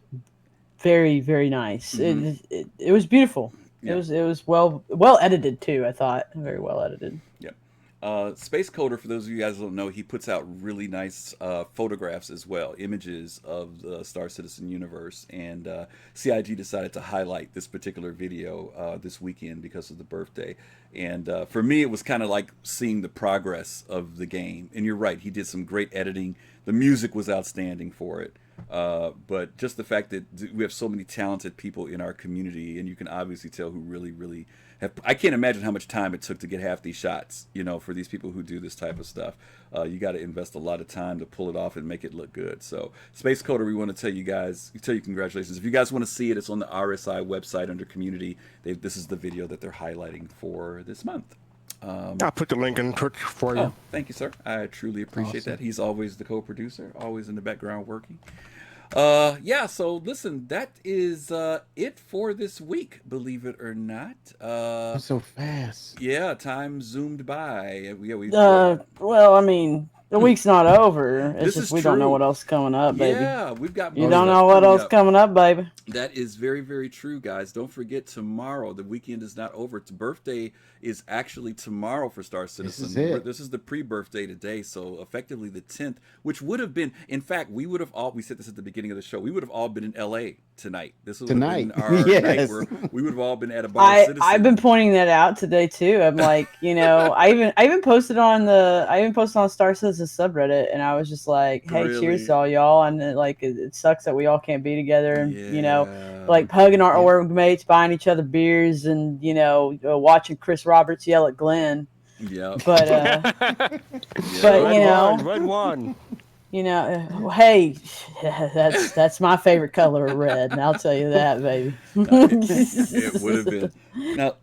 very, very nice. Mm-hmm. It was beautiful. Yeah. It was well edited too. I thought very well edited. Yep. SpaceCoder, for those of you guys who don't know, he puts out really nice photographs as well, images of the Star Citizen universe. And CIG decided to highlight this particular video this weekend because of the birthday. And for me, it was kind of like seeing the progress of the game. And you're right, he did some great editing. The music was outstanding for it. But just the fact that we have so many talented people in our community, and you can obviously tell who really, really have. I can't imagine how much time it took to get half these shots, for these people who do this type of stuff. You got to invest a lot of time to pull it off and make it look good. So, SpaceCoder, we want to tell you congratulations. If you guys want to see it, it's on the RSI website under community. This is the video that they're highlighting for this month. I'll put the link in Twitch for you. Oh, thank you, sir. I truly appreciate that. He's always the co-producer, always in the background working. Yeah, so listen, that is it for this week, believe it or not. So fast. Yeah, time zoomed by. Yeah, we Well, I mean, the week's not over. It's This just is we don't know true. what else is coming up, baby. Yeah, we've got You more don't stuff know what coming else up. coming up, baby. That is very, very true, guys. Don't forget tomorrow. The weekend is not over. Its birthday is actually tomorrow for Star Citizen. This is the pre-birthday today, so effectively the 10th, which would have been, in fact, we said this at the beginning of the show, we would have all been in LA tonight. This would have been our night where we would have all been at a bar. I've been pointing that out today too. I'm like, I even posted on Star Citizen subreddit, and I was just like, hey, Really? cheers to all y'all. And it sucks that we all can't be together, and Yeah. like hugging our workmates, buying each other beers, and watching Chris Roberts yell at Glenn. Yeah. But Red one. Hey, that's my favorite color of red, and I'll tell you that, baby. It would have been. Now,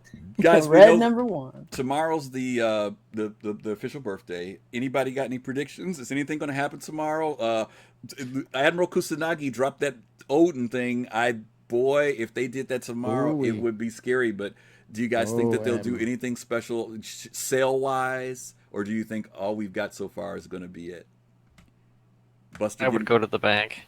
guys, red number one. Tomorrow's the official birthday. Anybody got any predictions? Is anything going to happen tomorrow? Admiral Kusanagi dropped that Odin thing. If they did that tomorrow, it would be scary. But do you guys think that they'll do anything special sale wise, or do you think all we've got so far is going to be it? Buster, I would go to the bank.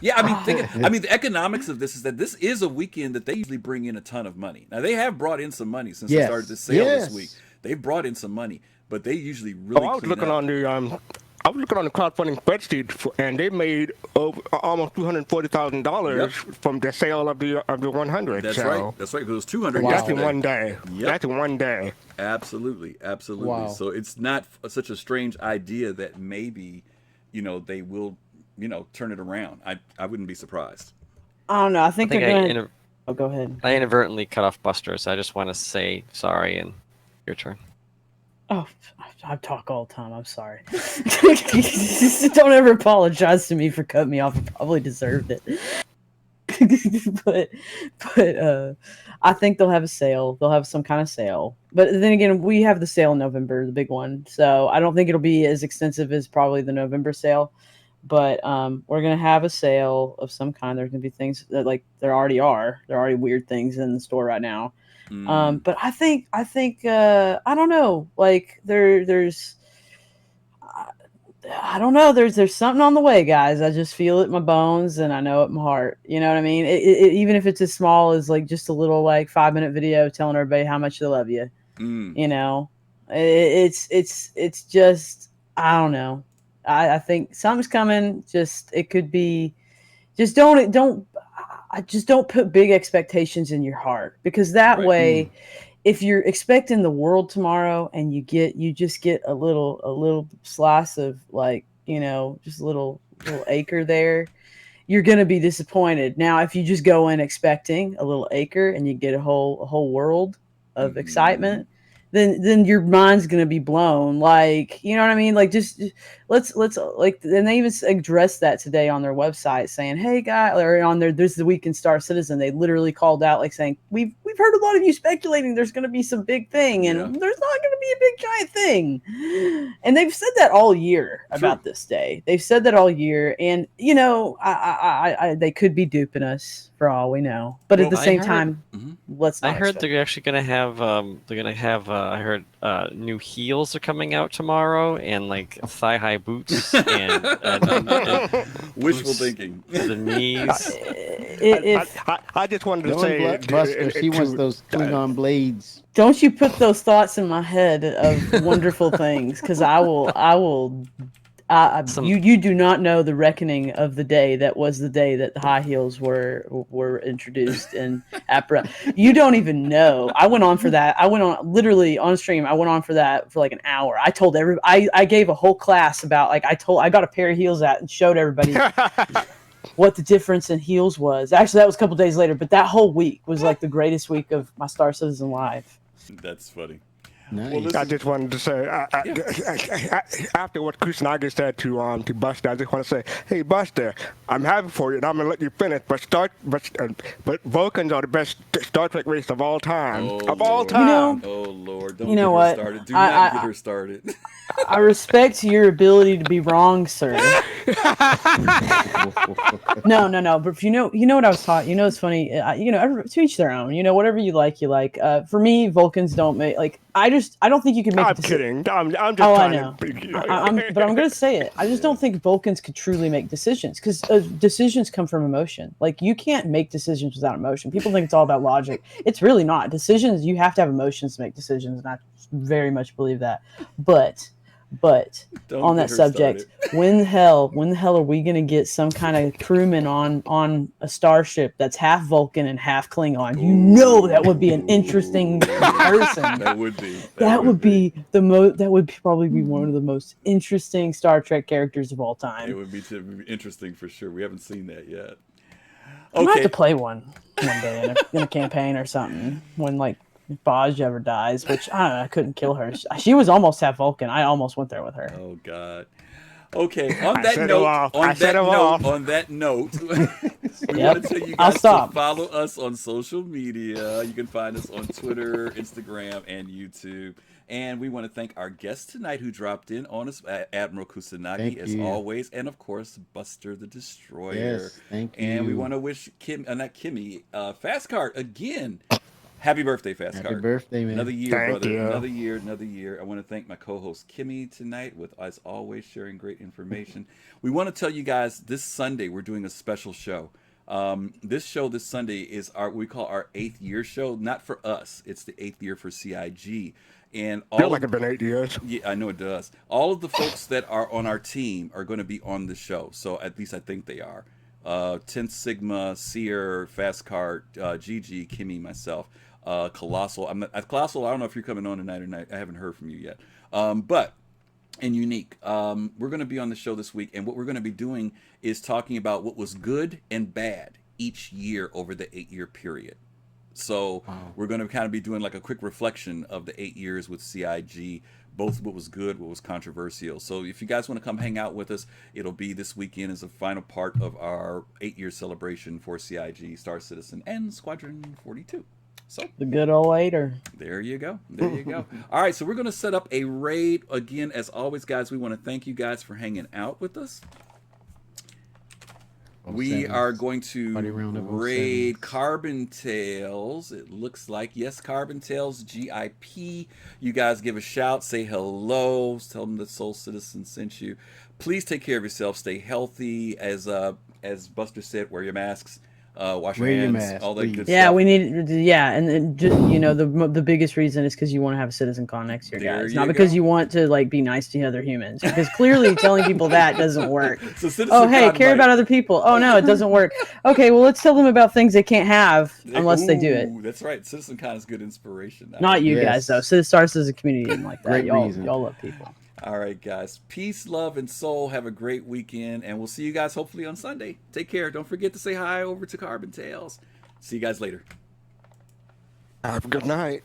Yeah, I mean, the economics of this is that this is a weekend that they usually bring in a ton of money. Now they have brought in some money since they started this sale this week. They've brought in some money, but they usually really. I was looking on the crowdfunding spreadsheet, and they made almost $240,000 from the sale of the 100. That's right. That's right. Because it was 200. That's in one day. Yep. That's in one day. Absolutely. Wow. So it's not such a strange idea that maybe, they will, turn it around. I wouldn't be surprised. I don't know. I think they're going to... go ahead. I inadvertently cut off Buster, so I just want to say sorry, and your turn. Oh, I talk all the time. I'm sorry. Don't ever apologize to me for cutting me off. I probably deserved it. but I think they'll have a sale. They'll have some kind of sale. But then again, we have the sale in November, the big one. So I don't think it'll be as extensive as probably the November sale. But we're gonna have a sale of some kind. There's gonna be things that there already are. There are already weird things in the store right now. But I think I don't know. There's I don't know. There's something on the way, guys. I just feel it in my bones, and I know it in my heart. You know what I mean? Even if it's as small as just a little 5-minute video telling everybody how much they love you. It's just I don't know. I think something's coming. It could be. Just don't put big expectations in your heart, because that way, if you're expecting the world tomorrow and you just get a little slice of just a little acre there, you're going to be disappointed. Now, if you just go in expecting a little acre and you get a whole world of excitement, then your mind's going to be blown. You know what I mean? Just let's and they even addressed that today on their website, saying, hey guys, or on there's the Week in Star Citizen, they literally called out saying, we've heard a lot of you speculating there's going to be some big thing, and there's not going to be a big giant thing. And they've said that all year about this day. They've said that all year, and I they could be duping us for all we know. But at the same time, let's not. I heard they're actually going to have I heard new heels are coming out tomorrow, and thigh-high boots and wishful thinking. The knees. I just wanted to say, Buster, she wants those Klingon blades. Don't you put those thoughts in my head of wonderful things, because I will. You do not know the reckoning of the day that was the day that the high heels were introduced in Appara. You don't even know. I went on for that. I went on literally on stream. I went on for that for an hour. I told I gave a whole class about I got a pair of heels out and showed everybody what the difference in heels was. Actually, that was a couple days later, but that whole week was the greatest week of my Star Citizen life. That's funny. Nice. Well, I just wanted to say, after what Kusanagi said to Buster, I just want to say, hey Buster, I'm happy for you, and I'm gonna let you finish. But Vulcans are the best Star Trek race of all time. Oh, Of all Lord. time. Oh Lord, don't You know get her what? started. Do not get her started. I respect your ability to be wrong, sir. No. But if you know what I was taught. You know, it's funny. To each their own. You know, whatever you like, you like. For me, Vulcans don't make like. I don't think you can make. I'm kidding. I'm just I trying know. to. But I'm gonna say it. I just don't think Vulcans could truly make decisions because decisions come from emotion. Like you can't make decisions without emotion. People think it's all about logic. It's really not. Decisions, you have to have emotions to make decisions, and I very much believe that. But Don't on get that her subject, started. when the hell are we gonna get some kind of crewman on a starship that's half Vulcan and half Klingon? You know that would be an interesting person. That would be. That would be that would probably be one of the most interesting Star Trek characters of all time. It would be interesting for sure. We haven't seen that yet. I might have Okay. to play one day in a campaign or something when like Baj ever dies, which I don't know, I couldn't kill her. She was almost half Vulcan. I almost went there with her. Oh God. Okay. On that set note, him off. on I set that him note, off. on that note, we Yep. want to tell you I'll guys to stop. follow us on social media. You can find us on Twitter, Instagram, and YouTube. And we want to thank our guest tonight who dropped in on us, Admiral Kusanagi, Thank as you. always, and of course Buster the Destroyer. Yes, thank And we you. want to wish Fast Card again. Happy birthday, Fast Happy Card. birthday, man. Another year, Thank brother. you. Another year. I want to thank my co-host Kimmy tonight with, as always, sharing great information. We want to tell you guys this Sunday we're doing a special show. This show this Sunday is we call our 8th year show. Not for us. It's the 8th year for CIG. And Feel like it's been 8 years. yeah, I know it does. All of the folks that are on our team are going to be on the show. So at least I think they are. 10th Sigma, Seer, Fast Card, Gigi, Kimmy, myself. Colossal. Colossal, I don't know if you're coming on tonight or not. I haven't heard from you yet. And Unique. We're going to be on the show this week, and what we're going to be doing is talking about what was good and bad each year over the 8-year period. So we're going to kind of be doing like a quick reflection of the 8 years with CIG, both what was good, what was controversial. So if you guys want to come hang out with us, it'll be this weekend as a final part of our 8-year celebration for CIG, Star Citizen, and Squadron 42. So The good old waiter. there you go. There you go. All right, so we're going to set up a raid. Again, as always, guys, we want to thank you guys for hanging out with us. We are going to raid Carbon Tails. It looks like, yes, Carbon Tails, GIP. You guys give a shout, say hello, tell them that Soul Citizen sent you. Please take care of yourself, stay healthy. As Buster said, wear your masks. Wash your hands, mask, all that please. good Yeah, stuff. we need. Yeah, and then just the biggest reason is because you want to have a citizen con next year, There guys. you Not because go. you want to like be nice to other humans. Because clearly telling people that doesn't work. So Citizen Oh, hey, Con care might- about other people. Oh no, it doesn't work. Okay, well let's tell them about things they can't have unless they do it. Ooh, that's right. Citizen Con is good inspiration. Not you Yes. guys though. So Star Citizen community and like that. Great Y'all reason. love people. All right, guys. Peace, love, and soul. Have a great weekend, and we'll see you guys hopefully on Sunday. Take care. Don't forget to say hi over to Carbon Tails. See you guys later. Have a good night.